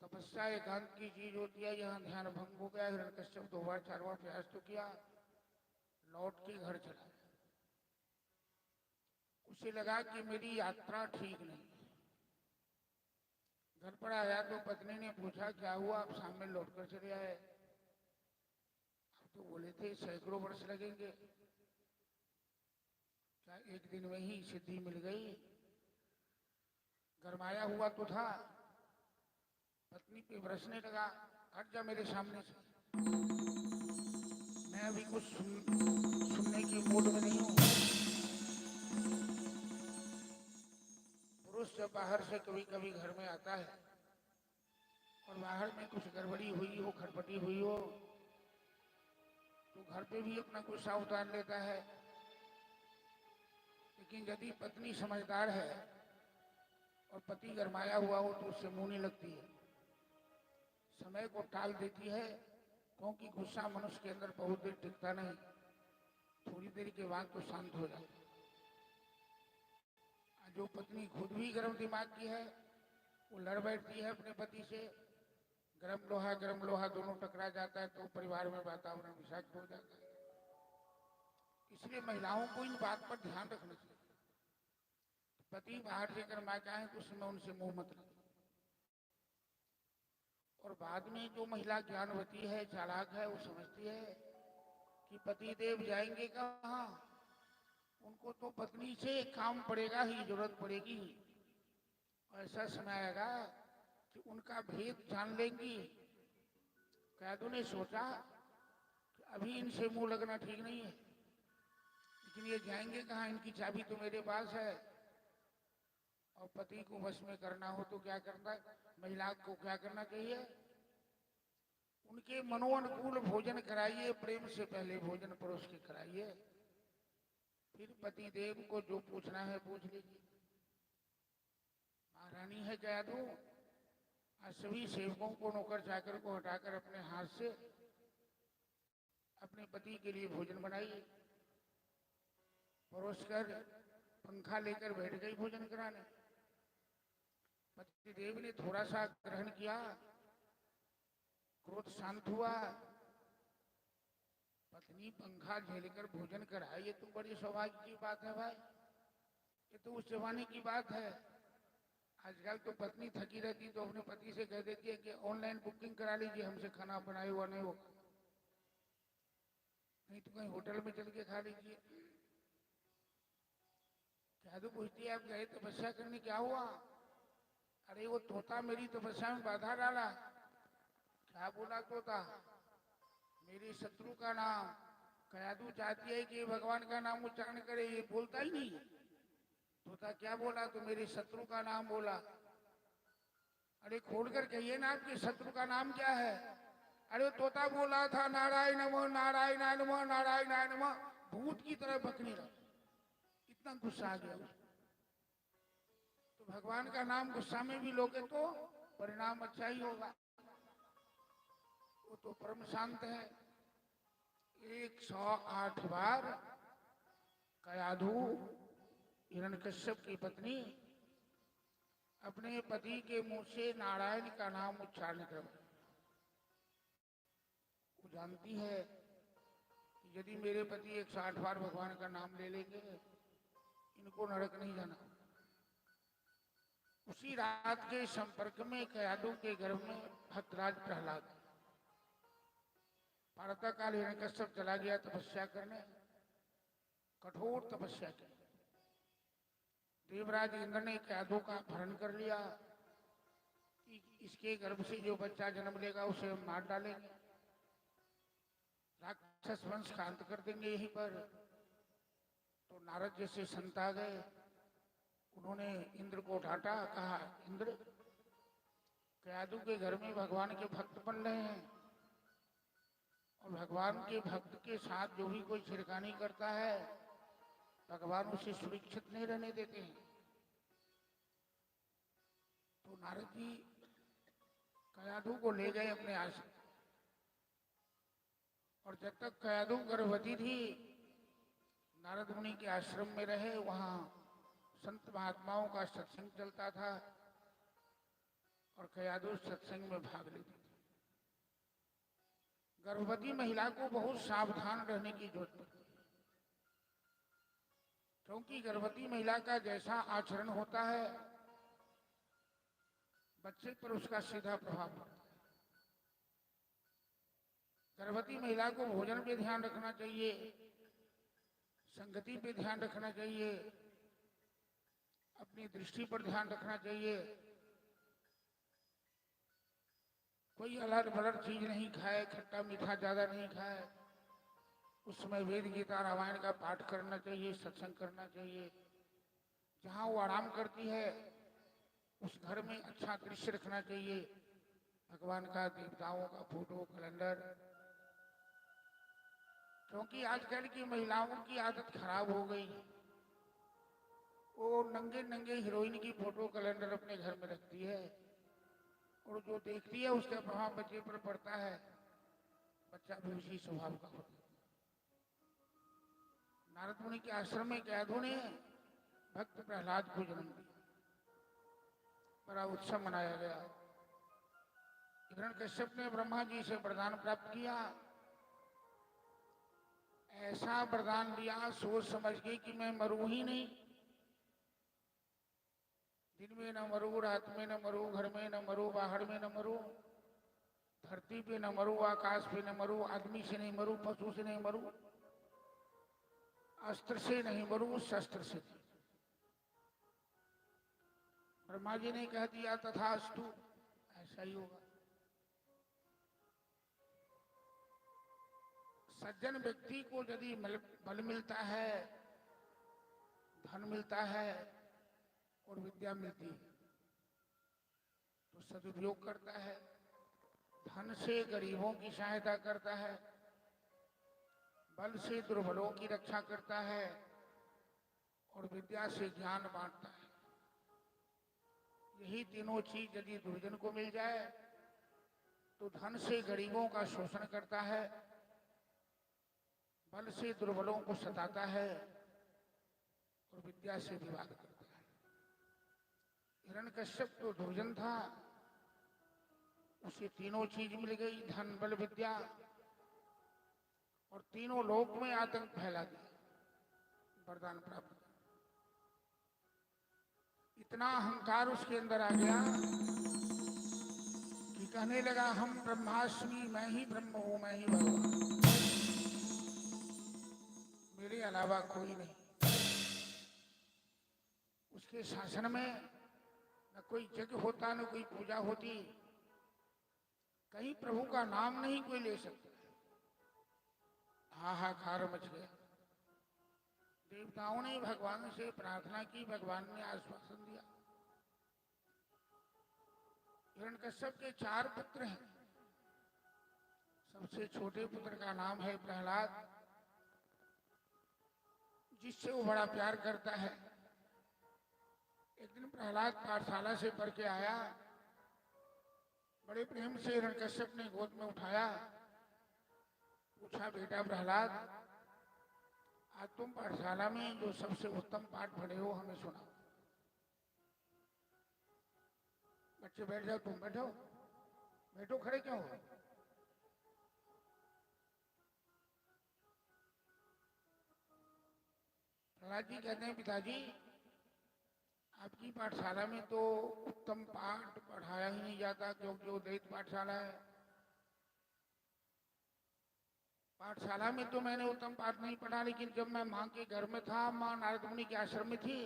तपस्या एकांत की चीज होती है, यहाँ ध्यान भंग हो गया। हिरण्यकश्यप 2 बार 4 बार प्रयास तो किया, लौट के घर चला। उसे लगा कि मेरी यात्रा ठीक नहीं। घर पर आया तो पत्नी ने पूछा क्या हुआ, आप सामने लौटकर चले आए? आप तो बोले थे सैकड़ों वर्ष लगेंगे, क्या एक दिन में ही सिद्धि मिल गई? गरमाया हुआ तो था। पत्नी पे बरसने लगा, हट जा मेरे सामने से, मैं अभी कुछ सुनने की मूड में नहीं हूं। पुरुष जब बाहर से कभी कभी घर में आता है और बाहर में कुछ गड़बड़ी हुई हो, खटपटी हुई हो, तो घर पे भी अपना गुस्सा उतार लेता है। लेकिन यदि पत्नी समझदार है और पति गरमाया हुआ हो तो उससे मुंह नहीं लगती है, समय को टाल देती है, क्योंकि गुस्सा मनुष्य के अंदर बहुत देर टिकता नहीं, थोड़ी देर के बाद तो शांत हो जाता है। जो पत्नी खुद भी गर्म दिमाग की है वो लड़ बैठती है अपने पति से, गरम लोहा दोनों टकरा जाता है तो परिवार में वातावरण विषाक्त हो जाता है। इसलिए महिलाओं को इन बात पर ध्यान रखना चाहिए। पति बाहर से गरमा के आए तो उसमें उनसे मुंह मत लगे। और बाद में जो महिला ज्ञानवती है, चालाक है, वो समझती है कि पति देव जाएंगे कहाँ, उनको तो पत्नी से काम पड़ेगा ही, जरूरत पड़ेगी। ऐसा समय आएगा कि उनका भेद जान लेंगी। कयाधु ने सोचा कि अभी इनसे मुंह लगना ठीक नहीं है, लेकिन ये जाएंगे कहाँ, इनकी चाबी तो मेरे पास है। और पति को वश में करना हो तो क्या करना है, महिला को क्या करना चाहिए? उनके मनोअनुकूल भोजन कराइए, प्रेम से पहले भोजन परोस के कराइए, फिर पति देव को जो पूछना है पूछ लीजिए। महारानी है कयाधु, आज सभी सेवकों को, नौकर चाकर को हटाकर अपने हाथ से अपने पति के लिए भोजन बनाइए। परोसकर पंखा लेकर बैठ गई भोजन कराने। पतिदेव ने थोड़ा सा ग्रहण किया, क्रोध शांत हुआ, पत्नी पंखा झेलकर भोजन कराए, ये तो बड़ी सौभाग्य की बात है भाई, ये तो उस जमाने की बात है। आजकल तो पत्नी थकी रहती तो अपने पति से कह देती है कि ऑनलाइन बुकिंग करा लीजिए, हमसे खाना बनाए हुआ नहीं होगा, नहीं तो कहीं होटल में चल के खा लीजिए। जादू पूछती है, आप गए तपस्या करने, क्या हुआ? अरे वो तोता मेरी तपस्या में बाधा डाला। क्या बोला तोता? मेरे शत्रु का नाम। कयादू चाहती है कि भगवान का नाम उच्चारण करे, ये बोलता ही नहीं। तोता क्या बोला? तो मेरे शत्रु का नाम बोला। अरे खोल कर कहिए ना, आपके शत्रु का नाम क्या है? अरे तोता बोला था नारायण नमः नारायण नमः नारायण नमः, भूत की तरह बकने लगा, इतना गुस्सा आ गया उसको। तो भगवान का नाम गुस्सा में भी लोगे तो परिणाम अच्छा ही होगा। वो तो परम शांत है। 108 बार कयाधु हिरण्यकश्यप की पत्नी अपने पति के मुंह से नारायण का नाम उच्चारण करवाई। वो जानती है कि यदि मेरे पति 108 बार भगवान का नाम ले लेंगे, इनको नरक नहीं जाना। उसी रात के संपर्क में कयादू के गर्भ में भक्तराज प्रहलाद, प्रातः काल हिरण्यकश्यप चला गया तपस्या करने, कठोर तपस्या की। देवराज इंद्र ने कयादू का अपहरण कर लिया कि इसके गर्भ से जो बच्चा जन्म लेगा उसे मार डालेंगे, राक्षस वंश का अंत कर देंगे यहीं पर। तो नारद जैसे संत आ गए, उन्होंने इंद्र को डांटा, कहा इंद्र, कयादू के घर में भगवान के भक्त बन रहे हैं और भगवान के भक्त के साथ जो भी कोई छिड़कानी करता है भगवान उसे सुरक्षित नहीं रहने देते हैं। तो नारद जी कयादू को ले गए अपने आश्रम, और जब तक कयादू गर्भवती थी नारद मुनि के आश्रम में रहे। वहां संत महात्माओं का सत्संग चलता था और कयादू सत्संग में भाग लेती थी। गर्भवती महिला को बहुत सावधान रहने की जरूरत पड़ती है, क्योंकि गर्भवती महिला का जैसा आचरण होता है बच्चे पर उसका सीधा प्रभाव पड़ता है। गर्भवती महिला को भोजन पे ध्यान रखना चाहिए, संगति पे ध्यान रखना चाहिए, अपनी दृष्टि पर ध्यान रखना चाहिए। कोई अलग बलर चीज नहीं खाए, खट्टा मीठा ज्यादा नहीं खाए। उसमें वेद गीता रामायण का पाठ करना चाहिए, सत्संग करना चाहिए। जहाँ वो आराम करती है उस घर में अच्छा दृश्य रखना चाहिए, भगवान का, देवताओं का फोटो, कैलेंडर। क्योंकि आजकल की महिलाओं की आदत खराब हो गई, वो नंगे नंगे हीरोइन की फोटो कैलेंडर अपने घर में रखती है और जो देखती है उसका प्रभाव बच्चे पर पड़ता है, बच्चा भी उसी स्वभाव का होता है। नारद मुनि के आश्रम में कयादू ने भक्त प्रहलाद को जन्म दिया, बड़ा उत्सव मनाया गया। हिरण्यकश्यप ने ब्रह्मा जी से वरदान प्राप्त किया, ऐसा वरदान दिया सोच समझ के कि मैं मरूं ही नहीं। दिन में न मरूं, रात में न मरूं, घर में न मरूं, बाहर में न मरूं, धरती पे न मरूं, आकाश पे न मरूं, आदमी से नहीं मरूं, पशु से नहीं मरूं, अस्त्र से नहीं मरूं, शस्त्र से नहीं। ब्रह्मा जी ने कह दिया तथास्तु, ऐसा ही होगा। सज्जन व्यक्ति को यदि बल मिलता है, धन मिलता है और विद्या मिलती है तो सदुपयोग करता है। धन से गरीबों की सहायता करता है, बल से दुर्बलों की रक्षा करता है और विद्या से ज्ञान बांटता है। यही तीनों चीज यदि दुर्जन को मिल जाए तो धन से गरीबों का शोषण करता है, बल से दुर्बलों को सताता है और विद्या से विवाद करता है। हिरण्यकश्यप तो दुर्जन था, उसे तीनों चीज मिल गई, धन बल विद्या, और तीनों लोक में आतंक फैला दिया, वरदान प्राप्त किया। इतना अहंकार उसके अंदर आ गया कि कहने लगा हम ब्रह्मास्मि, मैं ही ब्रह्म हूं, मैं ही भगवान, मेरे अलावा कोई नहीं। उसके शासन में न कोई यज्ञ होता, न कोई पूजा होती, कहीं प्रभु का नाम नहीं कोई ले सकता। हाहाकार मच गया। देवताओं ने भगवान से प्रार्थना की, भगवान ने आश्वासन दिया। हिरण्यकश्यप के 4 पुत्र हैं। सबसे छोटे पुत्र का नाम है प्रहलाद, जिससे वो बड़ा प्यार करता है। एक दिन प्रहलाद पाठशाला से पढ़ के आया, बड़े प्रेम से हिरण्यकश्यप ने गोद में उठाया, पूछा बेटा प्रहलाद, आज तुम पाठशाला में जो सबसे उत्तम पाठ पढ़े हो हमें सुनाओ। बच्चे बैठ जाओ, तुम बैठो, बैठो, खड़े क्यों हो? प्रहलाद जी कहते हैं पिताजी, आपकी पाठशाला में तो उत्तम पाठ पढ़ाया ही नहीं जाता, क्योंकि वो दैत पाठशाला है। पाठशाला में तो मैंने उत्तम पाठ नहीं पढ़ा, लेकिन जब मैं माँ के घर में था, माँ नारद मुनि के आश्रम में थी,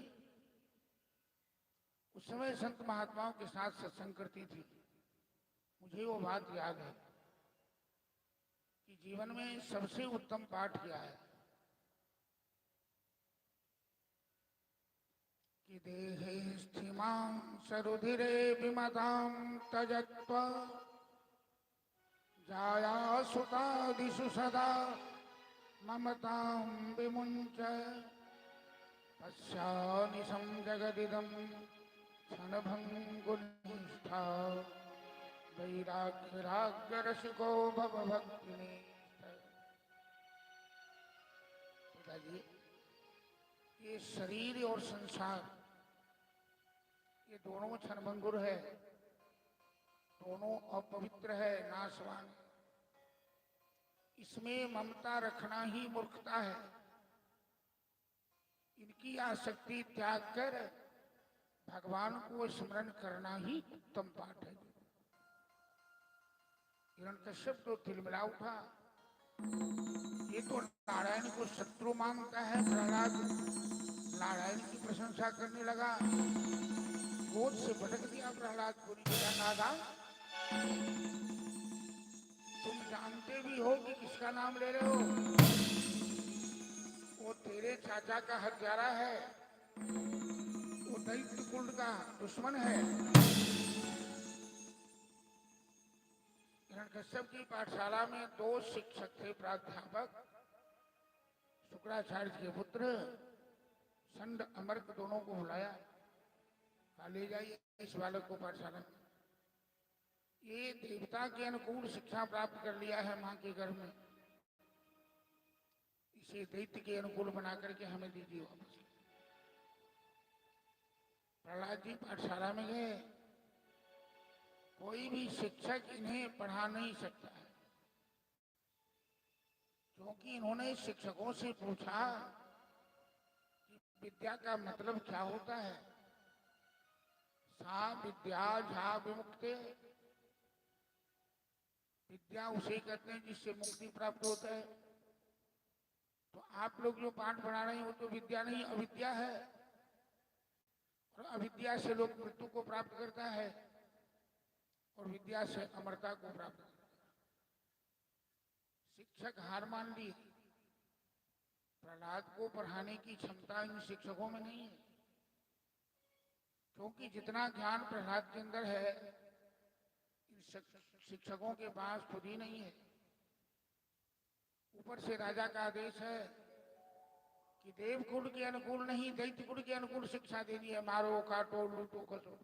उस समय संत महात्माओं के साथ सत्संग करती थी। मुझे वो बात याद है कि जीवन में सबसे उत्तम पाठ क्या है कि देहे स्थिमां सरुधिरे विमतां तजत्वा जाया सुतादिषु सदा ममतां विमुञ्च पश्यानिशं जगदिदं क्षणभङ्गुनिष्ठा वैराग्यरसिको भव भक्तिनिष्ठ। पिताजी, ये शरीर और संसार ये दोनों क्षणभंगुर है, दोनों अपवित्र है, नाशवान। इसमें ममता रखना ही मूर्खता है। इनकी आसक्ति त्याग कर भगवान को स्मरण करना ही उत्तम पाठ है। हिरण्यकश्यप तो तिलमिला उठा, ये तो नारायण को शत्रु मानता है। प्रहलाद नारायण की प्रशंसा करने लगा, गोद से भटक दिया प्रहलाद को। नादा, तुम जानते भी हो कि किसका नाम ले रहे हो? वो तेरे चाचा का हत्यारा है, वो दैत्य कुल का दुश्मन है। हिरण्यकश्यप की पाठशाला में 2 शिक्षक थे, प्राध्यापक, शुक्राचार्य के पुत्र संड अमर्क, दोनों को बुलाया, ले जाइए इस बालक को पाठशाला में। ये देवता के अनुकूल शिक्षा प्राप्त कर लिया है माँ के घर में, इसे दैत्य के अनुकूल बना करके हमें दीजिए वापस। प्रहलाद जी पाठशाला में गए, कोई भी शिक्षक इन्हें पढ़ा नहीं सकता है, क्योंकि इन्होंने शिक्षकों से पूछा कि विद्या का मतलब क्या होता है। सा विद्या झा विमुक्ते, विद्या उसे कहते हैं जिससे मुक्ति प्राप्त होता है। तो आप लोग जो पाठ पढ़ा रहे हैं वो तो विद्या नहीं, अविद्या है, और अविद्या से लोग मृत्यु को प्राप्त करता है और विद्या से अमरता को प्राप्त करता है। शिक्षक हार मान ली, प्रहलाद को पढ़ाने की क्षमता इन शिक्षकों में नहीं है, क्योंकि जितना ज्ञान प्रहलाद के अंदर है इन शिक्षकों के पास खुद ही नहीं है। ऊपर से राजा का आदेश है कि देवकुल के अनुकूल नहीं, दैत्यकुल के अनुकूल शिक्षा देनी है, मारो काटो लूटो खसो।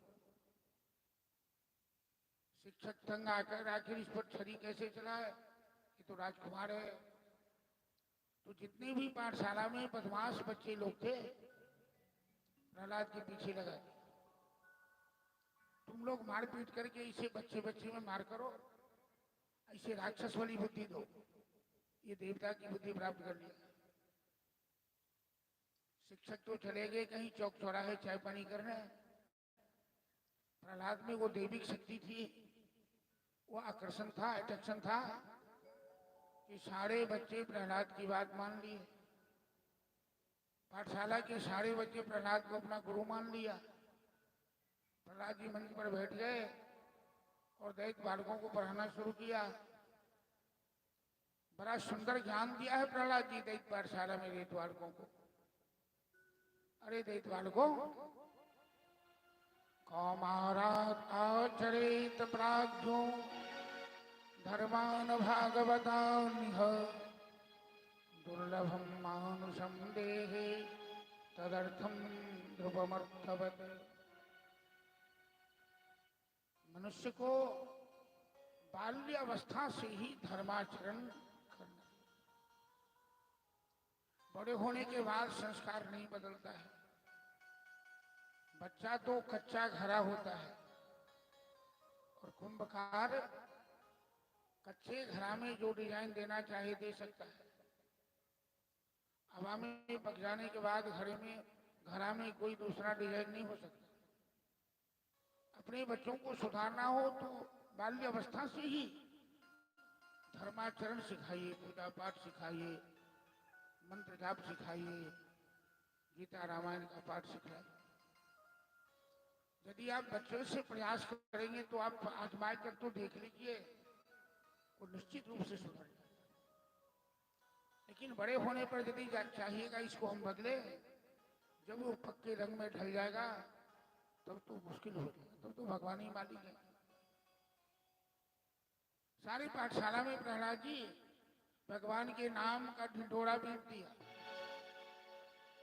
शिक्षक तंग आकर आखिर इस पर छड़ी कैसे चलाए, ये तो राजकुमार है। तो जितने भी पाठशाला में बदमाश बच्चे लोग थे, प्रहलाद के पीछे लगा दिए। तुम लोग मार पीट करके इसे बच्चे बच्चे में मार करो, इसे राक्षस वाली बुद्धि दो, ये देवता की बुद्धि प्राप्त कर लिया। शिक्षक तो चले गए कहीं चौक चौराहे चाय पानी करने। प्रहलाद में वो दैविक शक्ति थी, वो आकर्षण था, अट्रैक्शन था कि सारे बच्चे प्रहलाद की बात मान लिए। पाठशाला के सारे बच्चे प्रहलाद को अपना गुरु मान लिया। प्रहलाद जी मंच पर बैठ गए और दैत्य बालकों को पढ़ाना शुरू किया। बड़ा सुंदर ज्ञान दिया है प्रहलाद जी दैत्य पाठशाला में दैत्य बालकों को। अरे दैत्य बालकों, कौमारात आचरेत प्राज्ञो धर्मान भागवतानिह दुर्लभम मानुषम देहे तदर्थम ध्रुवमर्थवत्। मनुष्य को बाल्यावस्था से ही धर्माचरण करना। बड़े होने के बाद संस्कार नहीं बदलता है। बच्चा तो कच्चा घरा होता है और कुंभकार कच्चे घरा में जो डिजाइन देना चाहे दे सकता है। हवा में पक जाने के बाद घरा में कोई दूसरा डिजाइन नहीं हो सकता। अपने बच्चों को सुधारना हो तो बाल्यावस्था से ही धर्माचरण सिखाइए, पूजा पाठ सिखाइए, मंत्र जाप सिखाइए, गीता रामायण का पाठ सिखाइए। यदि आप बच्चों से प्रयास करेंगे तो आप आजमाए कर तो देख लीजिए, वो निश्चित रूप से सुधर जाए। लेकिन बड़े होने पर यदि चाहिएगा इसको हम बदले, जब वो पक्के रंग में ढल जाएगा तब तो मुश्किल हो जाएगा, तब तो भगवान ही मालिक है। सारी पाठशाला में प्रहलाद जी भगवान के नाम का ढिंढोरा पीट दिया,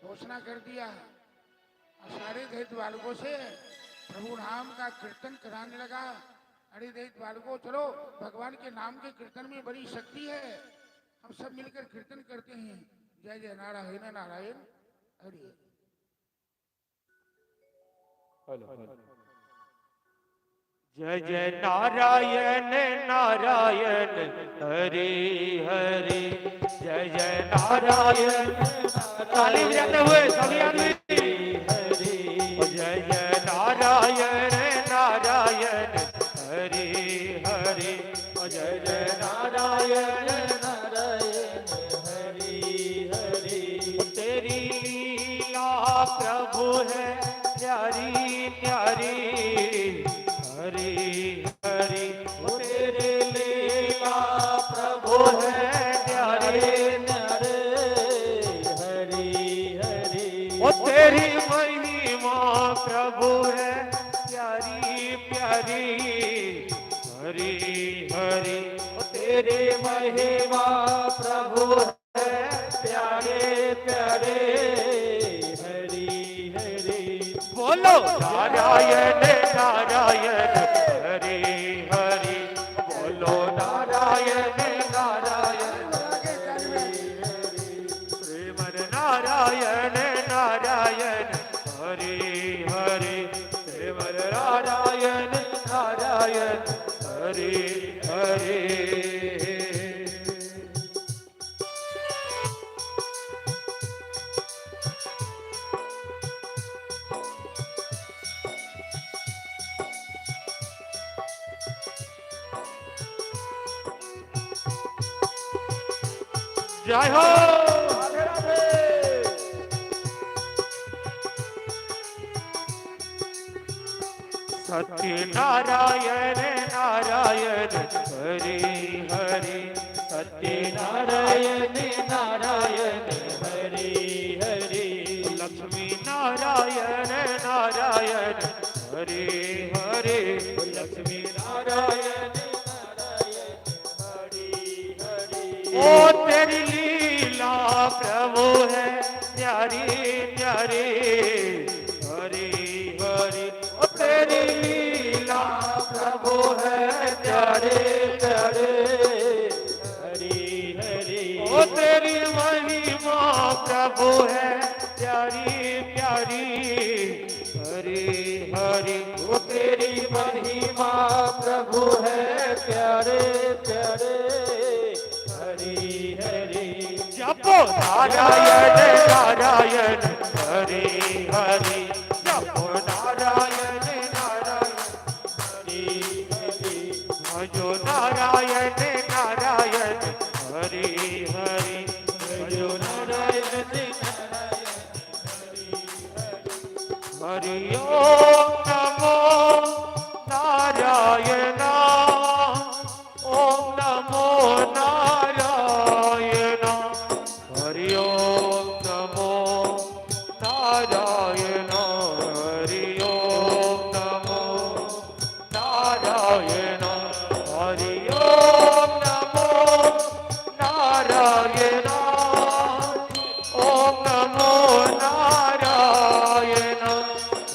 घोषणा कर दिया और सारे दैत्य बालकों से प्रभु नाम का कीर्तन कराने लगा। अरे दैत्य बालकों, चलो भगवान के नाम के कीर्तन में बड़ी शक्ति है, हम सब मिलकर कीर्तन करते हैं। जय जय नारायण नारायण हरि। जय जय नारायण नारायण हरि हरि। जय जय नारायण, ताली बजाते हुए सभी आदमी। जय जय नारायण नारायण हरि हरि। जय जय नारायण नारायण हरि हरि। तेरी लीला प्रभु है प्यारी प्यारी हरि हरि। तेरी लीला प्रभु है प्यारी प्यारे हरि हरि। ओ तेरी महिमा प्रभु है प्यारी प्यारी हरि हरि। ओ तेरी महिमा प्रभु है प्यारे प्यारे हरि हरि। बोलो नारायण नारायण हरि हरि। बोलो नारायण नारायण हरि हरि। श्रीमन नारायण नारायण हरि हरि। श्रीमन नारायण नारायण हरि हरि। जय हो। राधे राधे। सत्य नारायण नारायण हरि हरि। सत्य नारायण नारायण हरि हरि। लक्ष्मी नारायण नारायण हरि हरि। लक्ष्मी नारायण नारायण हरि हरि। ओ तेरी लीला प्रभु है प्यारी प्यारी हरि हरि। ओ तेरी लीला प्रभु है प्यारे प्यारे हरि हरि। ओ तेरी महिमा प्रभु है प्यारी प्यारी हरि हरि। ओ तेरी महिमा प्रभु है प्यारे प्यारे हरि हरि। नारायण नारायण हरि हरि जपो नारायण नारायण हरि हरि भजो नारायण नारायण हरि हरि भजो नारायण हरि ओम नमो नारायण ओम नमो नारायण हरि ओम नमो नारायण हरि ओम नमो नारायण हरि ओम नमो नारायण ओम नमो नारायण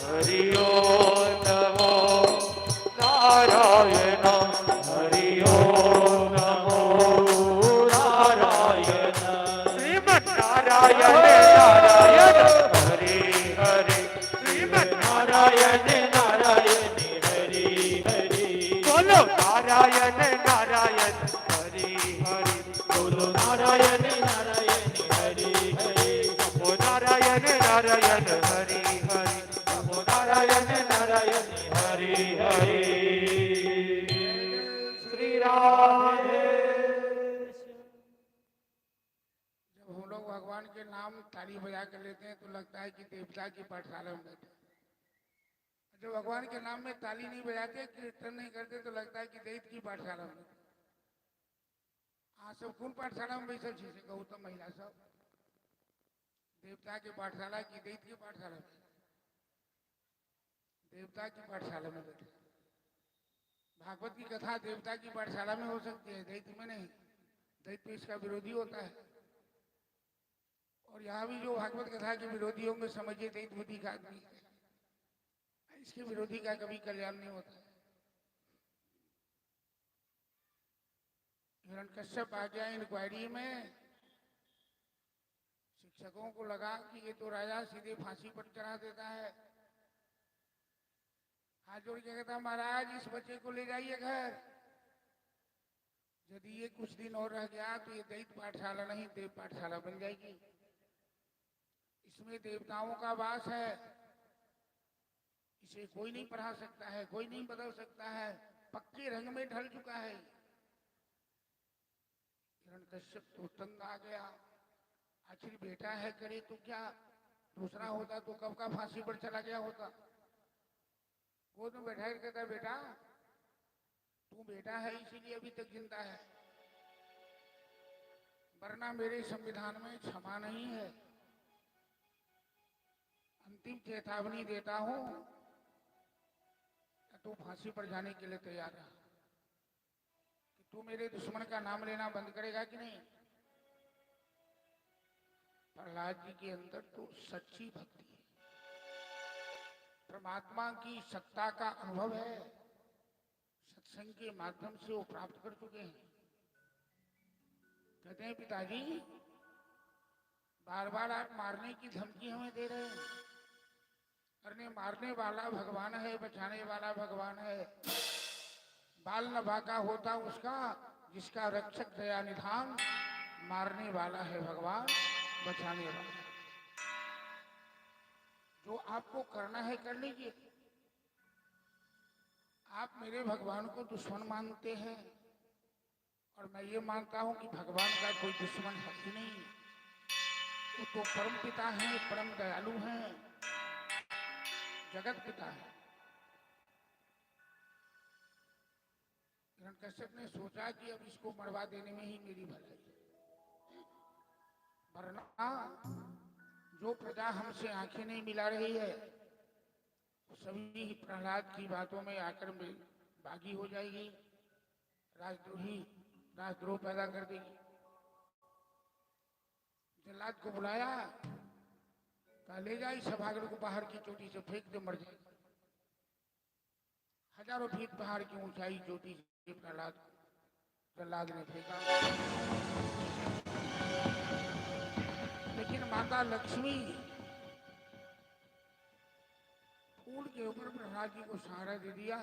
हरि ओम नमो नारायण हरि ओम नमो नारायण श्रीमद् नारायण नारायण हरि हरि श्रीमद् नारायण नारायण हरि हरि बोलो नारायण नारायण हरि हरि बोलो नारायण नारायण हरि हरि ओ नारायण नारायण हरि हरि ओ नारायण नारायण हरि हरि श्री राधे जब हम लोग भगवान के नाम ताली बजा कर लेते हैं तो लगता है कि देवता की पाठशाला में बैठे। जब भगवान के नाम में ताली नहीं बजाते, कीर्तन नहीं करते, तो लगता है कि दैत्य की पाठशाला में। हाँ, सब कौन पाठशाला में बैठे चीजें गौतम महिला सब देवता की पाठशाला की दैत्य की पाठशाला में, देवता की पाठशाला में बैठे। भागवत की कथा देवता की पाठशाला में हो सकती है, दैत्य में नहीं। दैत्य इसका विरोधी होता है। और यहाँ भी जो भागवत कथा के विरोधी होंगे, समझिए दैत्य बुद्धि का आदमी है। इसके विरोधी का कभी कल्याण नहीं होता। हिरण्यकश्यप आ गया इंक्वायरी में, शिक्षकों को लगा कि ये तो राजा सीधे फांसी पर चढ़ा देता है। हाथ जोड़ के कहता, महाराज इस बच्चे को ले जाइए घर। यदि ये कुछ दिन और रह गया तो ये दैत्य पाठशाला नहीं देव पाठशाला बन जाएगी। इसमें देवताओं का वास है, इसे कोई नहीं पढ़ा सकता है, कोई नहीं बदल सकता है, पक्के रंग में ढल चुका है। हिरण्यकश्यप तो तंग आ गया। आखिर बेटा है, करे तो क्या, दूसरा होता तो कब का फांसी पर चला गया होता। गोद में बैठा कर कहता, बेटा तू बेटा है इसीलिए अभी तक जिंदा है, वरना मेरे संविधान में क्षमा नहीं है। अंतिम चेतावनी देता हूं, तू फांसी पर जाने के लिए तैयार रहा कि तू मेरे दुश्मन का नाम लेना बंद करेगा कि नहीं। प्रहलाद जी के अंदर तो सच्ची भक्ति है, परमात्मा की सत्ता का अनुभव है, सत्संग के माध्यम से वो प्राप्त कर चुके हैं। कहते हैं, पिताजी बार बार आप मारने की धमकी हमें दे रहे हैं। अरे मारने वाला भगवान है, बचाने वाला भगवान है। बाल न बाका होता उसका जिसका रक्षक दया निधान, मारने वाला है भगवान, बचाने वाला। जो आपको करना है कर लीजिए। आप मेरे भगवान को दुश्मन मानते हैं और मैं ये मानता हूं कि भगवान का कोई दुश्मन है ही नहीं। वो तो परम पिता है, परम दयालु हैं, जगत पिता है। हिरण्यकश्यप ने सोचा कि अब इसको मरवा देने में ही मेरी भलाई है, वरना जो प्रजा हमसे आंखें नहीं मिला रही है सभी प्रहलाद की बातों में आकर बागी हो जाएगी, राजद्रोह पैदा कर देगी। जल्लाद को बुलाया, कहा ले जा इस सभागार को पहाड़ की चोटी से फेंक दे, मर जाएगा। हजारों फीट पहाड़ की ऊंचाई चोटी से जल्लाद ने फेंका। लेकिन माता लक्ष्मी फूल के ऊपर प्रहलाद जी को सहारा दे दिया।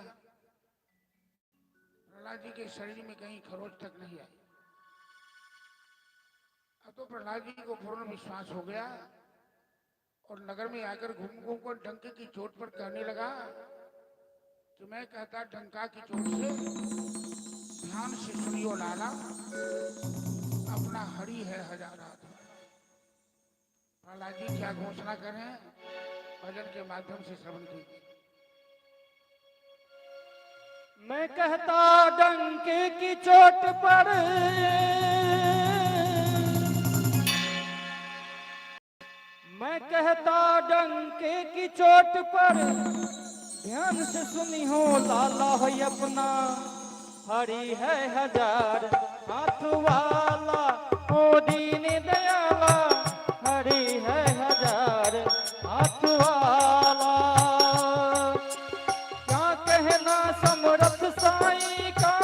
प्रहलाद जी के शरीर में कहीं खरोच तक नहीं आई। अब तो प्रहलाद जी को पूर्ण विश्वास हो गया और नगर में आकर घूम घूम कर डंके की चोट पर कहने लगा कि मैं कहता डंका की चोट से ध्यान से सुनियो लाला, अपना हरि है हजारा। प्रहलाद जी क्या घोषणा करें, भजन के माध्यम से श्रवण कीजिए। मैं कहता डंके की चोट पर मैं कहता डंके की चोट पर ध्यान से सुनी हो लाला हो अपना हरि है हजार हाथ वाला ओ दीन दयाला हरि है हजार हाथ वाला। क्या कहना समर्थ साईं का,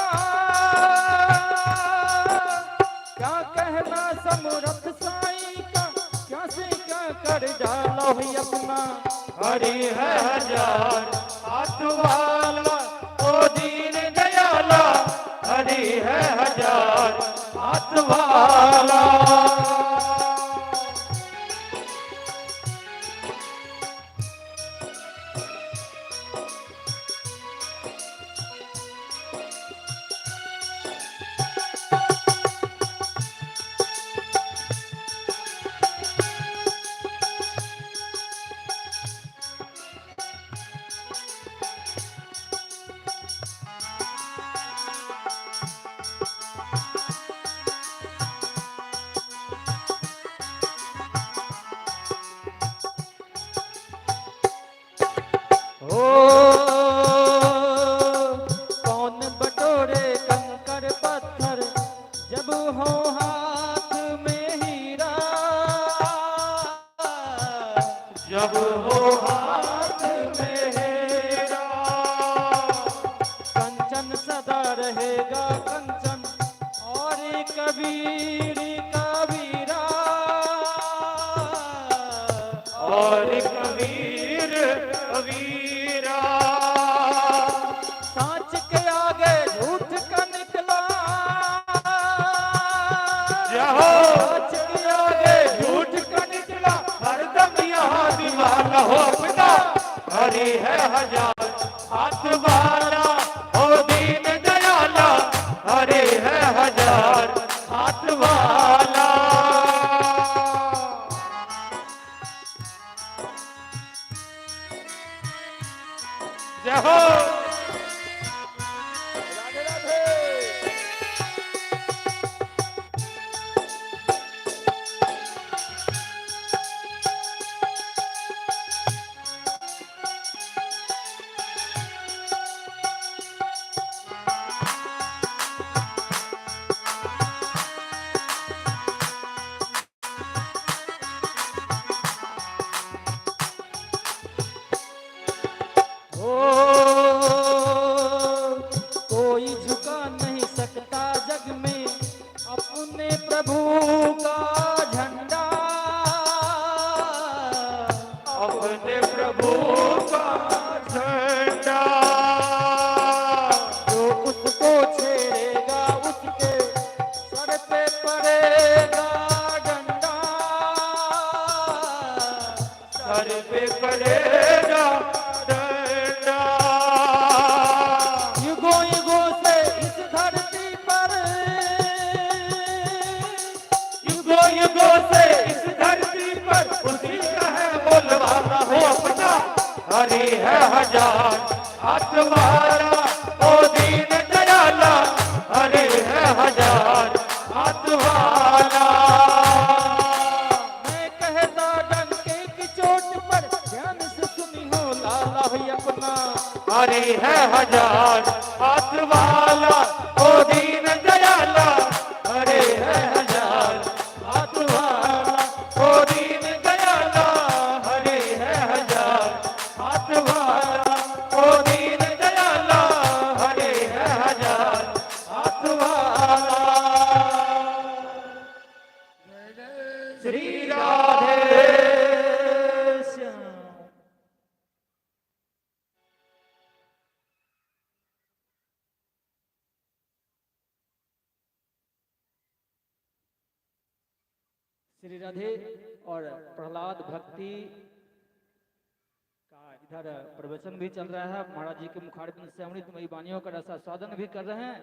क्या कहना समर्थ साईं का, क्या से क्या कर डालो अपना हरि है हजार हाथ वाला ओ दीन दयाला, हरि है हजार हाथ वाला। कौन बटोरे कंकर पत्थर जब हो हाथ में हीरा, जब हो हाथ में हेरा, कंचन सदा रहेगा कंचन और कबीर कबीरा, और कबीर कबीरा। सांच के आगे झूठ का निकला, सांच के आगे झूठ का निकला हरदम यहाँ दीवाना हो अपना हरि है हजार हाथ वाला ओ दीन दयाला, हरि है हजार हाथ वाला। जय हो राधे राधे। कोई झुका नहीं सकता जग में अपने प्रभु का झंडा, अपने प्रभु का झंडा। जो उसको छेड़ेगा उसके सर पे पड़ेगा डंडा, सर पे पड़ेगा डंडा। युगों युगों से इस धरती पर, युगों युगों से इस धरती पर उसी का है बोलवाला हो अपना हरि है हजार हाथ वाला ओ दीन दयाला, हरि है हजार हाथ वाला। मैं कहता डंके की चोट पर ध्यान से सुनी हो लाला भाई अपना हरि है हजार हाथ वाला ओ दीन दयाला, हरि है हजार हाथ वाला ओ दीन दयाला, हरि है हजार हाथ वाला ओ दीन दयाला, हरि है हजार हाथ वाला। जय जय श्री राधे श्याम। श्री राधे और प्रहलाद भक्ति का इधर प्रवचन भी चल रहा है। महाराज जी के मुखारबिंद से अमृतमयी वाणियों का रसास्वादन भी कर रहे हैं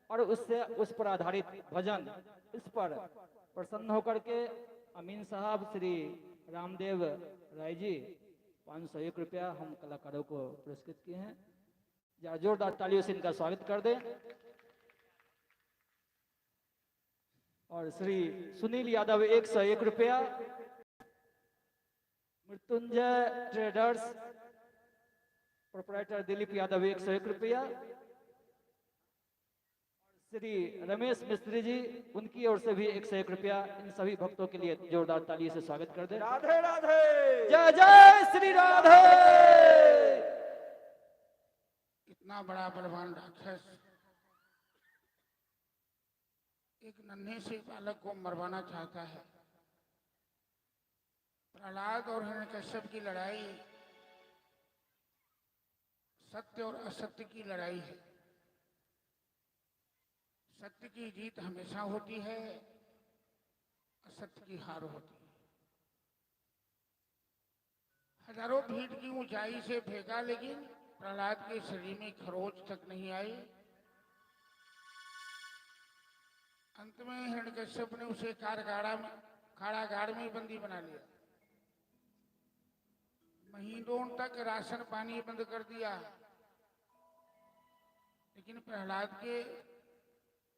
और उससे उस पर आधारित भजन, इस पर प्रसन्न होकर के अमीन साहब श्री रामदेव राय जी 501 रुपया हम कलाकारों को पुरस्कृत किए हैं। जरा जोरदार तालियों से इनका स्वागत कर दें। और श्री सुनील यादव 101 रुपया, मृत्युंजय ट्रेडर्स प्रोपराइटर दिलीप यादव 101 रुपया, श्री रमेश मिस्त्री जी उनकी ओर से भी 101 रुपया। इन सभी भक्तों के लिए जोरदार ताली से स्वागत कर दें। राधे राधे। जय जय श्री राधे। इतना बड़ा बलवान राक्षस एक नन्हे से बालक को मरवाना चाहता है। प्रहलाद और हिरण्यकश्यप की लड़ाई सत्य और असत्य की लड़ाई है। सत्य की जीत हमेशा होती है, असत्य की हार होती है। हजारों फीट की ऊंचाई से फेंका, लेकिन प्रहलाद के शरीर में खरोच तक नहीं आई। अंत में हिरण्यकश्यप ने उसे कारागार में बंदी बना लिया। महीनों तक राशन पानी बंद कर दिया, लेकिन प्रहलाद के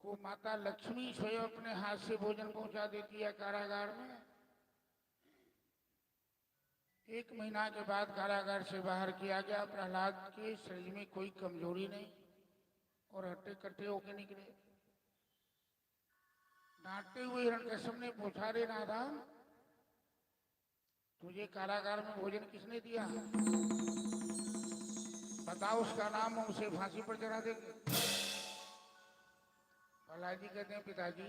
को माता लक्ष्मी स्वयं अपने हाथ से भोजन पहुंचा देती है कारागार में। 1 महीना के बाद कारागार से बाहर किया गया। प्रहलाद के शरीर में कोई कमजोरी नहीं और हट्टे कट्टे होके निकले। डांटते हुए हिरण्यकश्यप ने पूछा, रे नादान, तुझे कारागार में भोजन किसने दिया? बताओ उसका नाम, हम उसे फांसी पर चढ़ा देंगे। प्रहलाद जी कहते हैं, पिताजी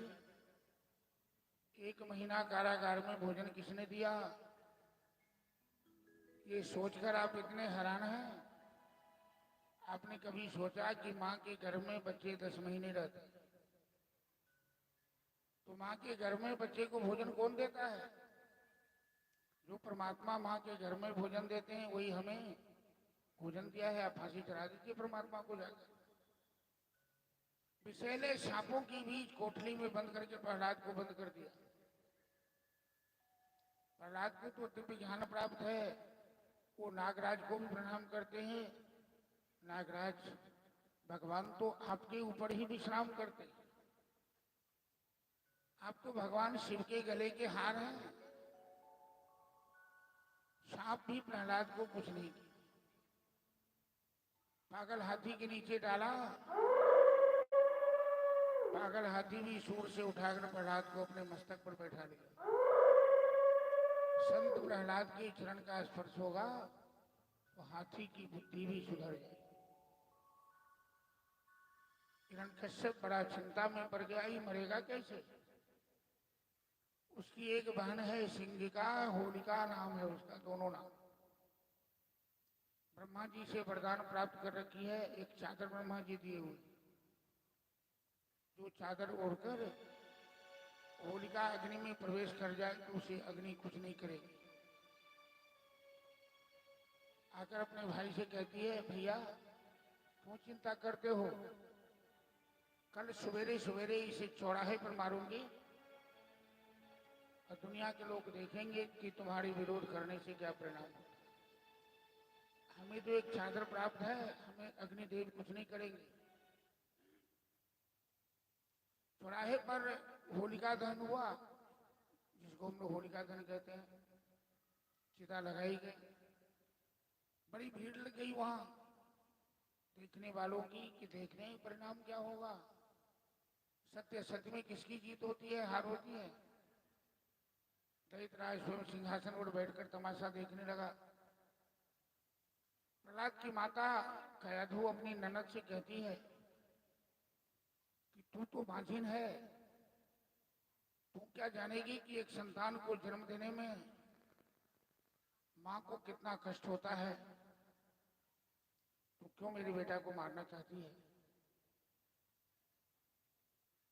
1 महीना कारागार में भोजन किसने दिया? ये सोचकर आप इतने हैरान हैं? आपने कभी सोचा कि माँ के घर में बच्चे 10 महीने रहते हैं, तो माँ के घर में बच्चे को भोजन कौन देता है? जो परमात्मा माँ के घर में भोजन देते हैं वही हमें भोजन दिया है। आप फांसी चढ़ा दीजिए परमात्मा को जाकर। विषैले सांपों की भी कोठरी में बंद करके प्रहलाद को बंद कर दिया। प्रहलाद को तो दिव्य ज्ञान प्राप्त है, वो नागराज को भी प्रणाम करते हैं। नागराज भगवान तो आपके ऊपर ही विश्राम करते हैं। आप तो भगवान शिव के गले के हार हैं। सांप भी प्रहलाद को कुछ नहीं किया। पागल हाथी के नीचे डाला, पागल हाथी भी सूर से उठाकर प्रहलाद को अपने मस्तक पर बैठा लिया। संत प्रहलाद के चरण का स्पर्श होगा तो हाथी की बुद्धि भी सुधर जाएगी। हिरण्यकश्यप बड़ा चिंता में पड़ गया, ये मरेगा कैसे? उसकी एक बहन है सिंहिका, होलिका नाम है उसका, दोनों नाम। ब्रह्मा जी से वरदान प्राप्त कर रखी है, एक चादर ब्रह्मा जी दिए हुए, जो चादर ओढ़कर होलिका अग्नि में प्रवेश कर जाए तो उसे अग्नि कुछ नहीं करेगी। आकर अपने भाई से कहती है, भैया क्यों चिंता करते हो? कल सवेरे सवेरे इसे चौराहे पर मारूंगी और दुनिया के लोग देखेंगे कि तुम्हारे विरोध करने से क्या परिणाम होता है। हमें तो एक चादर प्राप्त है, हमें अग्निदेव कुछ नहीं करेंगे। चौराहे पर होलिका दहन हुआ, जिसको हम लोग होलिका दहन कहते हैं। चिता लगाई गई, बड़ी भीड़ लग गई वहां देखने वालों की कि देखने ही परिणाम क्या होगा। सत्य सत्य में किसकी जीत होती है, हार होती है। दैत्यराज स्वयं सिंहासन पर बैठकर तमाशा देखने लगा। प्रहलाद की माता कयाधु अपनी ननद से कहती है कि तू तो बांझिन है, तू क्या जानेगी कि एक संतान को जन्म देने में माँ को कितना कष्ट होता है। तू क्यों मेरे बेटा को मारना चाहती है?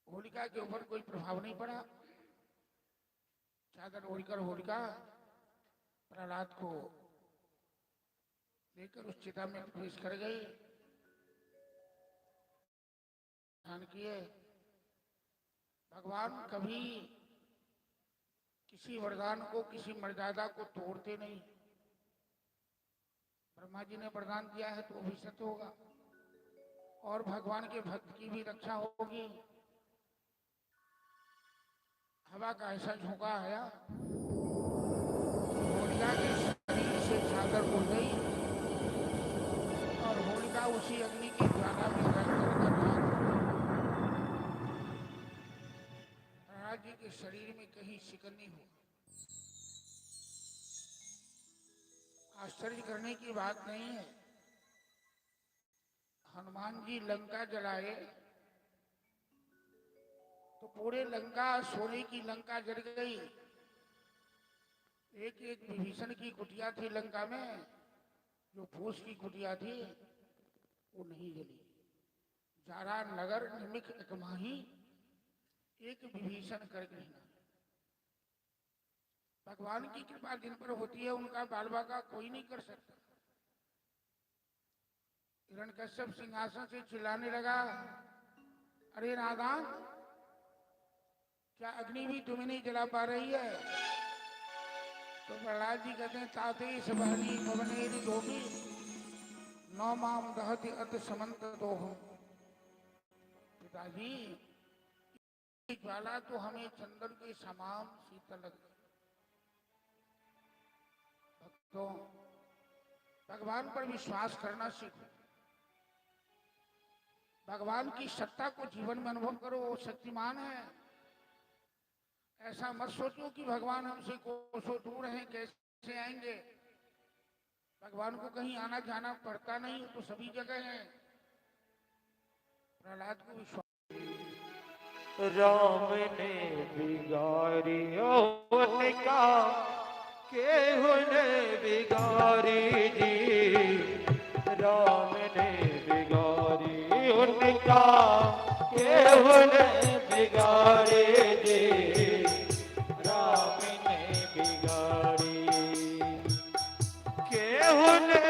होलिका के ऊपर कोई प्रभाव नहीं पड़ा। चादर ओढ़कर होलिका प्रहलाद को लेकर उस चिता में प्रवेश कर गई। ध्यान किए भगवान कभी किसी वरदान को, किसी मर्यादा को तोड़ते नहीं। ब्रह्मा जी ने वरदान दिया है तो वो भी सत्य होगा और भगवान के भक्त की भी रक्षा होगी। हवा का ऐसा झोंका आया, होलिका के शरीर से चादर उड़ गई और होलिका उसी अग्नि की ज्वाला में प्रहलाद जी के शरीर में कहीं शिकन नहीं हुआ। आश्चर्य करने की बात नहीं है, हनुमान जी लंका जलाए तो पूरे लंका, सोने की लंका जल गई। एक एक विभीषण की कुटिया थी लंका में, जो फूस की कुटिया थी वो नहीं जली। जारा नगर निमिख एकमाही, एक विभीषण कर गृहना। भगवान की कृपा जिन पर होती है उनका बाल बाका कोई नहीं कर सकता। हिरण्यकश्यप सिंहासन से चिल्लाने लगा, अरे नादान, क्या अग्नि भी तुम्हें नहीं जला पा रही है? तो प्रहलाद जी कहते हैं, ताते सबहनी पवनेर धोबी नौ माम दहति अत समंत दोहम। पिताजी, ज्वाला तो हमें चंदन के समान शीतल लग गई। भक्तों, भगवान पर विश्वास करना सीखो। भगवान की सत्ता को जीवन में अनुभव करो, वो शक्तिमान है। ऐसा मत सोचो कि भगवान हमसे कोसों दूर हैं, कैसे आएंगे। भगवान को कहीं आना जाना पड़ता नहीं, तो सभी जगह है। प्रहलाद को विश्वास, राम ने बिगाड़ी उनका, केहू ने बिगाड़ी जी। राम ने बिगाड़ी उनका, केहू ने बिगाड़ी जी। राम ने बिगाड़ी, केहू ने